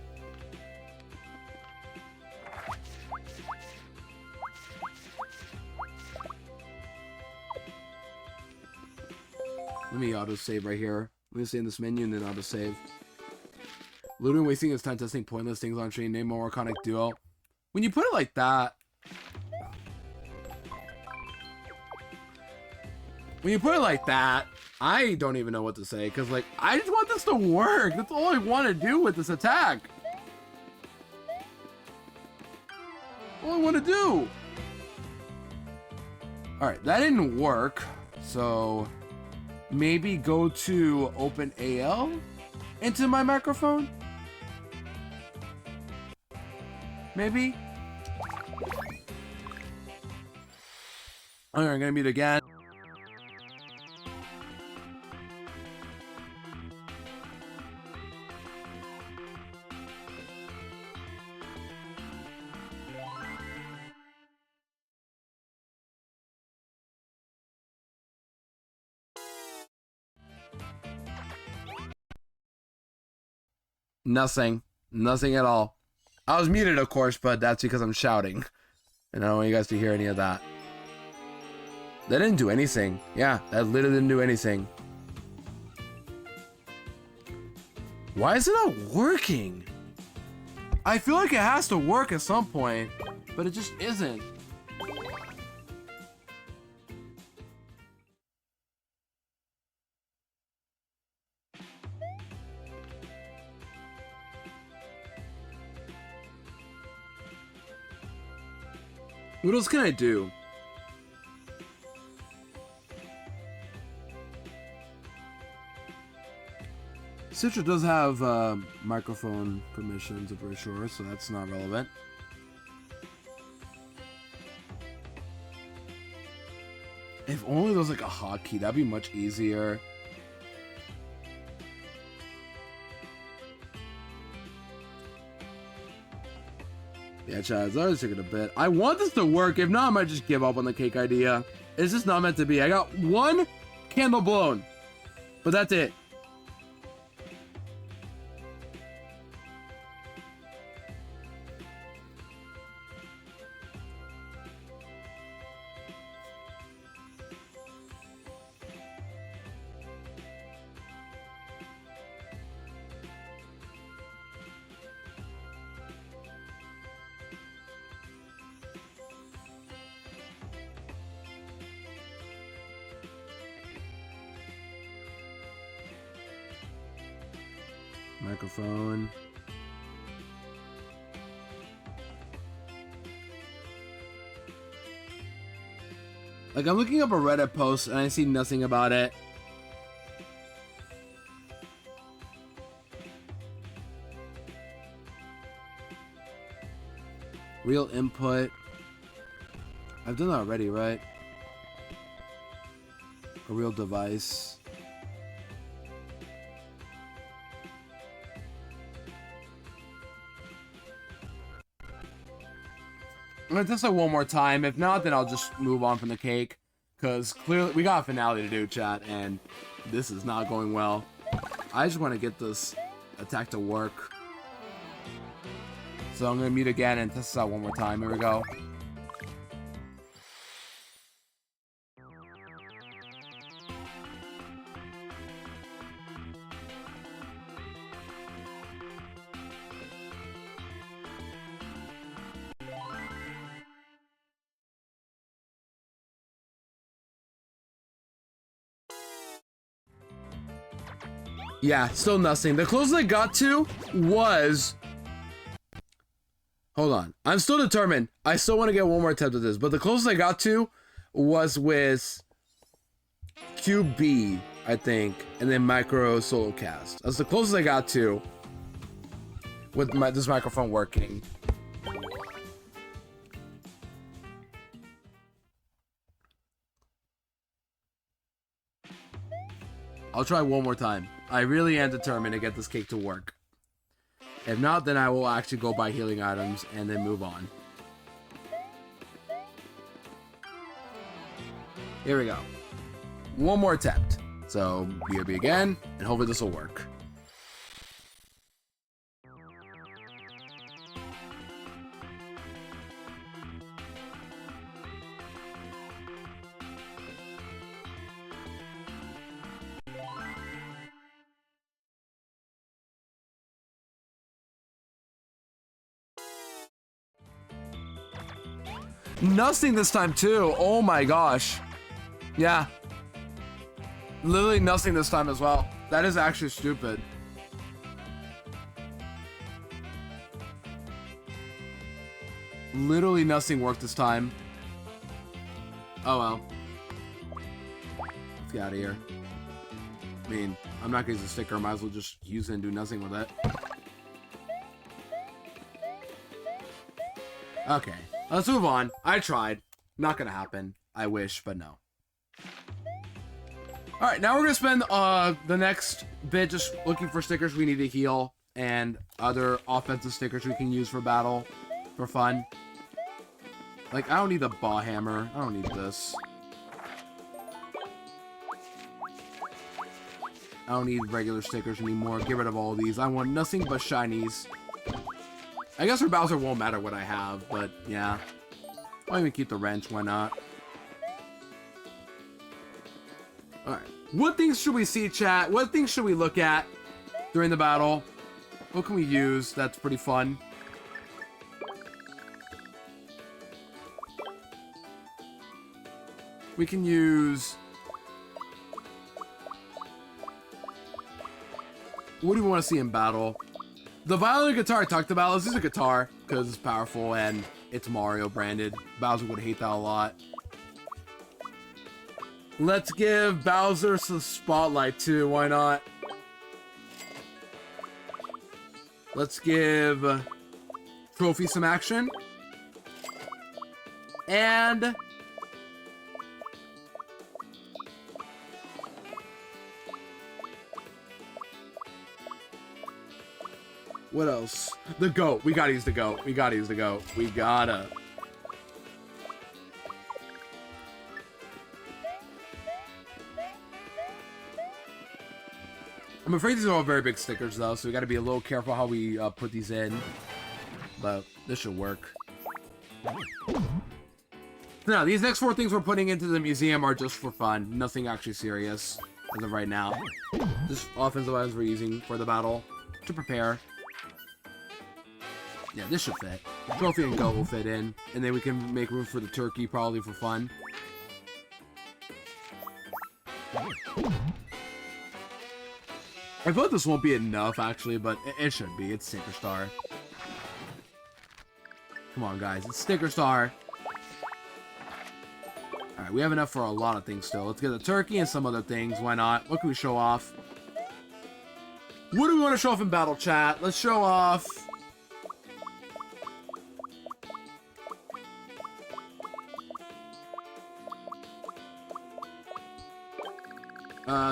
Let me auto-save right here. Let me stay in this menu and then auto-save. Literally wasting his time testing pointless things on chain. Name more iconic duo. When you put it like that... When you put it like that, I don't even know what to say. Because, like, I just want this to work. That's all I want to do with this attack. All I want to do. Alright, that didn't work. So... maybe go to open AL into my microphone? Maybe? Alright, I'm gonna mute again. Nothing. Nothing at all. I was muted, of course, but that's because I'm shouting. And I don't want you guys to hear any of that. That didn't do anything. Yeah, that literally didn't do anything. Why is it not working? I feel like it has to work at some point, but it just isn't. What else can I do? Citra does have microphone permissions, I'm pretty sure, so that's not relevant. If only there was like a hotkey, that'd be much easier. Yeah, chat, it's always taking a bit. I want this to work. If not, I might just give up on the cake idea. It's just not meant to be. I got one candle blown, but that's it. Microphone. Like, I'm looking up a Reddit post and I see nothing about it. Real input. I've done that already, right? A real device. I'm gonna test it one more time. If not, then I'll just move on from the cake. Because clearly, we got a finale to do, chat, and this is not going well. I just want to get this attack to work. So I'm gonna mute again and test this out one more time. Here we go. Yeah, still nothing. The closest I got to was... Hold on. I'm still determined. I still want to get one more attempt at this. But the closest I got to was with QB, I think. And then Micro Solo Cast. That's the closest I got to with this microphone working. I'll try one more time. I really am determined to get this cake to work. If not, then I will actually go buy healing items and then move on. Here we go. One more attempt. So, BRB again, and hopefully this will work. Nothing this time too. Oh my gosh. Yeah. Literally nothing this time as well. That is actually stupid. Literally nothing worked this time. Oh well. Let's get out of here. I mean, I'm not gonna use a sticker. Might as well just use it and do nothing with it. Okay. Let's move on. I tried. Not gonna happen. I wish, but no. Alright, now we're going to spend the next bit just looking for stickers we need to heal and other offensive stickers we can use for battle for fun. Like, I don't need the Baw Hammer. I don't need this. I don't need regular stickers anymore. Get rid of all of these. I want nothing but shinies. I guess for Bowser won't matter what I have, but yeah. I'll even keep the wrench, why not? Alright. What things should we see, chat? What things should we look at during the battle? What can we use that's pretty fun? We can use... What do we want to see in battle? The violin and guitar I talked about. Let's use a guitar because it's powerful and it's Mario branded. Bowser would hate that a lot. Let's give Bowser some spotlight too. Why not? Let's give Trophy some action. And what else? The goat. We gotta use the goat. We gotta use the goat. We gotta. I'm afraid these are all very big stickers though, so we gotta be a little careful how we put these in. But this should work. Now, these next 4 things we're putting into the museum are just for fun. Nothing actually serious as of right now. Just offensive items we're using for the battle to prepare. Yeah, this should fit. Trophy and goat will fit in. And then we can make room for the turkey, probably for fun. I thought this won't be enough, actually, but it should be. It's Sticker Star. Come on, guys. It's Sticker Star. Alright, we have enough for a lot of things still. Let's get the turkey and some other things. Why not? What can we show off? What do we want to show off in battle, chat? Let's show off...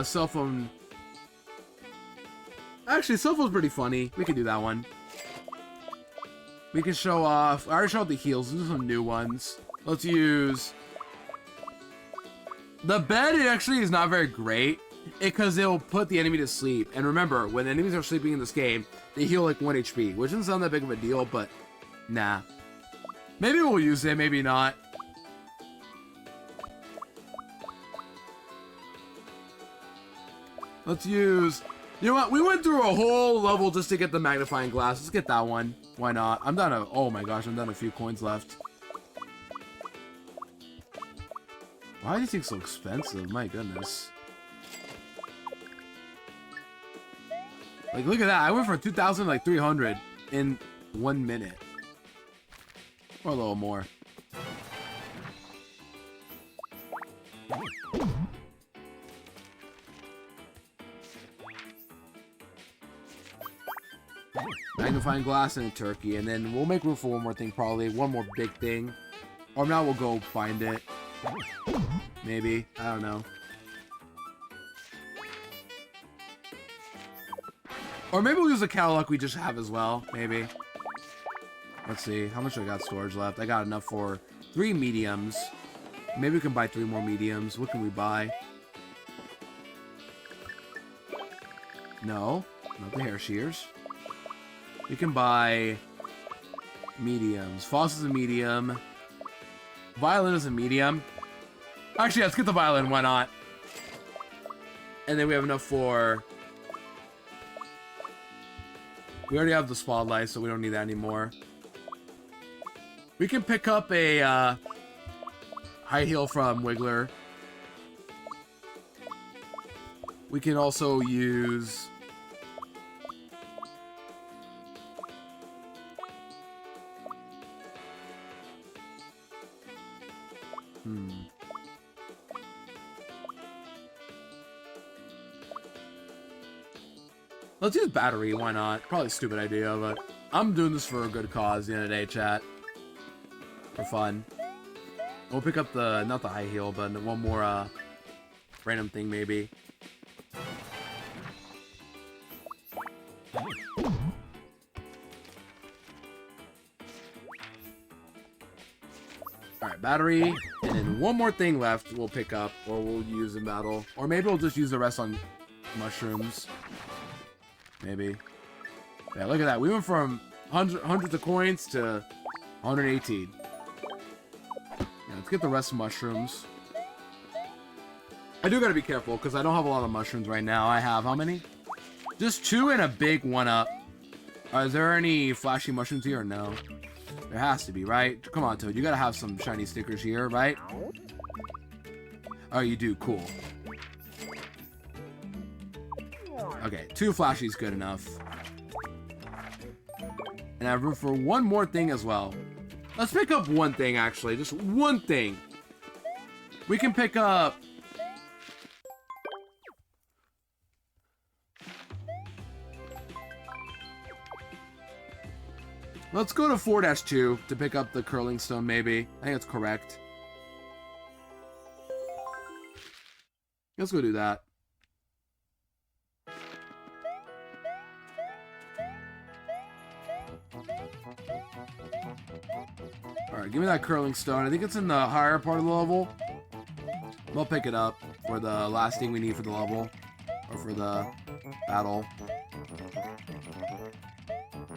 cell phone. Actually, cell phone's pretty funny. We can do that one. We can show off. I already showed the heals. These are some new ones. Let's use the bed. It actually is not very great because it'll put the enemy to sleep. And remember, when enemies are sleeping in this game, they heal like 1 HP, which doesn't sound that big of a deal, but nah. Maybe we'll use it. Maybe not. Let's use... You know what? We went through a whole level just to get the magnifying glass. Let's get that one. Why not? I'm down to... Oh my gosh, I'm down to a few coins left. Why are these things so expensive? My goodness. Like, look at that. I went from 2,000 to like 300 in 1 minute. Or a little more. Magnifying glass and a turkey, and then we'll make room for one more thing, probably. One more big thing. Or now we'll go find it. Maybe. I don't know. Or maybe we'll use the Cadillac we just have as well. Maybe. Let's see. How much do I got storage left? I got enough for 3 mediums. Maybe we can buy 3 more mediums. What can we buy? No. Not the hair shears. We can buy mediums. Foss is a medium. Violin is a medium. Actually, let's get the violin. Why not? And then we have enough for... We already have the spotlight, so we don't need that anymore. We can pick up a high heel from Wiggler. We can also use... Let's use battery, why not? Probably a stupid idea, but I'm doing this for a good cause at the end of the day, chat. For fun. We'll pick up the, not the high heel, but one more random thing maybe. Alright, battery, and then one more thing left we'll pick up, or we'll use in battle. Or maybe we'll just use the rest on mushrooms. Maybe. Yeah, look at that. We went from hundreds of coins to 118. Yeah, let's get the rest of mushrooms. I do gotta be careful, because I don't have a lot of mushrooms right now. I have, how many? Just 2 and a big 1-up. Is there any flashy mushrooms here or no? There has to be, right? Come on, Toad. You gotta have some shiny stickers here, right? Oh, you do. Cool. Okay, 2 flashies good enough. And I have room for one more thing as well. Let's pick up one thing, actually. Just one thing. We can pick up... Let's go to 4-2 to pick up the curling stone, maybe. I think that's correct. Let's go do that. Alright, give me that curling stone. I think it's in the higher part of the level. We'll pick it up for the last thing we need for the level. Or for the battle.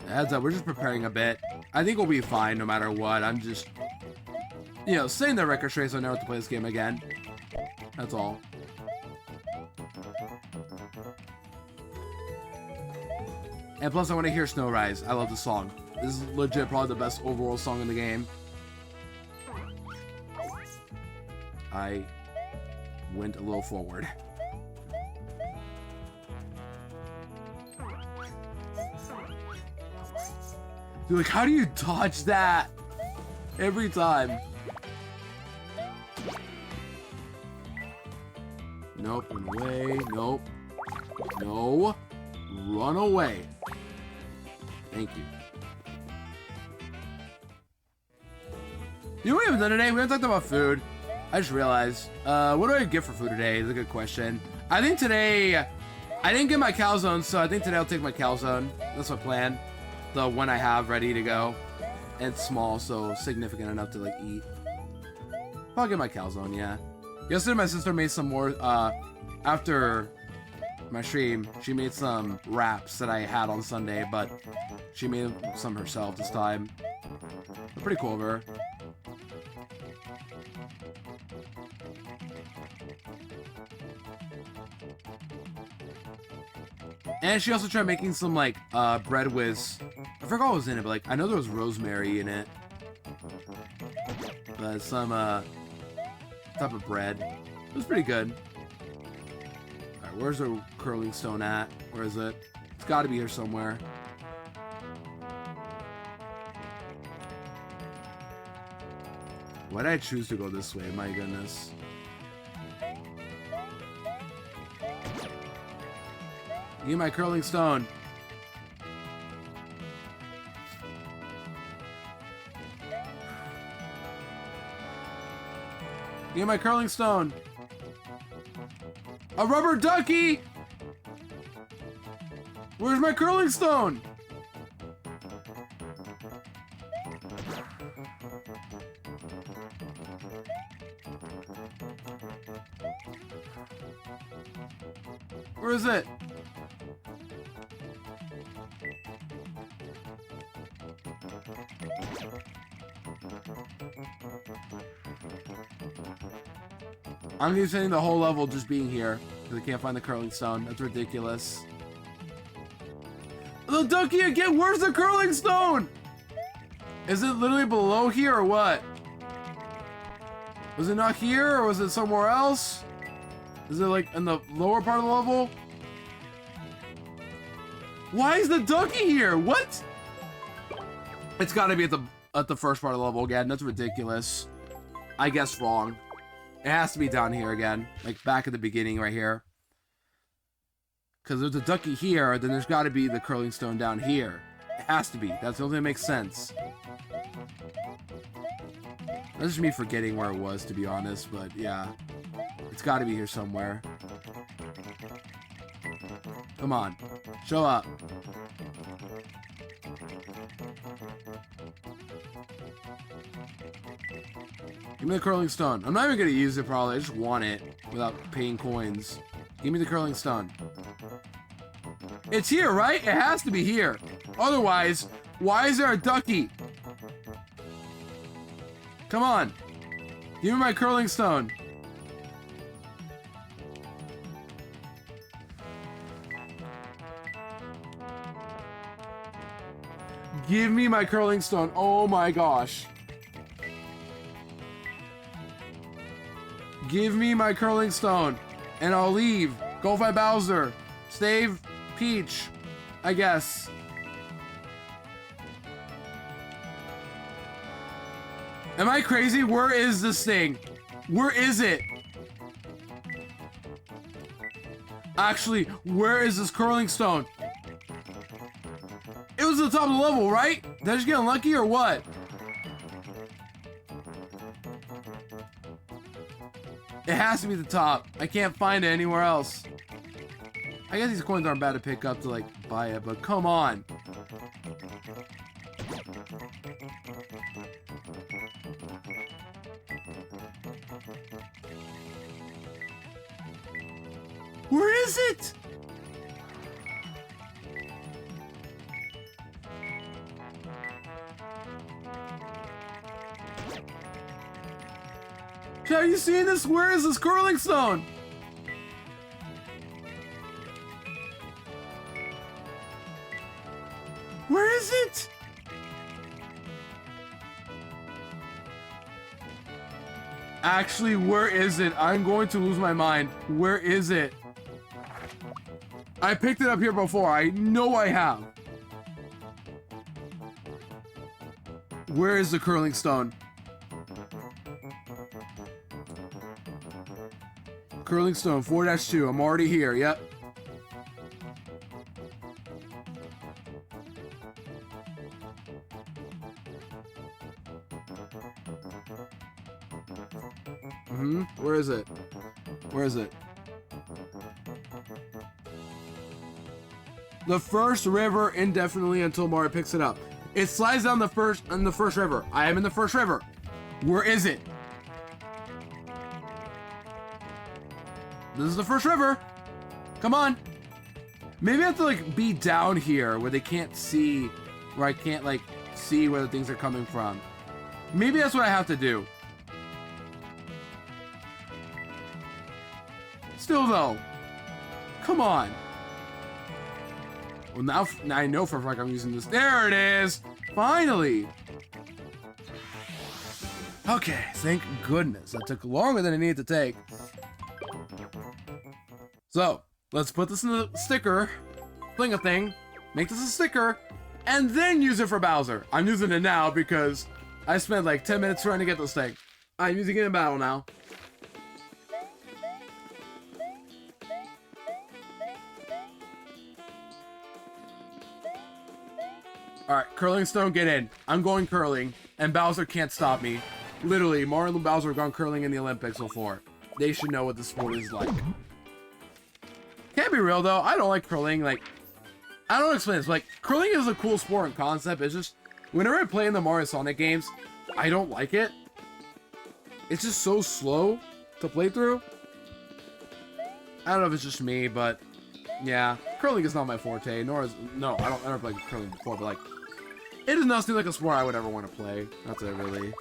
Heads up, we're just preparing a bit. I think we'll be fine no matter what. I'm just, you know, setting the record straight so I know how to play this game again. That's all. And plus, I want to hear Snow Rise. I love the song. This is legit probably the best overall song in the game. I went a little forward. Dude, like, how do you dodge that? Every time. Nope, run away. Nope. No. Run away. Thank you. You know what we haven't done today? We haven't talked about food. I just realized. What do I get for food today? Is a good question. I think today... I didn't get my calzone, so I think today I'll take my calzone. That's my plan. The one I have ready to go. And it's small, so significant enough to, like, eat. I'll get my calzone, yeah. Yesterday, my sister made some more, after my stream, she made some wraps that I had on Sunday, but she made some herself this time. They're pretty cool of her. And she also tried making some, like, bread whiz. I forgot what was in it, but, like, I know there was rosemary in it. But some, type of bread. It was pretty good. Alright, where's the curling stone at? Where is it? It's gotta be here somewhere. Why did I choose to go this way? My goodness. Give me my curling stone. Give me my curling stone. A rubber ducky! Where's my curling stone? Where is it? I'm gonna be spending the whole level just being here because I can't find the curling stone. That's ridiculous. The ducky again! Where's the curling stone? Is it literally below here or what? Was it not here or was it somewhere else? Is it like in the lower part of the level? Why is the ducky here? What? It's gotta be at the first part of the level again. That's ridiculous. I guess wrong. It has to be down here again. Like back at the beginning right here. Because there's a ducky here, then there's got to be the curling stone down here. It has to be. That's the only thing that makes sense. That's just me forgetting where it was, to be honest, but yeah. It's gotta be here somewhere. Come on. Show up. Give me the curling stone. I'm not even gonna use it probably. I just want it without paying coins. Give me the curling stone. It's here, right? It has to be here. Otherwise, why is there a ducky? Come on. Give me my curling stone. Give me my curling stone. Oh my gosh. Give me my curling stone. And I'll leave. Go fight Bowser. Save Peach. I guess. Am I crazy? Where is this thing? Where is it? Actually, where is this curling stone? It was at the top of the level, right? Did I just get unlucky or what? It has to be the top. I can't find it anywhere else. I guess these coins aren't bad to pick up to, like, buy it, but come on. Where is it? Are you seeing this? Where is this curling stone? Where is it? Actually, where is it? I'm going to lose my mind. Where is it? I picked it up here before. I know I have. Where is the curling stone? Curling stone 4-2. I'm already here. Yep. Where is it? Where is it? The first river indefinitely until Mario picks it up. It slides down the first river. I am in the first river. Where is it? This is the first river. Come on. Maybe I have to like be down here where they can't see, where I can't like see where the things are coming from. Maybe that's what I have to do. Still though, come on. Well, now I know for a fact I'm using this. There it is. Finally. Okay, thank goodness. That took longer than it needed to take. So, let's put this in the sticker, fling a thing, make this a sticker, and then use it for Bowser. I'm using it now because I spent like 10 minutes trying to get this thing. I'm using it in battle now. Alright, curling stone, get in. I'm going curling, and Bowser can't stop me. Literally, Mario and Bowser have gone curling in the Olympics before. They should know what the sport is like. Can't be real though, I don't like curling. Like, I don't explain this, but like, curling is a cool sport and concept. It's just, whenever I play in the Mario Sonic games, I don't like it. It's just so slow to play through. I don't know if it's just me, but yeah, curling is not my forte, nor is, no, I never played curling before, but like, it does not seem like a sport I would ever want to play. That's it, really.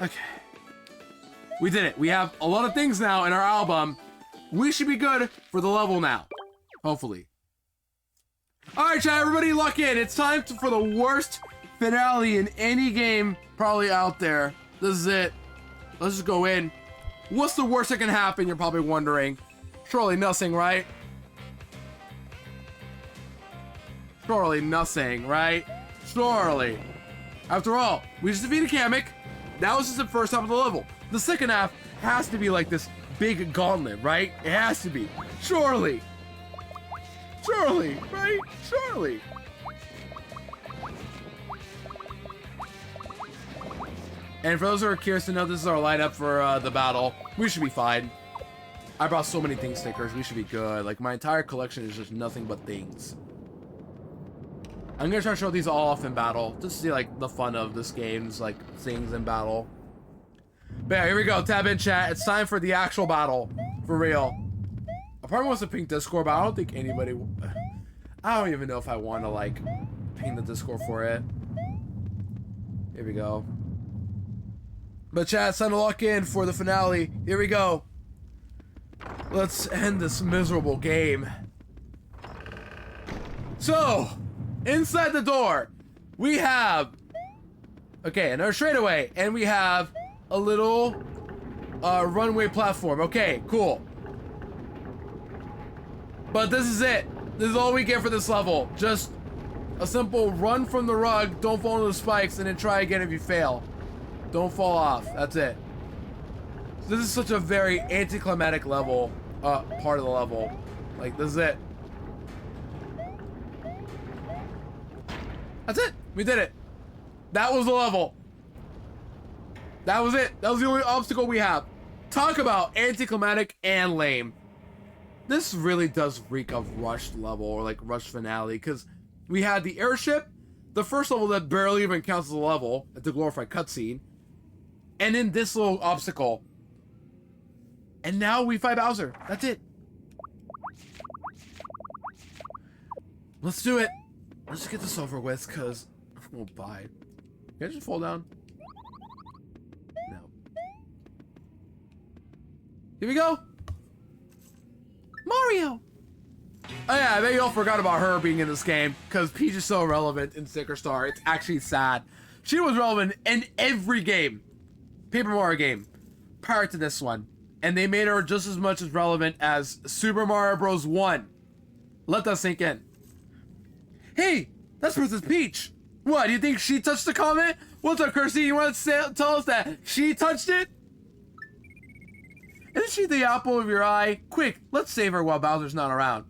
Okay. We did it. We have a lot of things now in our album. We should be good for the level now. Hopefully. Alright, chat, everybody lock in. It's time for the worst finale in any game probably out there. This is it. Let's just go in. What's the worst that can happen, you're probably wondering? Surely nothing, right? Surely nothing, right? Surely. After all, we just defeated Kamek. That was just the first half of the level. The second half has to be like this big gauntlet, right? It has to be. Surely. Surely, right? Surely. And for those who are curious to know, this is our lineup for the battle. We should be fine. I brought so many thing stickers. We should be good. Like, my entire collection is just nothing but things. I'm gonna try to show these all off in battle. Just to see, like, the fun of this game's, like, things in battle. But yeah, here we go. Tab in chat. It's time for the actual battle. For real. I probably want to ping Discord, but I don't think anybody... I don't even know if I want to, like, ping the Discord for it. Here we go. But chat, it's time to lock in for the finale. Here we go. Let's end this miserable game. So, inside the door, we have... Okay, another straightaway. And we have a little runway platform. Okay, cool. But this is it. This is all we get for this level. Just a simple run from the rug, don't fall into the spikes, and then try again if you fail. Don't fall off. That's it. This is such a very anticlimactic level, part of the level. Like, this is it. That's it. We did it. That was the level. That was it. That was the only obstacle we have. Talk about anticlimactic and lame. This really does reek of rushed level, or like rushed finale, because we had the airship, the first level that barely even counts as a level, at the glorified cutscene, and then this little obstacle. And now we fight Bowser. That's it. Let's do it. Let's just get this over with, because I'm gonna buy. Can I just fall down? No. Here we go. Mario! Oh yeah, I bet you all forgot about her being in this game, because Peach is so relevant in Sticker Star. It's actually sad. She was relevant in every game. Paper Mario game. Prior to this one. And they made her just as much as relevant as Super Mario Bros. 1. Let that sink in. Hey, that's Princess Peach. What, do you think she touched the comment? What's up, Kirsty? You want to tell us that she touched it? Isn't she the apple of your eye? Quick, let's save her while Bowser's not around.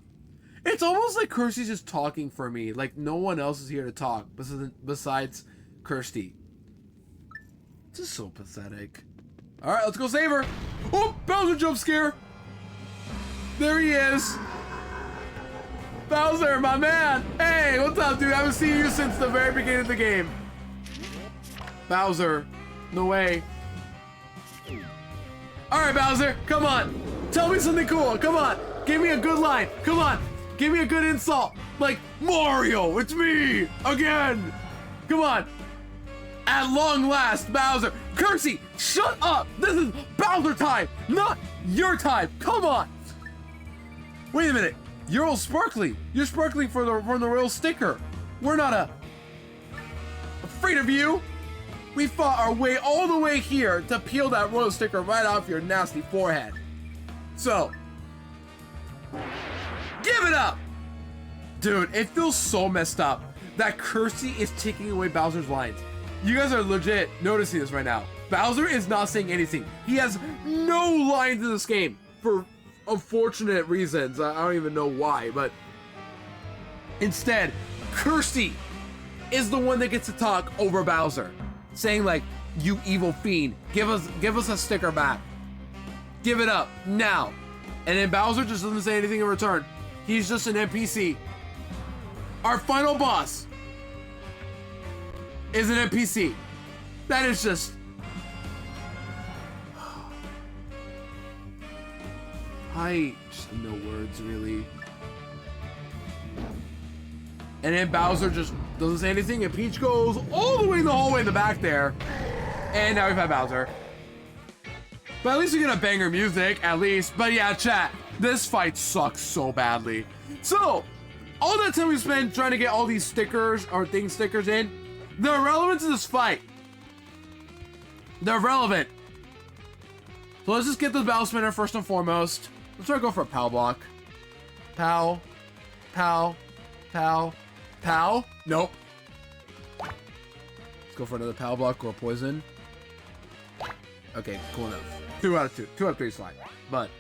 It's almost like Kirsty's just talking for me. Like no one else is here to talk besides Kirsty. This is so pathetic. Alright, let's go save her. Oh, Bowser jump scare. There he is. Bowser, my man. Hey, what's up, dude? I haven't seen you since the very beginning of the game. Bowser, no way. Alright, Bowser, come on. Tell me something cool. Come on. Give me a good line. Come on. Give me a good insult. Like, Mario, it's me. Again. Come on. At long last, Bowser. Kirsty, shut up. This is Bowser time, not your time. Come on. Wait a minute. You're all sparkly. You're sparkling from the real sticker. We're not afraid of you. We fought our way all the way here to peel that royal sticker right off your nasty forehead. So, give it up! Dude, it feels so messed up that Kirsty is taking away Bowser's lines. You guys are legit noticing this right now. Bowser is not saying anything. He has no lines in this game for unfortunate reasons. I don't even know why, but instead, Kirsty is the one that gets to talk over Bowser. Saying like, you evil fiend, give us a sticker back. Give it up, now. And then Bowser just doesn't say anything in return. He's just an NPC. Our final boss is an NPC. That is just... I just have no words, really. And then Bowser just doesn't say anything, and Peach goes all the way in the hallway in the back there. And now we've had Bowser. But at least we get a banger music, at least. But yeah, chat, this fight sucks so badly. So, all that time we spent trying to get all these stickers, or thing stickers in, they're irrelevant to this fight. They're relevant. So let's just get the Battle Spinner first and foremost. Let's try to go for a POW block. POW. POW. POW. POW? Nope. Let's go for another POW block or poison. Okay, cool enough. 2 out of 2. 2 out of 3 is fine. But,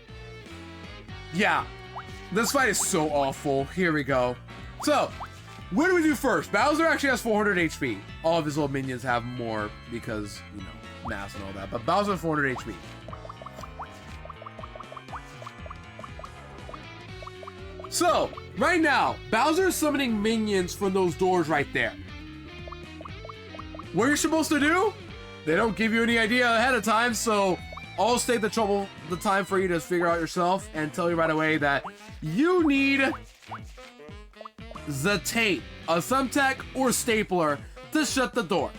yeah. This fight is so awful. Here we go. So, what do we do first? Bowser actually has 400 HP. All of his little minions have more because, you know, mass and all that. But Bowser 400 HP. So, right now, Bowser is summoning minions from those doors right there. What you're supposed to do? They don't give you any idea ahead of time, so I'll take the time for you to figure out yourself and tell you right away that you need the tape, a thumbtack or stapler to shut the door.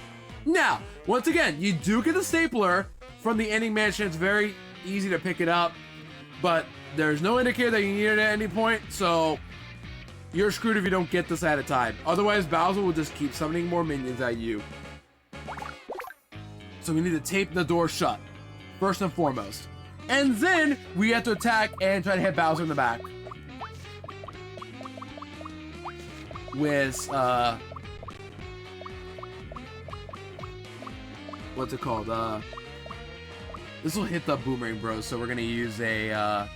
Now, once again, you do get the stapler from the ending mansion. It's very easy to pick it up, but there's no indicator that you need it at any point, so you're screwed if you don't get this at a time. Otherwise, Bowser will just keep summoning more minions at you. So we need to tape the door shut, first and foremost. And then we have to attack and try to hit Bowser in the back. With, what's it called? This will hit the Boomerang Bros, so we're gonna use a,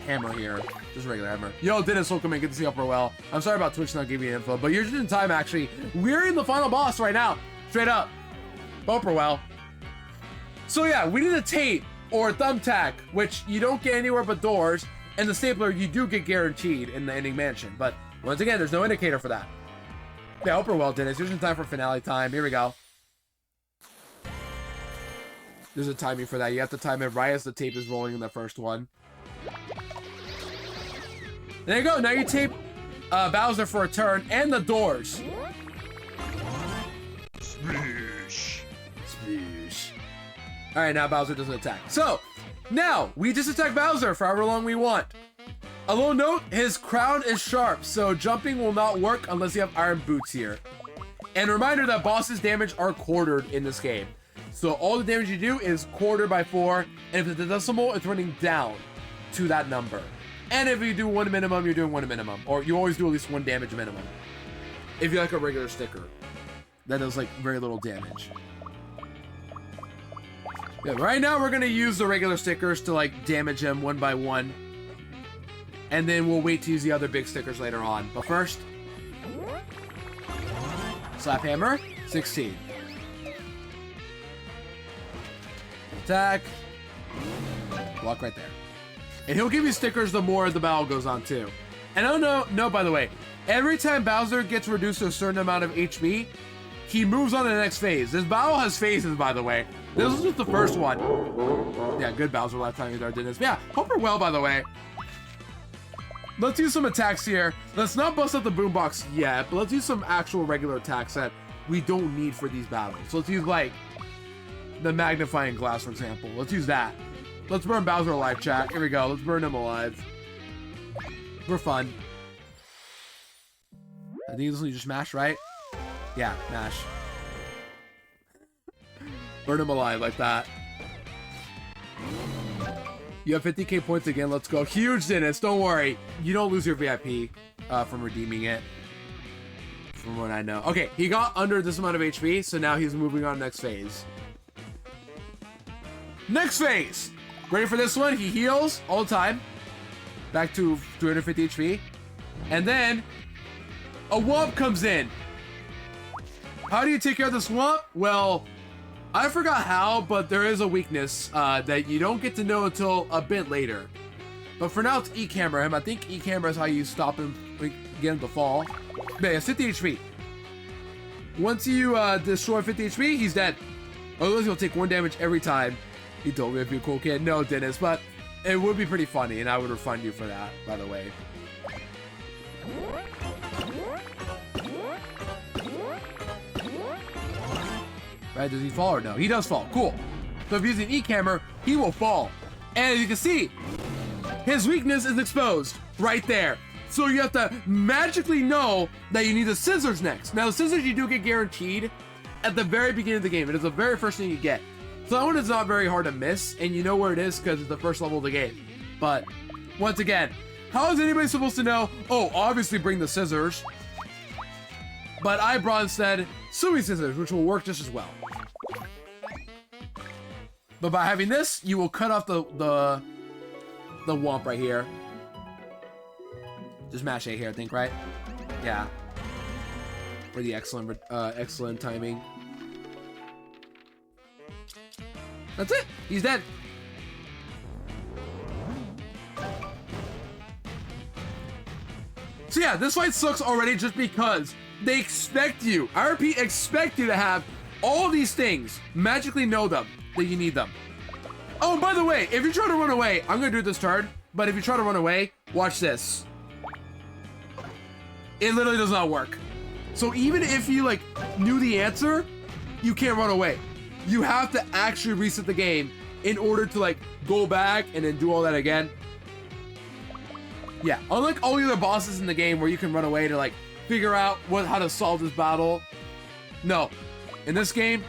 hammer here. Just a regular hammer. Yo, Dennis, welcome in. Good to see you upper well. I'm sorry about Twitch not giving you info, but you're just in time, actually. We're in the final boss right now. Straight up. Upper well. So yeah, we need a tape or a thumbtack, which you don't get anywhere but doors, and the stapler you do get guaranteed in the ending mansion. But once again, there's no indicator for that. Yeah, upper well, Dennis. You're just in time for finale time. Here we go. There's a timing for that. You have to time it right as the tape is rolling in the first one. There you go. Now you tape Bowser for a turn and the doors. Sploosh. Sploosh. Alright, now Bowser doesn't attack. So, now we just attack Bowser for however long we want. A little note, his crown is sharp, so jumping will not work unless you have iron boots here. And a reminder that bosses' damage are quartered in this game. So all the damage you do is quartered by 4, and if it's a decimal, it's running down to that number. And if you do 1 minimum, you're doing 1 minimum. Or you always do at least 1 damage minimum. If you like a regular sticker, that does like very little damage. Yeah, right now we're gonna use the regular stickers to like damage him 1 by 1. And then we'll wait to use the other big stickers later on. But first, slap hammer, 16. Attack. Block right there. And he'll give you stickers the more the battle goes on too. And oh no, by the way, every time Bowser gets reduced to a certain amount of HP, he moves on to the next phase. This battle has phases, by the way. This is just the first one. Yeah, good Bowser lifetime with our Dennis. Yeah, hope we're well, by the way. Let's use some attacks here. Let's not bust up the boombox yet, but let's use some actual regular attacks that we don't need for these battles. So let's use like the magnifying glass, for example. Let's use that. Let's burn Bowser alive, chat. Here we go. Let's burn him alive. For fun. I think this will just mash, right? Yeah, mash. Burn him alive like that. You have 50k points again. Let's go. Huge, Dennis. Don't worry. You don't lose your VIP from redeeming it. From what I know. Okay, he got under this amount of HP, so now he's moving on to next phase. Next phase! Ready for this one? He heals all the time. Back to 250 HP. And then a Womp comes in. How do you take care of this Womp? Well, I forgot how, but there is a weakness that you don't get to know until a bit later. But for now, it's E-camera him. I think E-camera is how you stop him, get him to fall. But yeah, 50 HP. Once you destroy 50 HP, he's dead. Otherwise, he'll take 1 damage every time. He told me if you're a cool kid. No, Dennis, but it would be pretty funny, and I would refund you for that, by the way. Right, does he fall or no? He does fall. Cool. So if using E-camera, he will fall. And as you can see, his weakness is exposed right there. So you have to magically know that you need the scissors next. Now, the scissors you do get guaranteed at the very beginning of the game. It is the very first thing you get. So that one is not very hard to miss, and you know where it is because it's the first level of the game. But, once again, how is anybody supposed to know? Oh, obviously bring the scissors. But I brought instead Sui scissors, which will work just as well. But by having this, you will cut off the Womp right here. Just mash A here, I think, right? Yeah. For the excellent timing. That's it. He's dead. So yeah, this fight sucks already just because they expect you, I repeat, expect you to have all these things, magically know them, that you need them. Oh, and by the way, if you try to run away, I'm gonna do this turn, but if you try to run away, watch this. It literally does not work. So even if you like knew the answer, you can't run away. You have to actually reset the game in order to like go back and then do all that again. Yeah, unlike all the other bosses in the game where you can run away to like figure out how to solve this battle. No, in this game,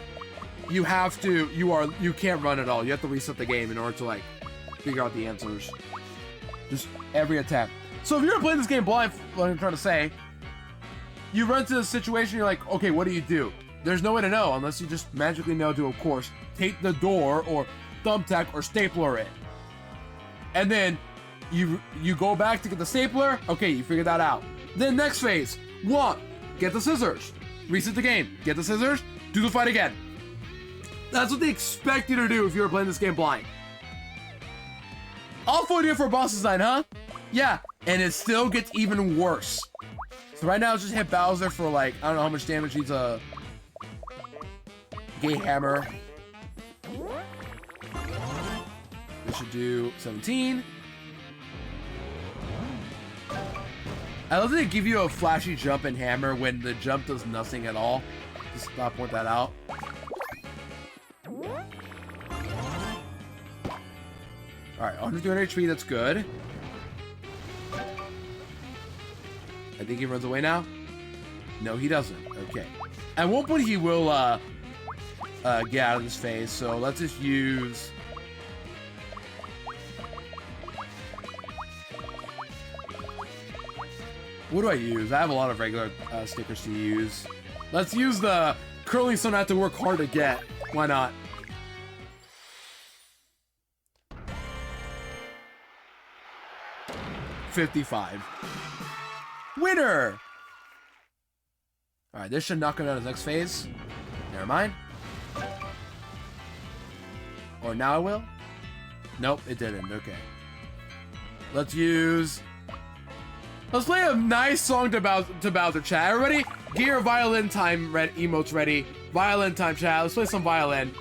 you can't run at all. You have to reset the game in order to like figure out the answers. Just every attempt. So if you're playing this game blind, what I'm trying to say, you run into a situation, you're like, okay, what do? There's no way to know unless you just magically know to, of course, take the door or thumbtack or stapler it. And then you go back to get the stapler. Okay, you figure that out. Then next phase, 1, get the scissors. Reset the game, get the scissors, do the fight again. That's what they expect you to do if you're playing this game blind. Awful idea for boss design, huh? Yeah, and it still gets even worse. So right now, just hit Bowser for like, I don't know how much damage needs a gate hammer. This should do 17. I love that they give you a flashy jump and hammer when the jump does nothing at all. Just point that out. Alright, 100 HP, that's good. I think he runs away now. No, he doesn't. Okay. At one point, he will get out of this phase, so let's just use... What do I use? I have a lot of regular stickers to use. Let's use the curling so I have to work hard to get. Why not? $55. Winner! Alright, this should knock him out of his next phase. Never mind. Or now it will? Nope, it didn't. Okay. Let's play a nice song to Bowser, chat. Everybody, get your violin time emotes ready. Violin time, chat. Let's play some violin.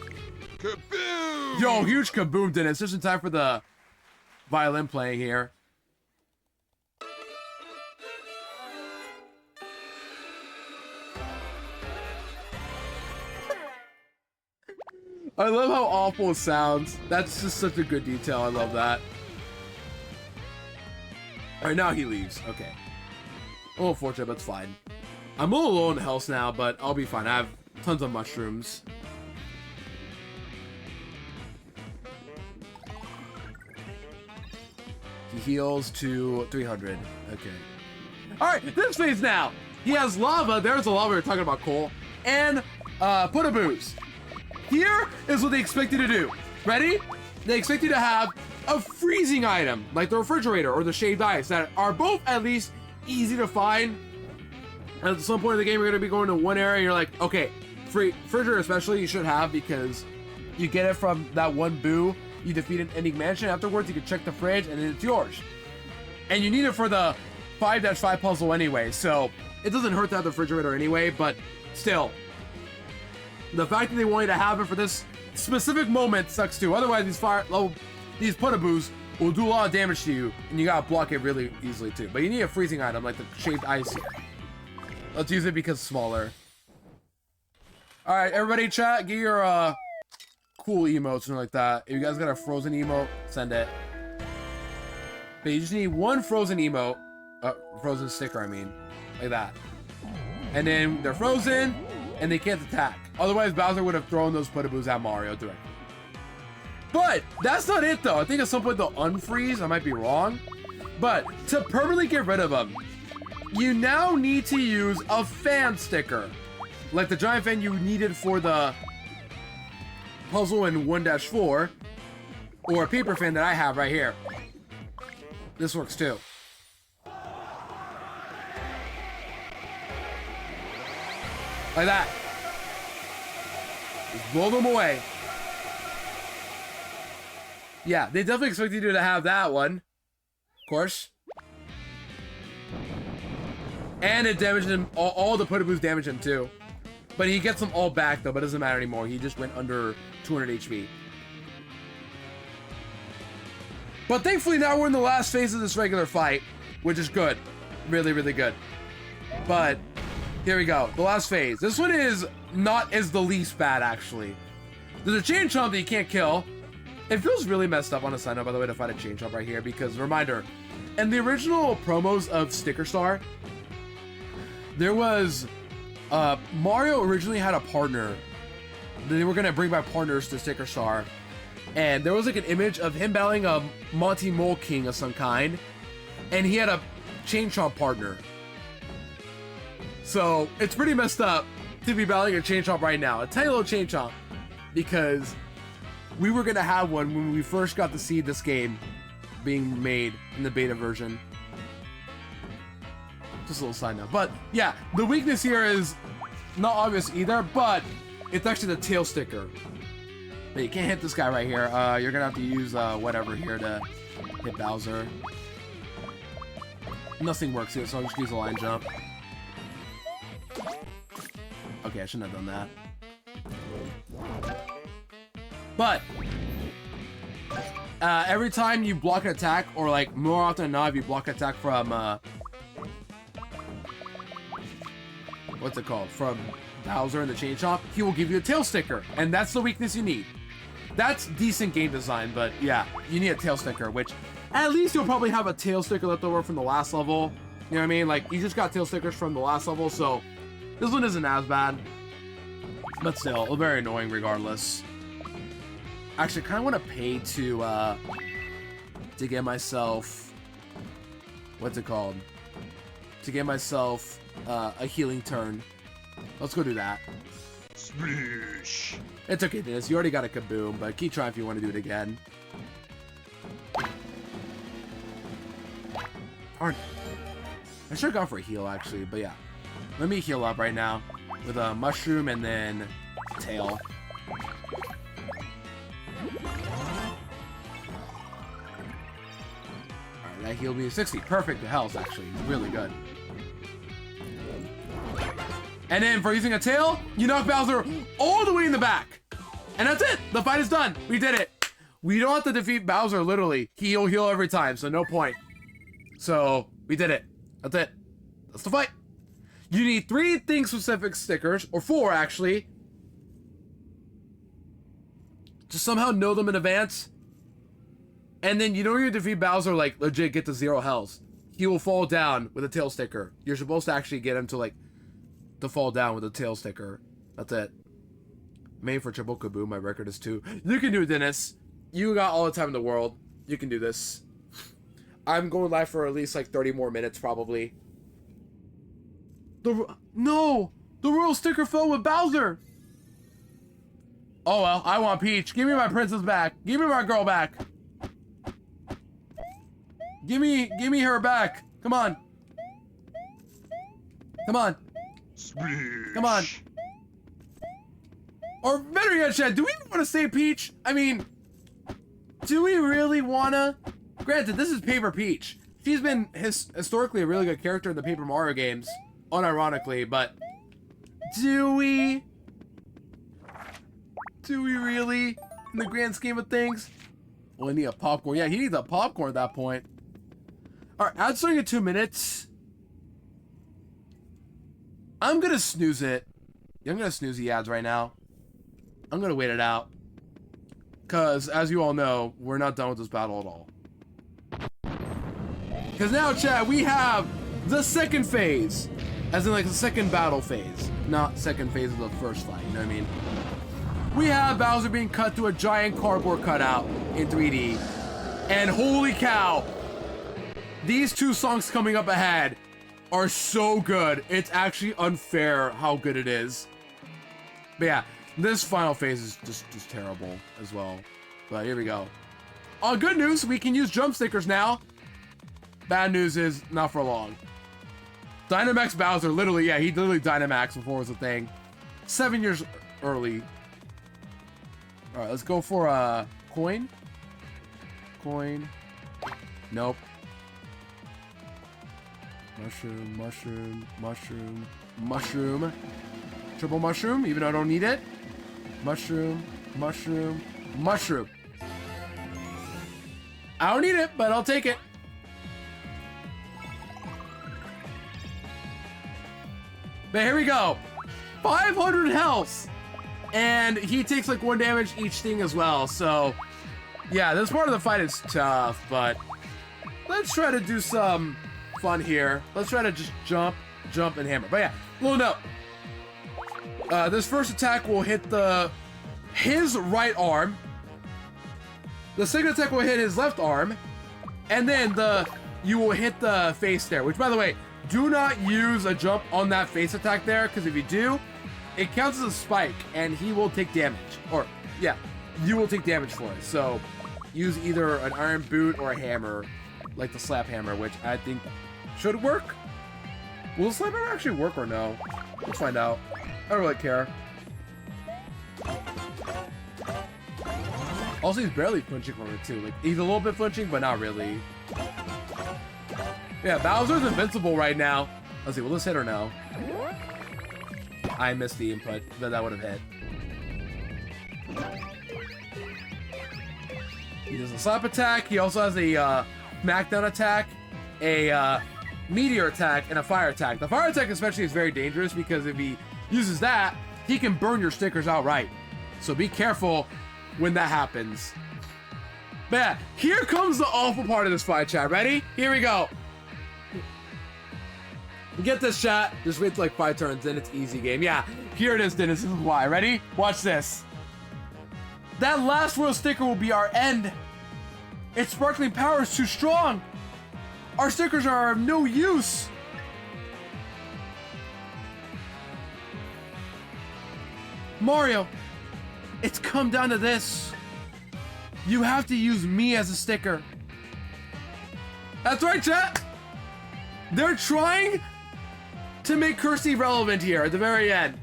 Kaboom! Yo, huge kaboom, did it. It's just in time for the violin playing here. I love how awful it sounds. That's just such a good detail. I love that. Alright, now he leaves. Okay. A little fortunate, but it's fine. I'm a little low in health now, but I'll be fine. I have tons of mushrooms. He heals to 300. Okay. Alright, this phase now. He has lava. There's the lava we were talking about, Cole. And Puttaboos. Here is what they expect you to do. Ready? They expect you to have a freezing item, like the refrigerator or the shaved ice, that are both at least easy to find. And at some point in the game, you're going to be going to one area, and you're like, okay, refrigerator especially, you should have, because you get it from that one boo. You defeat an ending mansion. Afterwards, you can check the fridge, and then it's yours. And you need it for the 5-5 puzzle anyway, so it doesn't hurt to have the refrigerator anyway, but still. The fact that they want you to have it for this specific moment sucks too. Otherwise, these Puttaboos will do a lot of damage to you, and you gotta block it really easily too. But you need a freezing item like the shaved ice here. Let's use it because it's smaller. All right, everybody, chat, get your cool emotes, something like that. If you guys got a frozen emote, send it. But you just need one frozen emote, frozen sticker, I mean, like that. And then they're frozen, and they can't attack. Otherwise, Bowser would have thrown those Puttaboos at Mario directly. But that's not it, though. I think at some point they'll unfreeze. I might be wrong. But to permanently get rid of them, you now need to use a fan sticker. Like the giant fan you needed for the puzzle in 1-4. Or a paper fan that I have right here. This works too. Like that. Just blow them away. Yeah, they definitely expected you to have that one. Of course. And it damaged him, all the Pudaboos damaged him too. But he gets them all back though, but it doesn't matter anymore. He just went under 200 HP. But thankfully now we're in the last phase of this regular fight, which is good. Really, really good. But here we go, the last phase. This one is not as the least bad actually. There's a chain chomp that you can't kill. It feels really messed up on a side note, by the way, to fight a chain chomp right here, because reminder, in the original promos of Sticker Star, there was Mario originally had a partner. They were gonna bring back partners to Sticker Star, and there was like an image of him battling a Monty Mole King of some kind, and he had a chain chomp partner. So it's pretty messed up to be battling a chain chomp right now, a tiny little chain chomp, because we were gonna have one when we first got to see this game being made in the beta version. Just a little side note. But yeah, the weakness here is not obvious either, but it's actually the tail sticker. But you can't hit this guy right here. You're gonna have to use whatever here to hit Bowser. Nothing works here, so I'll just use a line jump. Okay, I shouldn't have done that. But every time you block an attack, or like more often than not, if you block an attack from what's it called? From Bowser and the Chain Chomp, he will give you a tail sticker, and that's the weakness you need. That's decent game design, but yeah, you need a tail sticker, which at least you'll probably have a tail sticker left over from the last level. You know what I mean? Like, you just got tail stickers from the last level, so this one isn't as bad. But still, very annoying regardless. Actually, I kind of want to pay to get myself, what's it called? To get myself a healing turn. Let's go do that. Splish. It's okay, Dennis. You already got a kaboom, but keep trying if you want to do it again. Darn. I should have gone for a heal, actually, but yeah. Let me heal up right now with a mushroom and then tail. Alright, that healed me 60. Perfect to health, actually. Really good. And then for using a tail, you knock Bowser all the way in the back. And that's it. The fight is done. We did it. We don't have to defeat Bowser, literally. He'll heal every time, so no point. So, we did it. That's it. That's the fight. You need 3 thing-specific stickers, or 4, actually. Just somehow know them in advance. And then you don't even defeat Bowser, like, legit get to 0 health. He will fall down with a tail sticker. You're supposed to actually get him to, like, to fall down with a tail sticker. That's it. Main for triple kaboom. My record is 2. You can do it, Dennis. You got all the time in the world. You can do this. I'm going live for at least like 30 more minutes, probably. No! The royal sticker fell with Bowser! Oh well, I want Peach. Give me my princess back. Give me my girl back. Give me her back. Come on. Come on. Splish. Come on. Or better yet, Chad, do we even want to say Peach? I mean, do we really wanna? Granted, this is Paper Peach. She's been historically a really good character in the Paper Mario games, unironically, but do we? Do we really? In the grand scheme of things? Well, I need a popcorn. Yeah, he needs a popcorn at that point. Alright, ad starting in 2 minutes. I'm gonna snooze it. Yeah, I'm gonna snooze the ads right now. I'm gonna wait it out. Because, as you all know, we're not done with this battle at all. Because now, chat, we have the second phase. As in, like, the second battle phase. Not second phase of the first fight, you know what I mean? We have Bowser being cut to a giant cardboard cutout in 3D. And holy cow, these 2 songs coming up ahead are so good. It's actually unfair how good it is. But yeah, this final phase is just terrible as well. But here we go. Good news, we can use jump stickers now. Bad news is, not for long. Dynamax Bowser, literally, yeah, he literally Dynamax before it was a thing. 7 years early. Alright, let's go for a coin. coin. Nope. Mushroom, mushroom, mushroom, mushroom. Triple mushroom, even though I don't need it. Mushroom, mushroom, mushroom. I don't need it, but I'll take it. But here we go. 500 health. And he takes like 1 damage each thing as well. So, yeah, this part of the fight is tough, but let's try to do some fun here. Let's try to just jump, and hammer. But yeah, little note. This first attack will hit his right arm. The second attack will hit his left arm. And then you will hit the face there. Which, by the way, do not use a jump on that face attack there, because if you do, it counts as a spike, and he will take damage. Or, yeah, you will take damage for it. So, use either an iron boot or a hammer, like the slap hammer, which I think should work. Will the slap hammer actually work or no? Let's find out. I don't really care. Also, he's barely flinching from it too. Like, he's a little bit flinching, but not really. Yeah, Bowser's invincible right now. Let's see, will this hit or no? I missed the input, but that would have hit. He does a slap attack. He also has a smackdown attack, a meteor attack, and a fire attack. The fire attack especially is very dangerous because if he uses that, he can burn your stickers outright. So be careful when that happens. But yeah, here comes the awful part of this fight, chat. Ready? Here we go. Get this, chat. Just wait till like 5 turns, then it's easy game. Yeah, here it is, Dennis. This is why. Ready? Watch this. That last royal sticker will be our end. Its sparkling power is too strong. Our stickers are of no use. Mario, it's come down to this. You have to use me as a sticker. That's right, chat. They're trying to make Kirsty relevant here at the very end.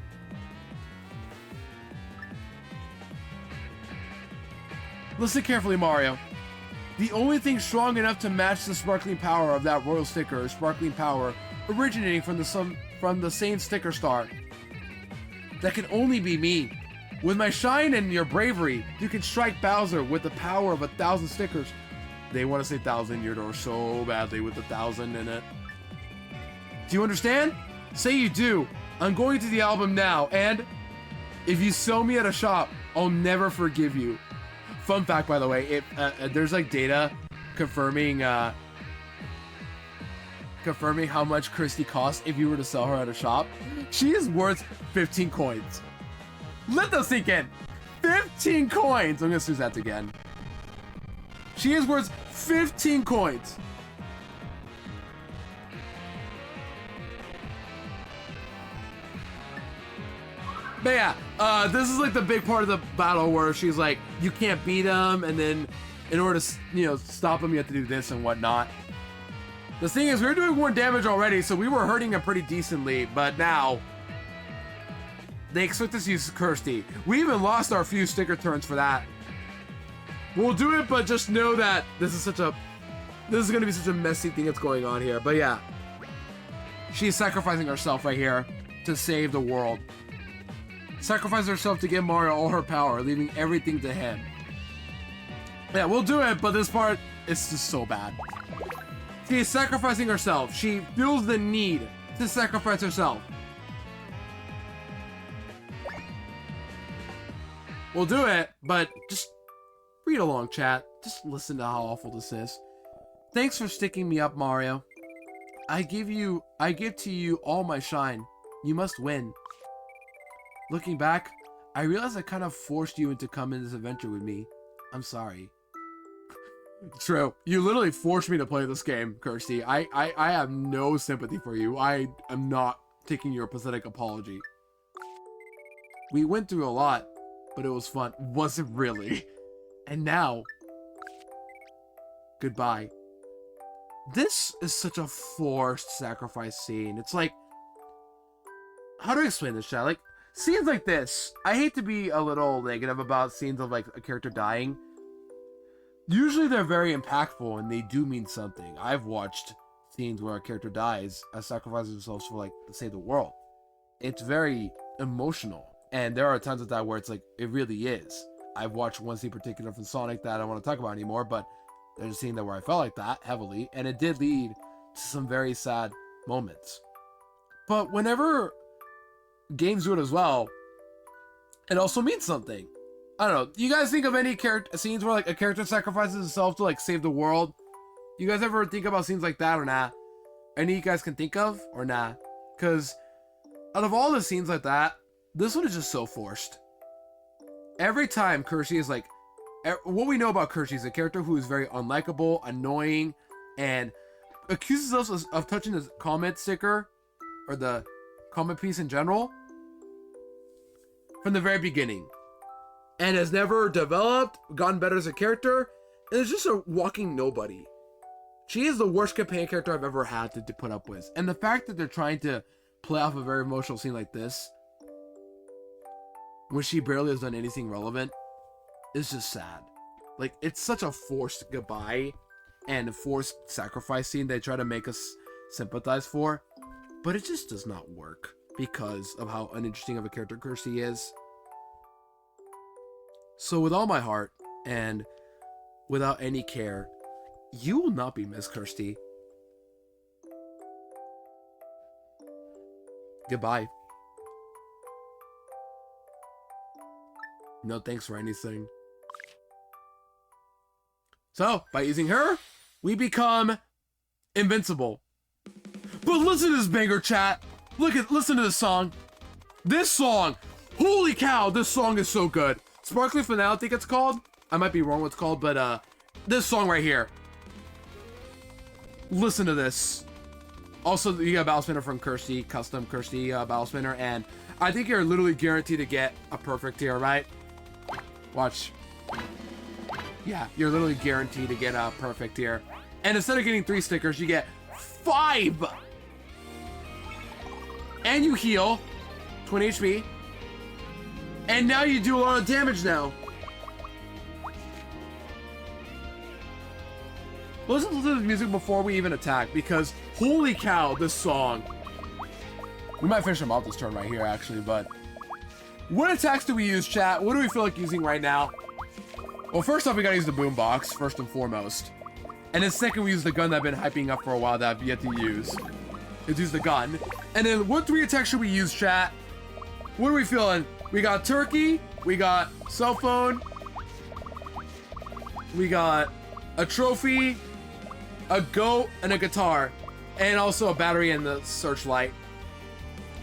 Listen carefully, Mario. The only thing strong enough to match the sparkling power of that royal sticker is sparkling power originating from the same sticker star. That can only be me. With my shine and your bravery, you can strike Bowser with the power of 1,000 stickers. They want to say 1,000 Yordor so badly with 1,000 in it. Do you understand? Say you do. I'm going to the album now, and if you sell me at a shop, I'll never forgive you. Fun fact, by the way, there's like data confirming how much Kirsty costs if you were to sell her at a shop. She is worth 15 coins. Let those sink in. 15 coins. I'm gonna snooze that again. She is worth 15 coins. But yeah, this is like the big part of the battle where she's like, you can't beat him, and then in order to, you know, stop him, you have to do this and whatnot. The thing is, we were doing 1 damage already, so we were hurting him pretty decently, but now they expect us to use Kirsty. We even lost our few sticker turns for that. We'll do it, but just know that this is gonna be such a messy thing that's going on here. But yeah, she's sacrificing herself right here to save the world. Sacrifice herself to give Mario all her power, leaving everything to him. Yeah, we'll do it, but this part is just so bad. She is sacrificing herself. She feels the need to sacrifice herself. We'll do it, but just read along, chat. Just listen to how awful this is. Thanks for sticking me up, Mario. I give to you all my shine. You must win. Looking back, I realize I kind of forced you into coming this adventure with me. I'm sorry. True. You literally forced me to play this game, Kirsty. I have no sympathy for you. I am not taking your pathetic apology. We went through a lot, but it was fun. Was it really? And now, goodbye. This is such a forced sacrifice scene. It's like, how do I explain this, chat? Like, scenes like this, I hate to be a little negative about scenes of like a character dying, Usually they're very impactful and they do mean something. I've watched scenes where a character dies and sacrifices themselves for like to save the world. It's very emotional, and there are times like that where it's like it really is. I've watched one scene in particular from Sonic that I don't want to talk about anymore, but there's a scene that where I felt like that heavily, and it did lead to some very sad moments. But whenever games do it as well, it also means something. I don't know. You guys think of any character scenes where like a character sacrifices himself to like save the world? You guys ever think about scenes like that or nah? Any you guys can think of or nah? Because out of all the scenes like that, this one is just so forced. Every time Kershi is like, what we know about Kershi is a character who is very unlikable, annoying, and accuses us of touching the comment sticker or the comment piece in general from the very beginning, and has never developed, gotten better as a character, and is just a walking nobody. She is the worst companion character I've ever had to put up with, and the fact that they're trying to play off a very emotional scene like this, when she barely has done anything relevant, is just sad. Like, it's such a forced goodbye and forced sacrifice scene they try to make us sympathize for, but it just does not work because of how uninteresting of a character Kirsty is. So with all my heart and without any care, you will not be missed, Kirsty. Goodbye. No thanks for anything. So, by using her, we become invincible. But listen to this banger, chat. Listen to this song. This song, holy cow, this song is so good. Sparkly Finale, I think it's called. I might be wrong what it's called, but this song right here. Listen to this. Also, you got Battle Spinner from Kirsty, custom Kirsty Battle Spinner, and I think you're literally guaranteed to get a perfect here, right? Watch. Yeah, you're literally guaranteed to get a perfect here. And instead of getting 3 stickers, you get 5! And you heal 20 HP. And now you do a lot of damage now. Listen to the music before we even attack, because holy cow, this song. We might finish him off this turn right here, actually, but what attacks do we use, chat? What do we feel like using right now? Well, first off, we gotta use the boombox, first and foremost. And then second, we use the gun that I've been hyping up for a while that I've yet to use. Let's use the gun. And then what 3 attacks should we use, chat? What are we feeling? We got turkey, we got cell phone, we got a trophy, a goat, and a guitar, and also a battery and the searchlight.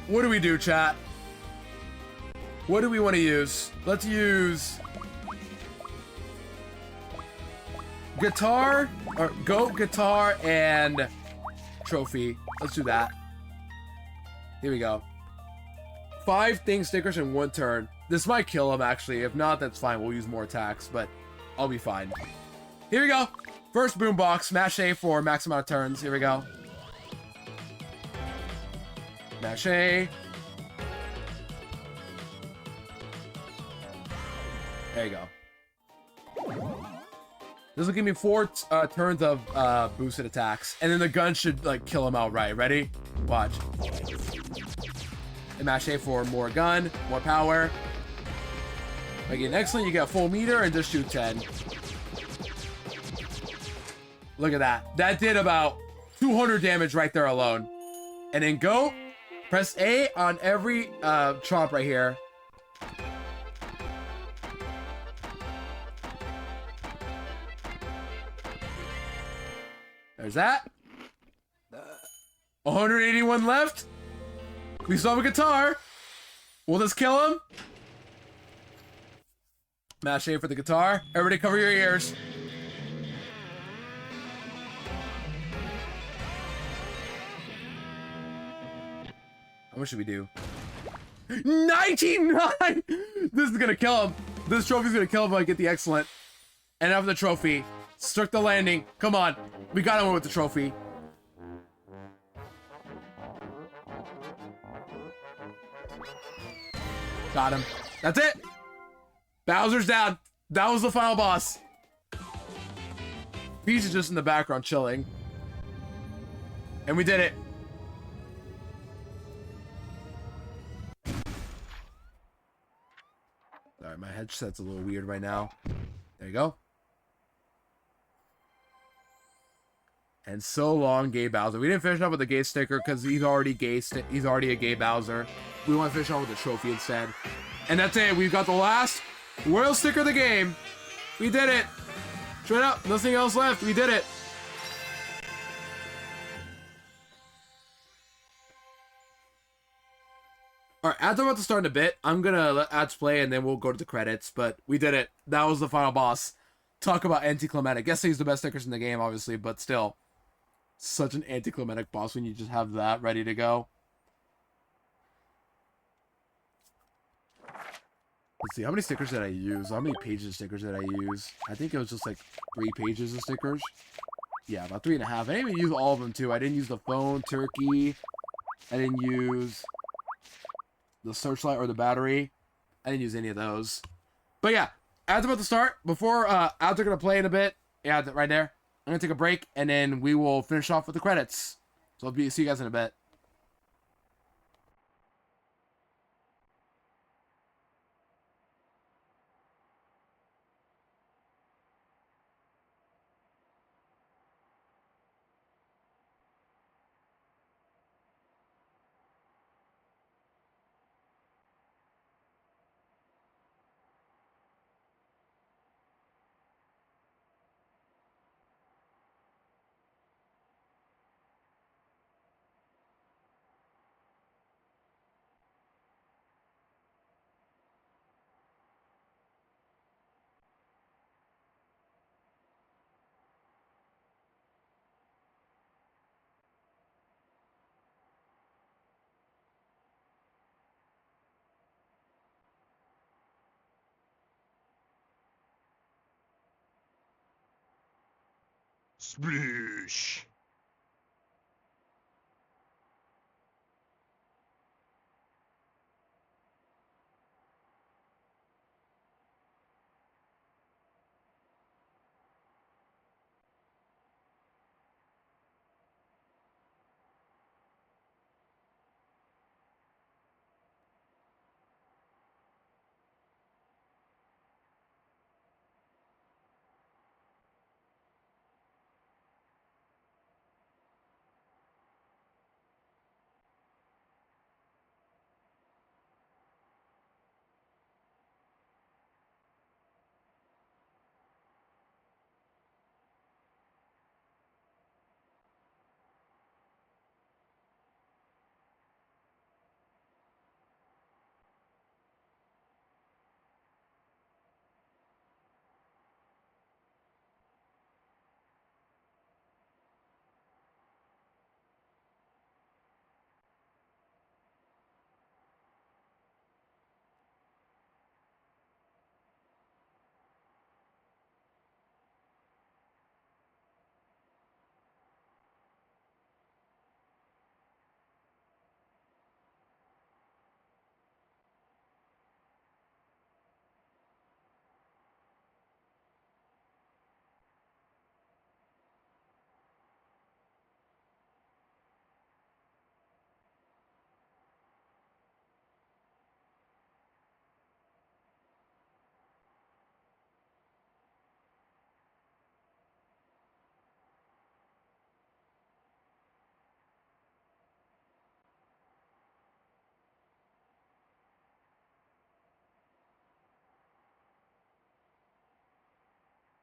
What do we do, chat? What do we want to use? Let's use guitar, or goat, guitar, and trophy. Let's do that. Here we go. 5 thing stickers in 1 turn. This might kill him, actually. If not, that's fine. We'll use more attacks, but I'll be fine. Here we go. First boombox. Smash A for max amount of turns. Here we go. Smash A. There you go. This will give me 4 turns of boosted attacks. And then the gun should, like, kill him outright. Ready? Watch. And mash A for more gun, more power. Again, excellent. You get full meter and just shoot 10. Look at that. That did about 200 damage right there alone. And then go. Press A on every chomp right here. There's that. 181 left. We still have a guitar. Will this kill him? Mash A for the guitar. Everybody cover your ears. How much should we do? 99! This is gonna kill him. This trophy's gonna kill him if I get the excellent. And have the trophy. Struck the landing. Come on. We got him with the trophy. Got him. That's it. Bowser's down. That was the final boss. Peach is just in the background chilling. And we did it. Alright, my headset's a little weird right now. There you go. And so long, Gay Bowser. We didn't finish up with the gay sticker because he's already gay. He's already a gay Bowser. We want to finish off with the trophy instead. And that's it. We've got the last royal sticker of the game. We did it. Straight up. Nothing else left. We did it. Alright, ads are about to start in a bit. I'm gonna let ads play and then we'll go to the credits. But we did it. That was the final boss. Talk about anticlimactic. Guess he's the best stickers in the game, obviously, but still. Such an anticlimactic boss when you just have that ready to go. Let's see, how many stickers did I use? How many pages of stickers did I use? I think it was just like 3 pages of stickers. Yeah, about 3.5. I didn't even use all of them, too. I didn't use the phone, turkey. I didn't use the searchlight or the battery. I didn't use any of those. But yeah, ads about to start. Before ads are going to play in a bit. Yeah, right there. I'm going to take a break, and then we will finish off with the credits. So I'll see you guys in a bit. Sploosh.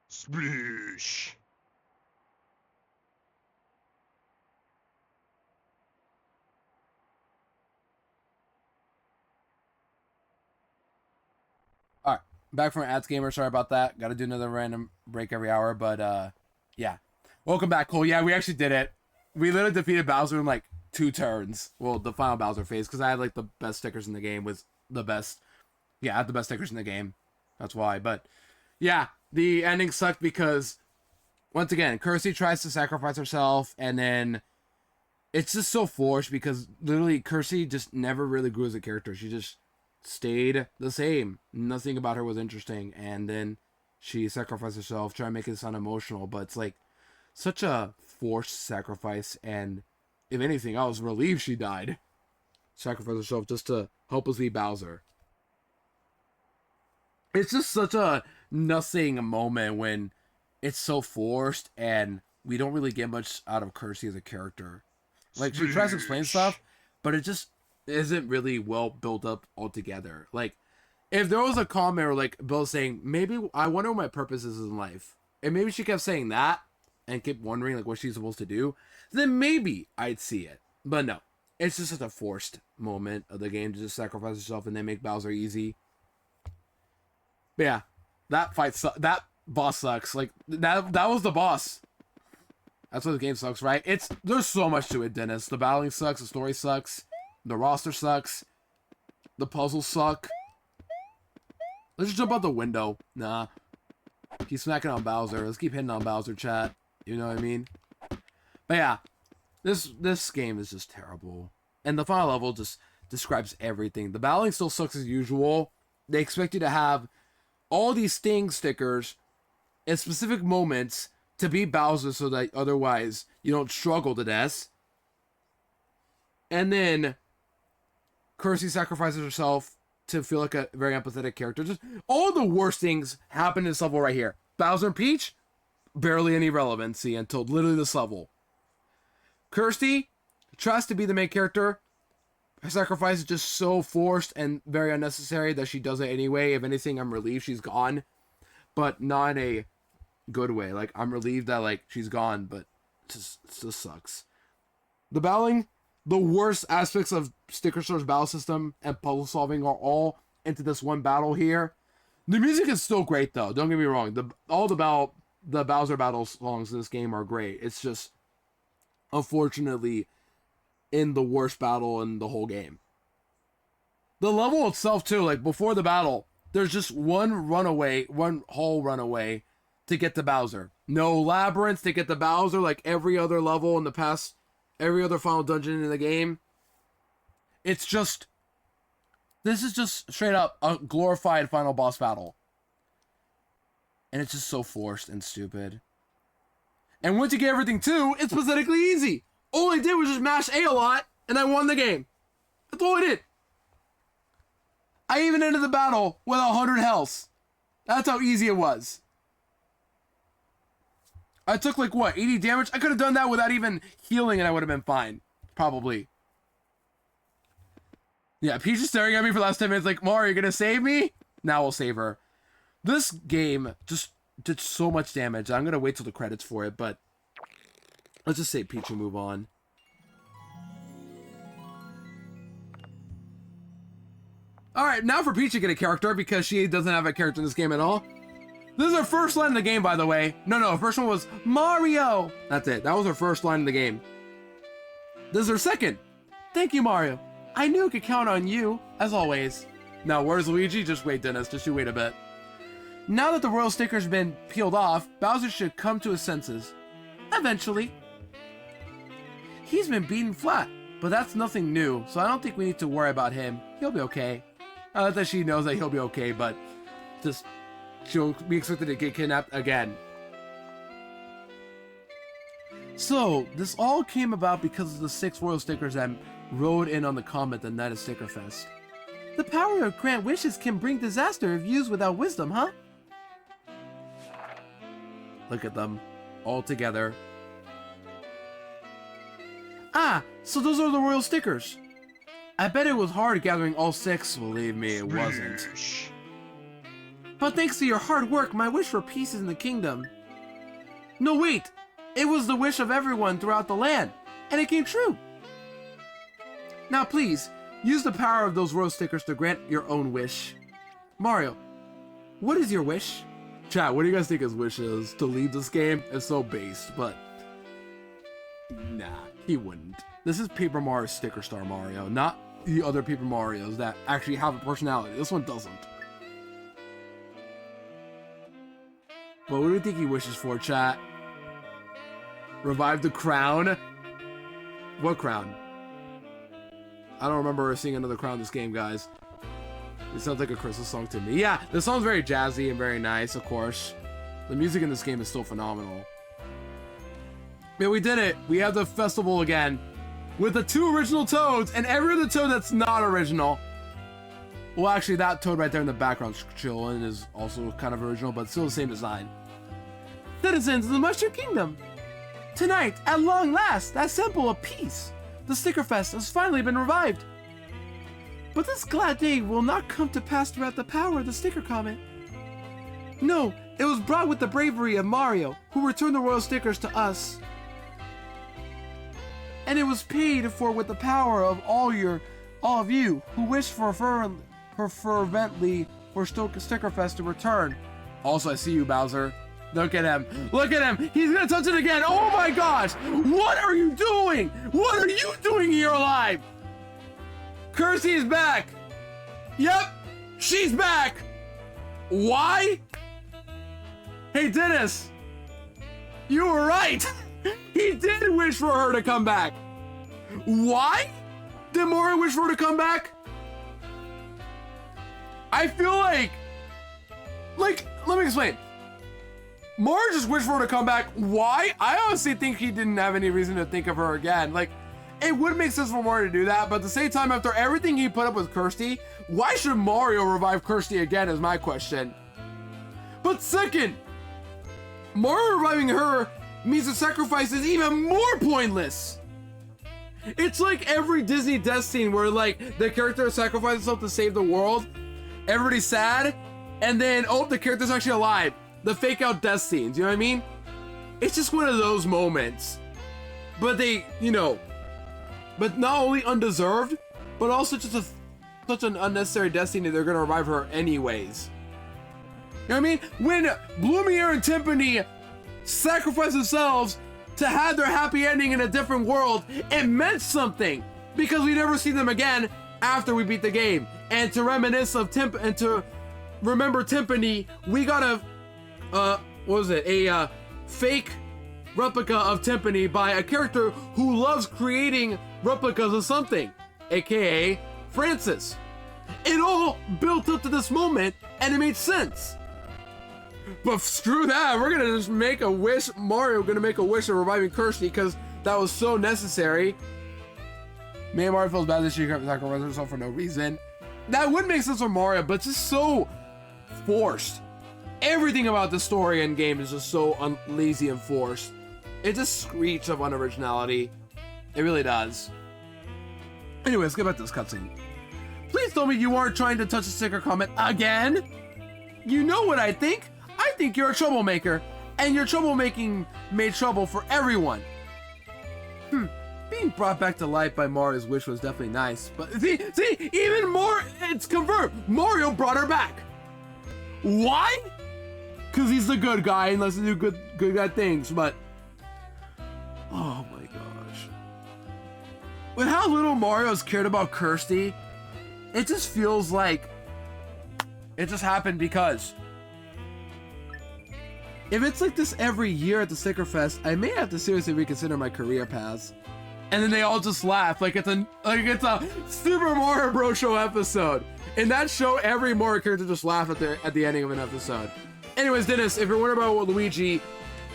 Sploosh. Alright, back from Ads Gamer. Sorry about that. Gotta do another random break every hour, but yeah. Welcome back, Cole. Yeah, we actually did it. We literally defeated Bowser in like 2 turns. Well, the final Bowser phase, because I had like the best stickers in the game. Was the best. Yeah, I had the best stickers in the game. That's why. But yeah, the ending sucked because once again, Kirsty tries to sacrifice herself, and then it's just so forced because literally Kirsty just never really grew as a character. She just stayed the same. Nothing about her was interesting, and then she sacrificed herself, trying to make it sound emotional, but it's like such a forced sacrifice, and if anything, I was relieved she died. Sacrificed herself just to help us beat Bowser. It's just such a nothing moment when it's so forced and we don't really get much out of Kirsty as a character. Like, she tries to explain stuff, but it just isn't really well built up altogether. Like, if there was a comment or like Bill saying, maybe I wonder what my purpose is in life, and maybe she kept saying that and kept wondering like what she's supposed to do, then maybe I'd see it. But no, it's just such a forced moment of the game to just sacrifice yourself and then make Bowser easy. But yeah, that boss sucks. Like that was the boss. That's why the game sucks, right? There's so much to it, Dennis. The battling sucks, the story sucks, the roster sucks, the puzzles suck. Let's just jump out the window. Nah. Keep smacking on Bowser. Let's keep hitting on Bowser, chat. You know what I mean? But yeah, this game is just terrible. And the final level just describes everything. The battling still sucks as usual. They expect you to have all these sting stickers in specific moments to beat Bowser so that otherwise you don't struggle to death. And then Kirsty sacrifices herself to feel like a very empathetic character. Just all the worst things happen in this level right here. Bowser and Peach, barely any relevancy until literally this level. Kirsty tries to be the main character. Her sacrifice is just so forced and very unnecessary that she does it anyway. If anything, I'm relieved she's gone, but not in a good way. Like, I'm relieved that like she's gone, but it just sucks. The battling, the worst aspects of Sticker Star's battle system and puzzle solving are all into this one battle here. The music is still great though. Don't get me wrong. All the Bowser battle songs in this game are great. It's just, unfortunately, in the worst battle in the whole game. The level itself too, like before the battle, there's just one whole runaway to get to Bowser. No labyrinths to get to Bowser like every other level in the past, every other final dungeon in the game. This is just straight up a glorified final boss battle. And it's just so forced and stupid. And once you get everything too, it's pathetically easy. All I did was just mash A lot, and I won the game. That's all I did. I even ended the battle with 100 health. That's how easy it was. I took like, what, 80 damage? I could have done that without even healing, and I would have been fine. Probably. Yeah, Peach is staring at me for the last 10 minutes like, Mario, you gonna save me? Now we'll save her. This game just did so much damage. I'm gonna wait till the credits for it, but let's just say Peach and move on. Alright, now for Peach to get a character because she doesn't have a character in this game at all. This is her first line in the game, by the way. No, the first one was Mario. That's it. That was her first line in the game. This is her second. Thank you, Mario. I knew I could count on you, as always. Now, where's Luigi? Just wait, Dennis. Just you wait a bit. Now that the royal sticker's been peeled off, Bowser should come to his senses. Eventually. He's been beaten flat, but that's nothing new, so I don't think we need to worry about him. He'll be okay. That she knows that he'll be okay, but just she'll be expected to get kidnapped again. So, this all came about because of the 6 royal stickers that rode in on the comet the night of Stickerfest. The power of grant wishes can bring disaster if used without wisdom, huh? Look at them, all together. Ah, so those are the royal stickers. I bet it was hard gathering all 6, believe me, it wasn't. Sploosh. But thanks to your hard work, my wish for peace is in the kingdom. No, wait! It was the wish of everyone throughout the land, and it came true! Now please, use the power of those royal stickers to grant your own wish. Mario, what is your wish? Chat, what do you guys think his wish is? To leave this game? It's so based, but nah, he wouldn't. This is Paper Mario Sticker Star Mario, not the other Paper Marios that actually have a personality. This one doesn't. But what do you think he wishes for, chat? Revive the crown? What crown? I don't remember seeing another crown in this game, guys. It sounds like a Christmas song to me. Yeah, the song's very jazzy and very nice, of course. The music in this game is still phenomenal. Yeah, we did it. We have the festival again. With the 2 original Toads and every other Toad that's not original. Well, actually, that Toad right there in the background, chillin', is also kind of original, but still the same design. Citizens of the Mushroom Kingdom! Tonight, at long last, that symbol of peace, the Sticker Fest has finally been revived. But this glad day will not come to pass without the power of the Sticker Comet. No, it was brought with the bravery of Mario, who returned the royal stickers to us. And it was paid for with the power of all of you who wish fervently for Sticker Fest to return. Also, I see you, Bowser. Look at him. Look at him. He's gonna touch it again. Oh my gosh. What are you doing? What are you doing here alive? Kirsty is back. Yep. She's back. Why? Hey, Dennis. You were right. He did wish for her to come back. Why did Mario wish for her to come back? I feel like, let me explain. Mario just wished for her to come back. Why? I honestly think he didn't have any reason to think of her again. Like, it would make sense for Mario to do that, but at the same time, after everything he put up with Kirsty, why should Mario revive Kirsty again is my question. But second, Mario reviving her means the sacrifice is even more pointless. It's like every Disney death scene where like the character sacrifices himself to save the world, everybody's sad, and then, oh, the character's actually alive. The fake out death scenes, you know what I mean? It's just one of those moments. But they, but not only undeserved, but also just such an unnecessary death scene that they're gonna revive her anyways. You know what I mean? When Blumiere and Timpani sacrifice themselves to have their happy ending in a different world, it meant something because we never see them again after we beat the game. And to reminisce of and to remember Timpani, we got a fake replica of Timpani by a character who loves creating replicas of something, aka Francis. It all built up to this moment and it made sense. But screw that, we're gonna just make a wish. Mario gonna make a wish of reviving Kirsty because that was so necessary. Man, Mario feels bad that she sacrificed herself for no reason. That would make sense for Mario, but it's just so forced. Everything about the story and game is just so lazy and forced. It just screeches of unoriginality. It really does. Anyway, let's get back to this cutscene. Please tell me you aren't trying to touch the Sticker Comet again. You know what I think? I think you're a troublemaker, and your troublemaking made trouble for everyone. Being brought back to life by Mario's wish was definitely nice, but see, even more, it's confirmed. Mario brought her back. Why? Because he's the good guy and lets him do good guy things, but oh my gosh. With how little Mario's cared about Kirsty, it just feels like it just happened because. If it's like this every year at the Sticker Fest, I may have to seriously reconsider my career paths. And then they all just laugh like it's a Super Mario Bros. Show episode. In that show, every Mario character just laugh at the ending of an episode. Anyways, Dennis, if you're wondering about what Luigi,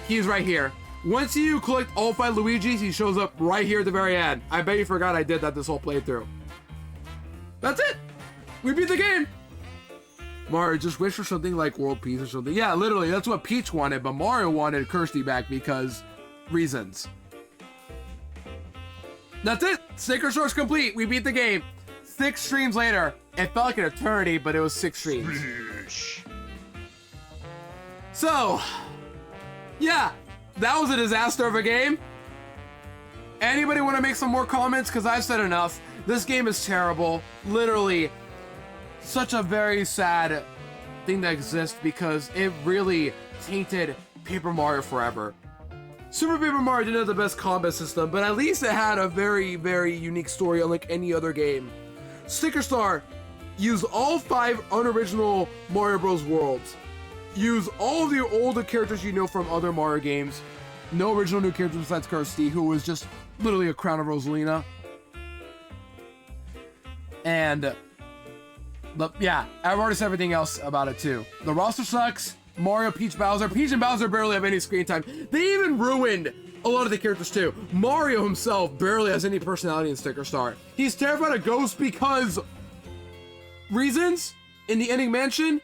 he's right here. Once you collect all 5 Luigis, he shows up right here at the very end. I bet you forgot I did that this whole playthrough. That's it. We beat the game. Mario, just wish for something like world peace or something. Yeah, literally, that's what Peach wanted, but Mario wanted Kirsty back because reasons. That's it. Sticker Source complete. We beat the game. 6 streams later. It felt like an eternity, but it was 6 streams. Sploosh. So, yeah, that was a disaster of a game. Anybody want to make some more comments? Because I've said enough. This game is terrible. Literally, such a very sad thing that exists because it really tainted Paper Mario forever. Super Paper Mario didn't have the best combat system, but at least it had a very, very unique story unlike any other game. Sticker Star used all 5 unoriginal Mario Bros. Worlds. Use all of the older characters you know from other Mario games. No original new characters besides Kirsty, who was just literally a Crown of Rosalina. And, but yeah, I've already said everything else about it too. The roster sucks. Mario, Peach, Bowser. Peach and Bowser barely have any screen time. They even ruined a lot of the characters too. Mario himself barely has any personality in Sticker Star. He's terrified of ghosts because reasons in the ending mansion.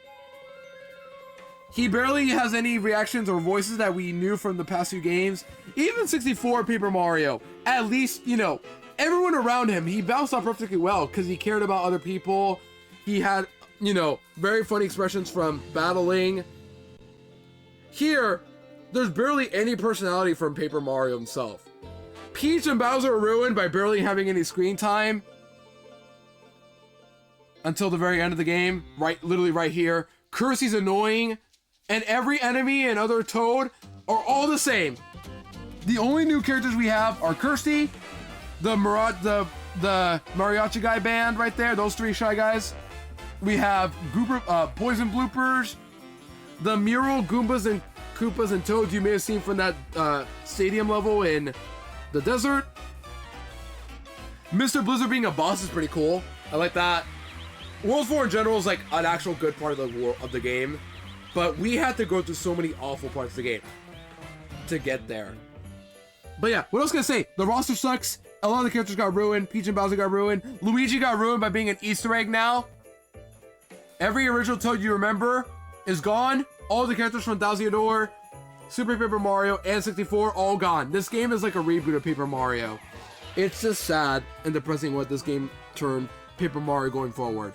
He barely has any reactions or voices that we knew from the past few games. Even 64 Paper Mario, at least, you know, everyone around him, he bounced off perfectly well because he cared about other people. He had, you know, very funny expressions from battling. Here, there's barely any personality from Paper Mario himself. Peach and Bowser are ruined by barely having any screen time until the very end of the game, literally right here. Kirsty's annoying, and every enemy and other Toad are all the same. The only new characters we have are Kirsty, the Mariachi guy band right there, those 3 Shy Guys. We have Poison Bloopers, the mural Goombas and Koopas and Toads you may have seen from that stadium level in the desert. Mr. Blizzard being a boss is pretty cool. I like that. World 4 in general is like an actual good part of the game, but we had to go through so many awful parts of the game to get there. But yeah, what else can I say? The roster sucks. A lot of the characters got ruined. Peach and Bowser got ruined. Luigi got ruined by being an Easter egg now. Every original Toad you remember is gone. All the characters from Thousand Door, Super Paper Mario, and 64 all gone. This game is like a reboot of Paper Mario. It's just sad and depressing what this game turned Paper Mario going forward.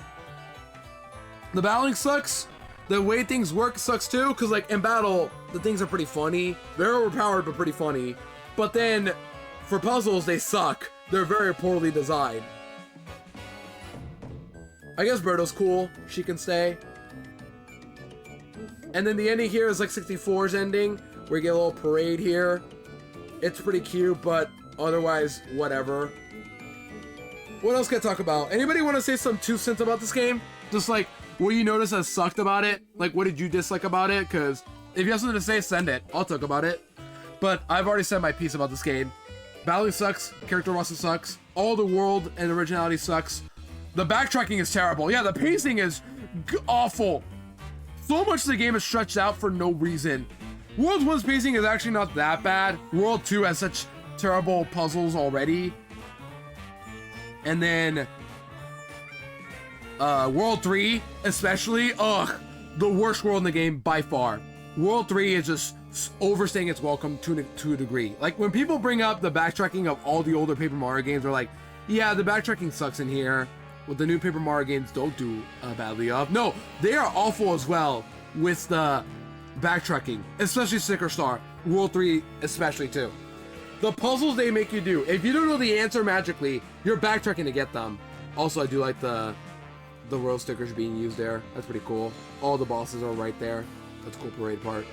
The battling sucks. The way things work sucks too, because like in battle, the things are pretty funny. They're overpowered, but pretty funny. But then for puzzles, they suck. They're very poorly designed. I guess Birdo's cool. She can stay. And then the ending here is like 64's ending, where you get a little parade here. It's pretty cute, but otherwise, whatever. What else can I talk about? Anybody want to say some 2 cents about this game? Just like, what you notice that sucked about it? Like, what did you dislike about it? Because if you have something to say, send it. I'll talk about it. But I've already said my piece about this game. Battling sucks. Character roster sucks. All the world and originality sucks. The backtracking is terrible. Yeah, the pacing is awful. So much of the game is stretched out for no reason. World 1's pacing is actually not that bad. World 2 has such terrible puzzles already. And then World 3 especially, the worst world in the game by far. World 3 is just overstaying its welcome to a degree. Like when people bring up the backtracking of all the older Paper Mario games, they're like, yeah, the backtracking sucks in here. What the new Paper Mario games don't do badly of. No, they are awful as well with the backtracking, especially Sticker Star. World 3 especially too. The puzzles they make you do, if you don't know the answer magically, you're backtracking to get them. Also, I do like the world stickers being used there. That's pretty cool. All the bosses are right there. That's a cool parade part.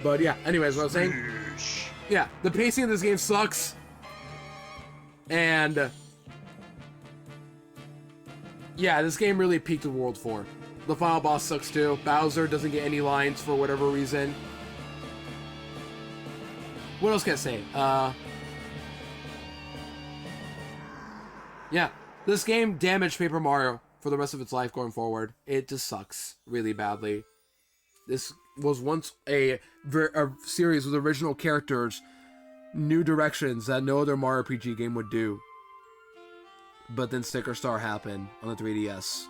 But yeah, anyways, what I was saying, yeah, the pacing of this game sucks. And yeah, this game really peaked with World 4. The final boss sucks too. Bowser doesn't get any lines for whatever reason. What else can I say? Yeah, this game damaged Paper Mario for the rest of its life going forward. It just sucks really badly. This was once a series with original characters, new directions that no other Mario RPG game would do. But then Sticker Star happened on the 3DS.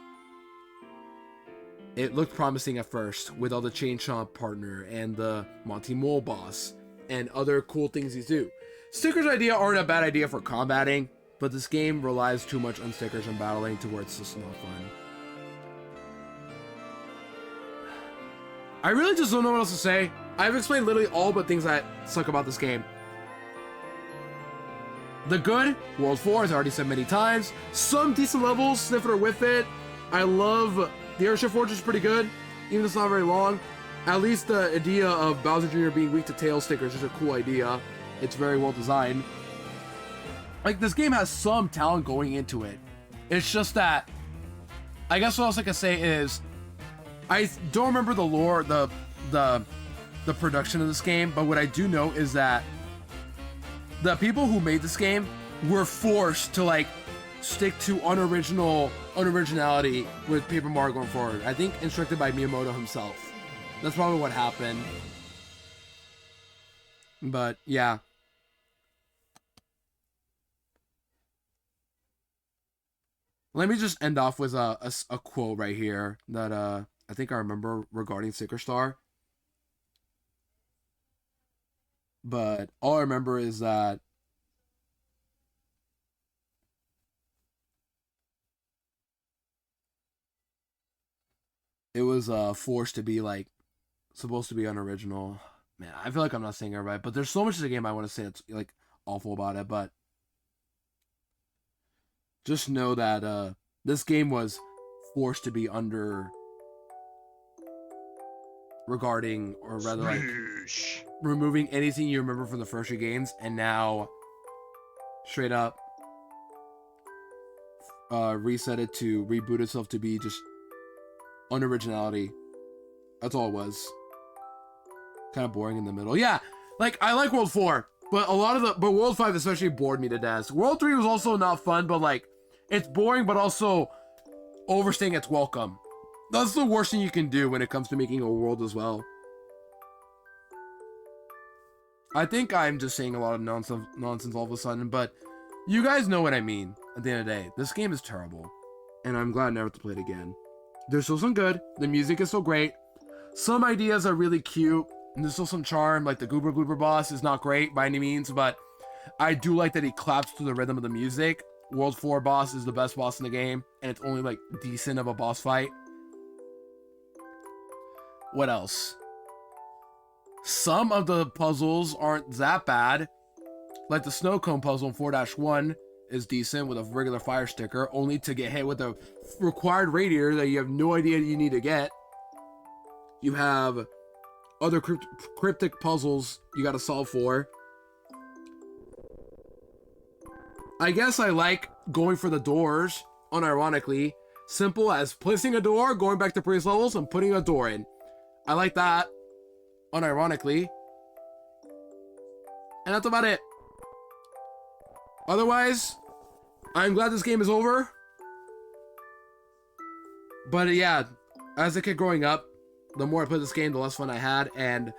It looked promising at first, with all the Chain Chomp partner and the Monty Mole boss, and other cool things you do. Stickers' idea aren't a bad idea for combating, but this game relies too much on stickers and battling to where it's just not fun. I really just don't know what else to say. I've explained literally all but things that suck about this game. The good, World 4, as I already said many times. Some decent levels, sniff it or whiff it. I love the Airship Fortress is pretty good, even though it's not very long. At least the idea of Bowser Jr. being weak to tail stickers is a cool idea. It's very well designed. Like, this game has some talent going into it. It's just that, I guess what else I can say is, I don't remember the lore, the production of this game, but what I do know is that the people who made this game were forced to, like, stick to unoriginality with Paper Mario going forward. I think instructed by Miyamoto himself. That's probably what happened. But yeah. Let me just end off with a quote right here that I think I remember regarding Sticker Star. But all I remember is that it was forced to be like supposed to be unoriginal. Man, I feel like I'm not saying it right, but there's so much of the game I want to say that's like awful about it, but just know that this game was forced to be under regarding, or rather like Sploosh. removing anything you remember from the first few games, and now straight up reset it to reboot itself to be just unoriginality. That's all it was. Kind of boring in the middle. Yeah, like I like World 4, but but World 5 especially bored me to death. World 3 was also not fun, but like it's boring, but also overstaying its welcome. That's the worst thing you can do when it comes to making a world as well. I think I'm just saying a lot of nonsense all of a sudden, but you guys know what I mean. At the end of the day, this game is terrible, and I'm glad never to play it again. There's still some good. The music is still great. Some ideas are really cute, and there's still some charm. Like the Goober Gloober boss is not great by any means, but I do like that he claps to the rhythm of the music. World 4 boss is the best boss in the game, and it's only like decent of a boss fight. What else? Some of the puzzles aren't that bad. Like the snow cone puzzle in 4-1 is decent with a regular fire sticker, only to get hit with a required radiator that you have no idea you need to get. You have other cryptic puzzles you gotta solve for. I guess I like going for the doors, unironically. Simple as placing a door, going back to previous levels, and putting a door in. I like that, unironically. And that's about it. Otherwise, I'm glad this game is over. But yeah, as a kid growing up, the more I played this game, the less fun I had. And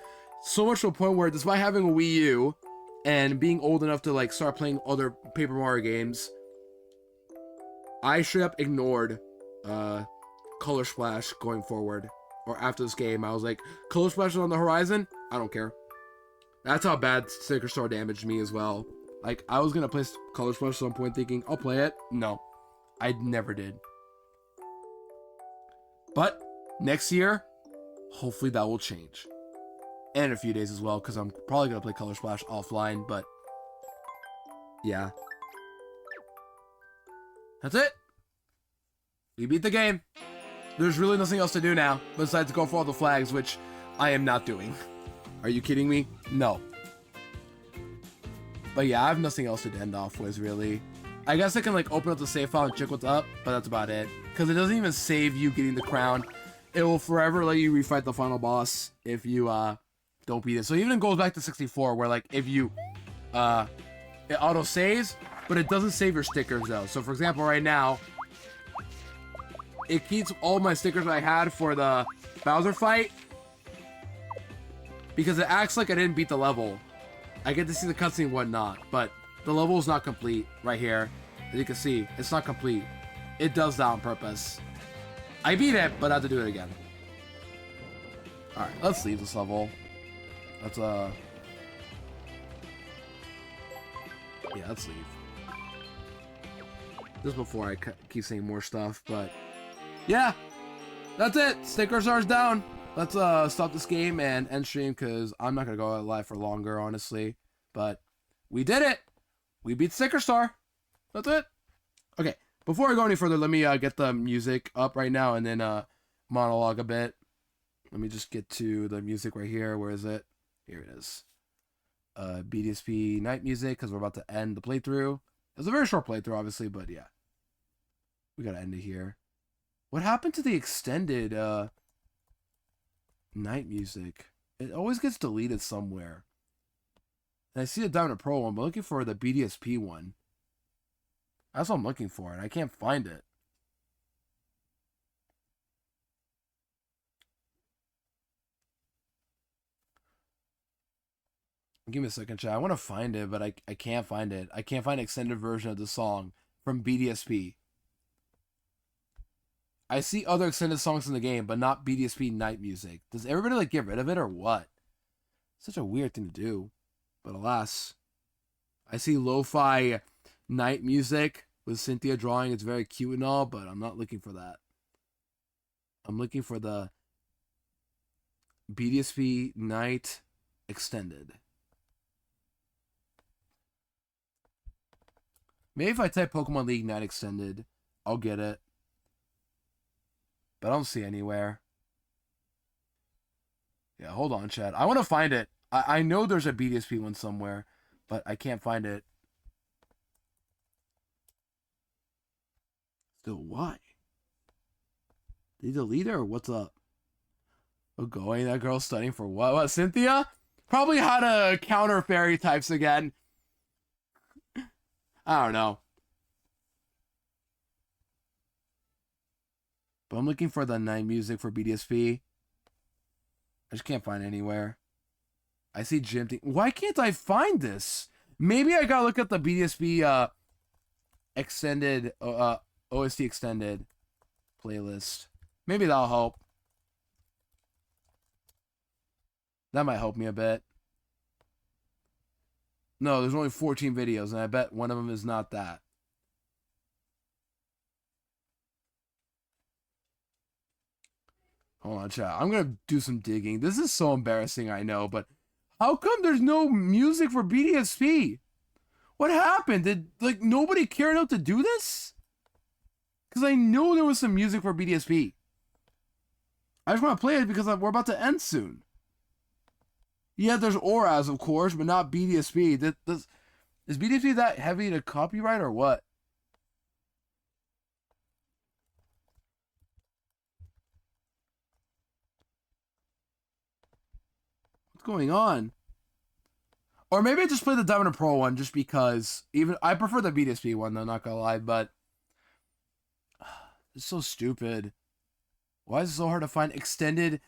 so much to a point where, despite having a Wii U and being old enough to like start playing other Paper Mario games, I straight up ignored Color Splash going forward. Or after this game, I was like, Color Splash is on the horizon? I don't care. That's how bad Sticker Star damaged me as well. Like, I was gonna play Color Splash at some point thinking, I'll play it. No, I never did. But next year, hopefully that will change. And in a few days as well, because I'm probably gonna play Color Splash offline, but yeah. That's it. We beat the game. There's really nothing else to do now, besides go for all the flags, which I am not doing. Are you kidding me? No. But yeah, I have nothing else to end off with, really. I guess I can like open up the save file and check what's up, but that's about it. Because it doesn't even save you getting the crown. It will forever let you refight the final boss if you don't beat it. So even it goes back to 64, where like if you it auto saves, but it doesn't save your stickers though. So for example, right now, it keeps all my stickers I had for the Bowser fight because it acts like I didn't beat the level. I get to see the cutscene and whatnot, but the level is not complete right here. As you can see, it's not complete. It does that on purpose. I beat it, but I have to do it again. Alright, let's leave this level. Let's, yeah, let's leave. Just before I keep saying more stuff, but yeah, that's it. Sticker Star's down. Let's stop this game and end stream because I'm not gonna go live for longer, honestly. But we did it. We beat Sticker Star. That's it. Okay. Before I go any further, let me get the music up right now and then monologue a bit. Let me just get to the music right here. Where is it? Here it is. BDSP night music because we're about to end the playthrough. It's a very short playthrough, obviously, but yeah, we gotta end it here. What happened to the extended night music? It always gets deleted somewhere. And I see the Diamond Pro one, but looking for the BDSP one. That's what I'm looking for, and I can't find it. Give me a second, chat. I want to find it, but I can't find it. I can't find an extended version of the song from BDSP. I see other extended songs in the game, but not BDSP night music. Does everybody like get rid of it or what? Such a weird thing to do. But alas, I see lo-fi night music with Cynthia drawing. It's very cute and all, but I'm not looking for that. I'm looking for the BDSP night extended. Maybe if I type Pokemon League Night Extended, I'll get it. But I don't see anywhere. Yeah, hold on, chat. I want to find it. I know there's a BDSP one somewhere, but I can't find it. Still, why? Did he delete her or what's up? Oh, going, that girl's studying for what? What, Cynthia? Probably how to counter fairy types again. I don't know. But I'm looking for the night music for BDSP. I just can't find it anywhere. I see Jim. Why can't I find this? Maybe I gotta look at the BDSP extended OST extended playlist. Maybe that'll help. That might help me a bit. No, there's only 14 videos, and I bet one of them is not that. Hold on, chat. I'm going to do some digging. This is so embarrassing, I know, but how come there's no music for BDSP? What happened? Did, like, nobody care enough to do this? Because I know there was some music for BDSP. I just want to play it because we're about to end soon. Yeah, there's auras, of course, but not BDSP. Is BDSP that heavy to copyright or what? What's going on? Or maybe I just play the Diamond and Pearl one just because I prefer the BDSP one though, not gonna lie, but it's so stupid. Why is it so hard to find extended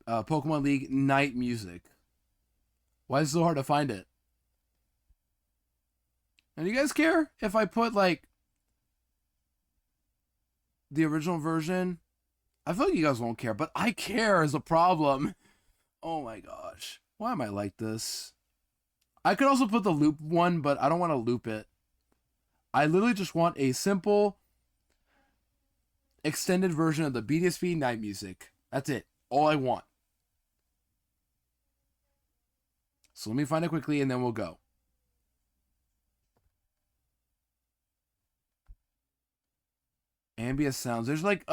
Pokemon League night music? Why is it so hard to find it? And do you guys care if I put like the original version? I feel like you guys won't care, but I care is a problem. Oh my gosh. Why am I like this? I could also put the loop one, but I don't want to loop it. I literally just want a simple extended version of the BDSP night music. That's it. All I want. So let me find it quickly and then we'll go. Ambient sounds. There's like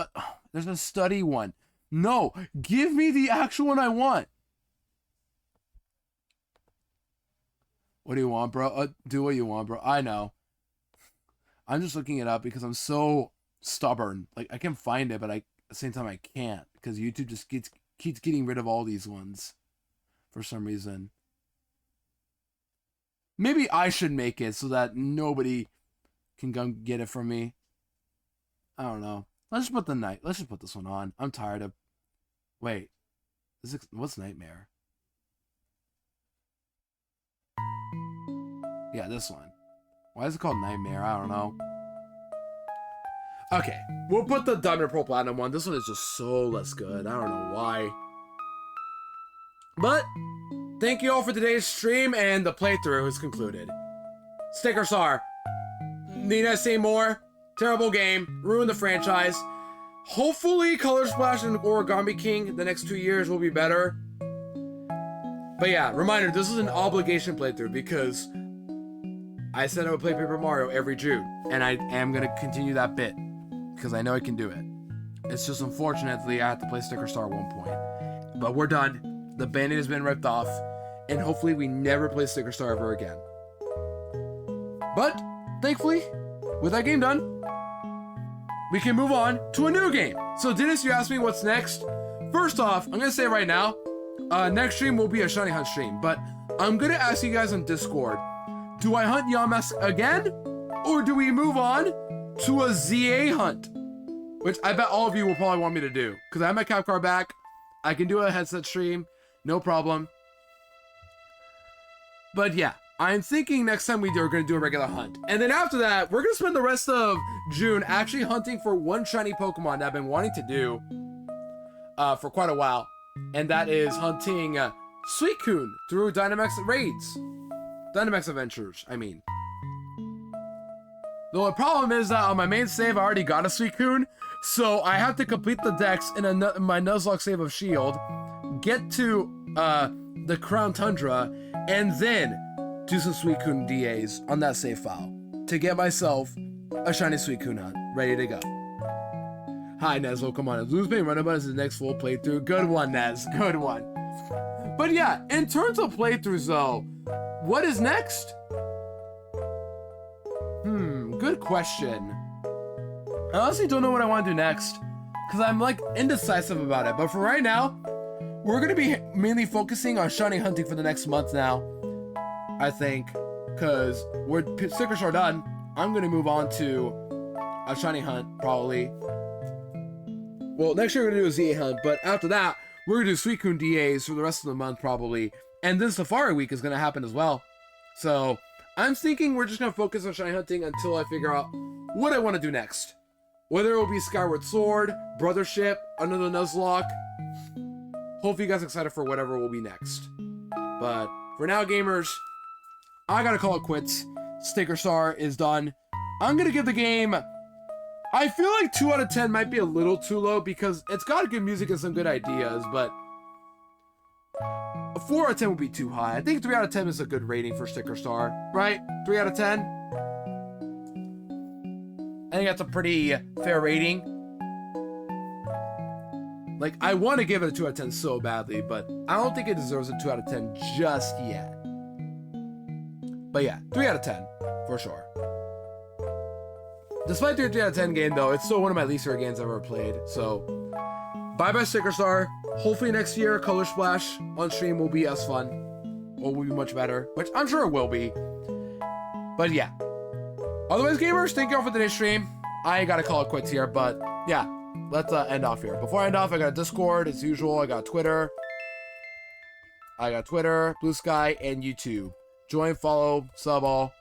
there's a study one. No, give me the actual one I want. What do you want, bro? Do what you want, bro. I know. I'm just looking it up because I'm so stubborn. Like, I can find it, but at the same time I can't because YouTube just keeps getting rid of all these ones for some reason. Maybe I should make it so that nobody can come get it from me. I don't know. Let's just put let's just put this one on. I'm tired of. Wait, what's Nightmare? Yeah, this one. Why is it called Nightmare? I don't know. Okay, we'll put the Diamond Pro Platinum one. This one is just so less good. I don't know why. But thank you all for today's stream, and the playthrough is concluded. Sticker Star. Need I say more? Terrible game. Ruined the franchise. Hopefully Color Splash and Origami King the next 2 years will be better. But yeah, reminder, this is an obligation playthrough because I said I would play Paper Mario every June, and I am going to continue that bit because I know I can do it. It's just unfortunately I have to play Sticker Star at one point. But we're done. The Band-Aid has been ripped off, and hopefully we never play Sticker Star ever again. But thankfully, with that game done, we can move on to a new game. So Dennis, you asked me what's next. First off, I'm going to say right now, next stream will be a Shiny Hunt stream, but I'm going to ask you guys on Discord, do I hunt Yamask again, Or do we move on to a ZA hunt? Which I bet all of you will probably want me to do. Because I have my cap card back. I can do a headset stream. No problem. But yeah, I'm thinking next time we do, we're going to do a regular hunt. And then after that, we're going to spend the rest of June actually hunting for one shiny Pokemon that I've been wanting to do for quite a while. And that is hunting Suicune through Dynamax raids. Dynamax adventures, I mean. The only problem is that on my main save, I already got a Suicune. So I have to complete the dex in my Nuzlocke save of Shield, get to the Crown Tundra, and then do some Suicune DAs on that save file to get myself a shiny Suicune hunt ready to go. Hi, Nez. Welcome on. Blues Bay Runabout is the next full playthrough. Good one, Nez. Good one. But yeah, in terms of playthroughs, though, what is next? Good question. I honestly don't know what I want to do next, because I'm like indecisive about it. But for right now, we're going to be mainly focusing on shiny hunting for the next month now, I think, because we're stickers are done. I'm going to move on to a shiny hunt, probably. Well, next year we're going to do a ZA hunt, but after that, we're going to do Suicune DAs for the rest of the month, probably. And then Safari Week is going to happen as well. So, I'm thinking we're just going to focus on shiny hunting until I figure out what I want to do next. Whether it will be Skyward Sword, Brothership, another Nuzlocke. Hopefully you guys are excited for whatever will be next. But for now, gamers, I gotta call it quits. Sticker Star is done. I'm gonna give the game... I feel like 2 out of 10 might be a little too low because it's got good music and some good ideas, but... a 4 out of 10 would be too high. I think 3 out of 10 is a good rating for Sticker Star, right? 3 out of 10? I think that's a pretty fair rating. Like, I want to give it a 2 out of 10 so badly, but I don't think it deserves a 2 out of 10 just yet. But yeah, 3 out of 10, for sure. Despite the 3 out of 10 game, though, it's still one of my least favorite games I've ever played. So, bye-bye Sticker Star. Hopefully next year, Color Splash on stream will be as fun. Or will be much better, which I'm sure it will be. But yeah. Otherwise, gamers, thank you all for today's stream. I ain't gotta call it quits here, but yeah, let's end off here. Before I end off, I got a Discord as usual. I got Twitter. Blue Sky, and YouTube. Join, follow, sub all.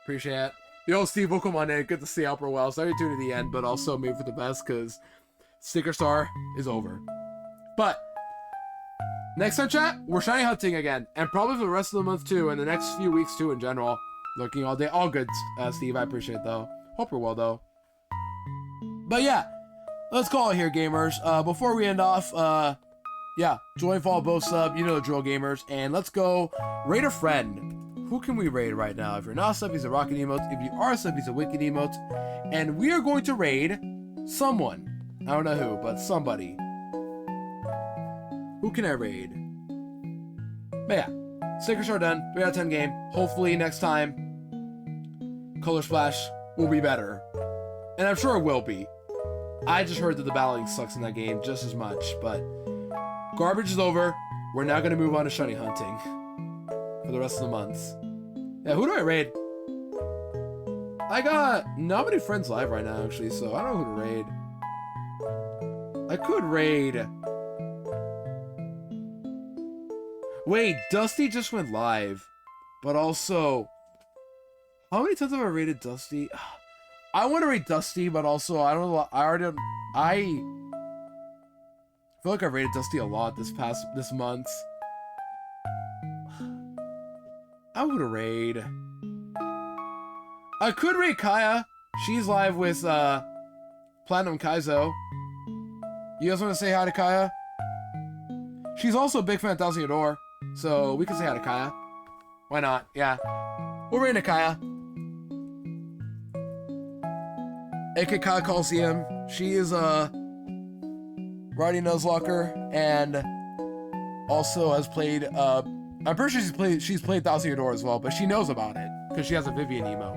Appreciate it. Yo, Steve, welcome on in. Good to see you, Upper Well. Sorry to tune to the end, but also maybe for the best because Sticker Star is over. But next time, chat, we're shiny hunting again, and probably for the rest of the month too, and the next few weeks too in general. Looking all day, all good, Steve. I appreciate it though. Hope you're well though. But yeah, let's call it here, gamers. Before we end off, yeah, join, follow, both sub. You know the drill, gamers. And let's go raid a friend. Who can we raid right now? If you're not a sub, he's a rocket emote. If you are a sub, he's a wicked emote. And we are going to raid someone. I don't know who, but somebody. Who can I raid? But yeah, stickers are done. 3 out of 10 game. Hopefully next time, Color Splash will be better. And I'm sure it will be. I just heard that the battling sucks in that game just as much, but garbage is over. We're now going to move on to shiny hunting for the rest of the months. Yeah, who do I raid? I got not many friends live right now, actually, so I don't know who to raid. I could raid... Wait, Dusty just went live. But also... How many times have I raided Dusty? I want to raid Dusty, but also, I don't know, I feel like I raided Dusty a lot this month. I would raid. I could raid Kaya. She's live with Platinum Kaizo. You guys want to say hi to Kaya? She's also a big fan of Thousand Year Door, so we can say hi to Kaya. Why not? Yeah. We're raiding Kaya. AK Kaya Coliseum. She is a Riding Nuzlocker and also has played I'm pretty sure she's played Thousand Year Door as well, but she knows about it because she has a Vivian emo.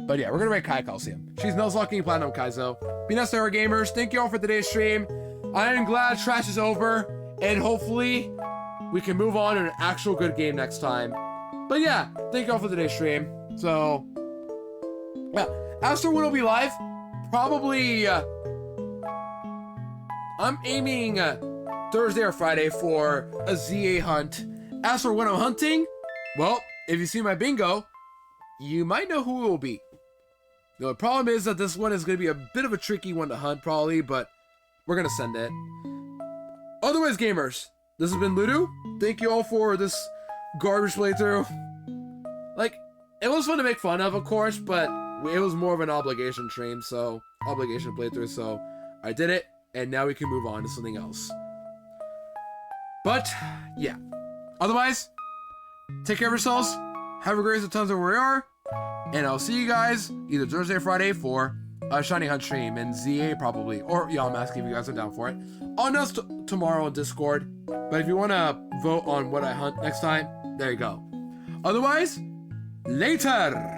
But yeah, we're gonna raid Kaya Coliseum. She's Nuzlocking Platinum Kaizo. Be nice to our gamers. Thank you all for today's stream. I am glad trash is over, and hopefully we can move on to an actual good game next time. But yeah, thank you all for today's stream. So Yeah, Astro 1 will be live. Probably, I'm aiming Thursday or Friday for a ZA hunt. As for when I'm hunting, well, if you see my bingo, you might know who it will be. The problem is that this one is going to be a bit of a tricky one to hunt, probably, but we're going to send it. Otherwise, gamers, this has been Ludo. Thank you all for this garbage playthrough. Like, it was fun to make fun of course, but it was more of an obligation stream, so obligation playthrough, so I did it, and now we can move on to something else. But yeah, otherwise, take care of yourselves, have a great time where we are, and I'll see you guys either Thursday or Friday for a Shiny Hunt stream and ZA probably, or yeah, I'm asking if you guys are down for it. I'll announce tomorrow on Discord, but if you want to vote on what I hunt next time, there you go. Otherwise, later!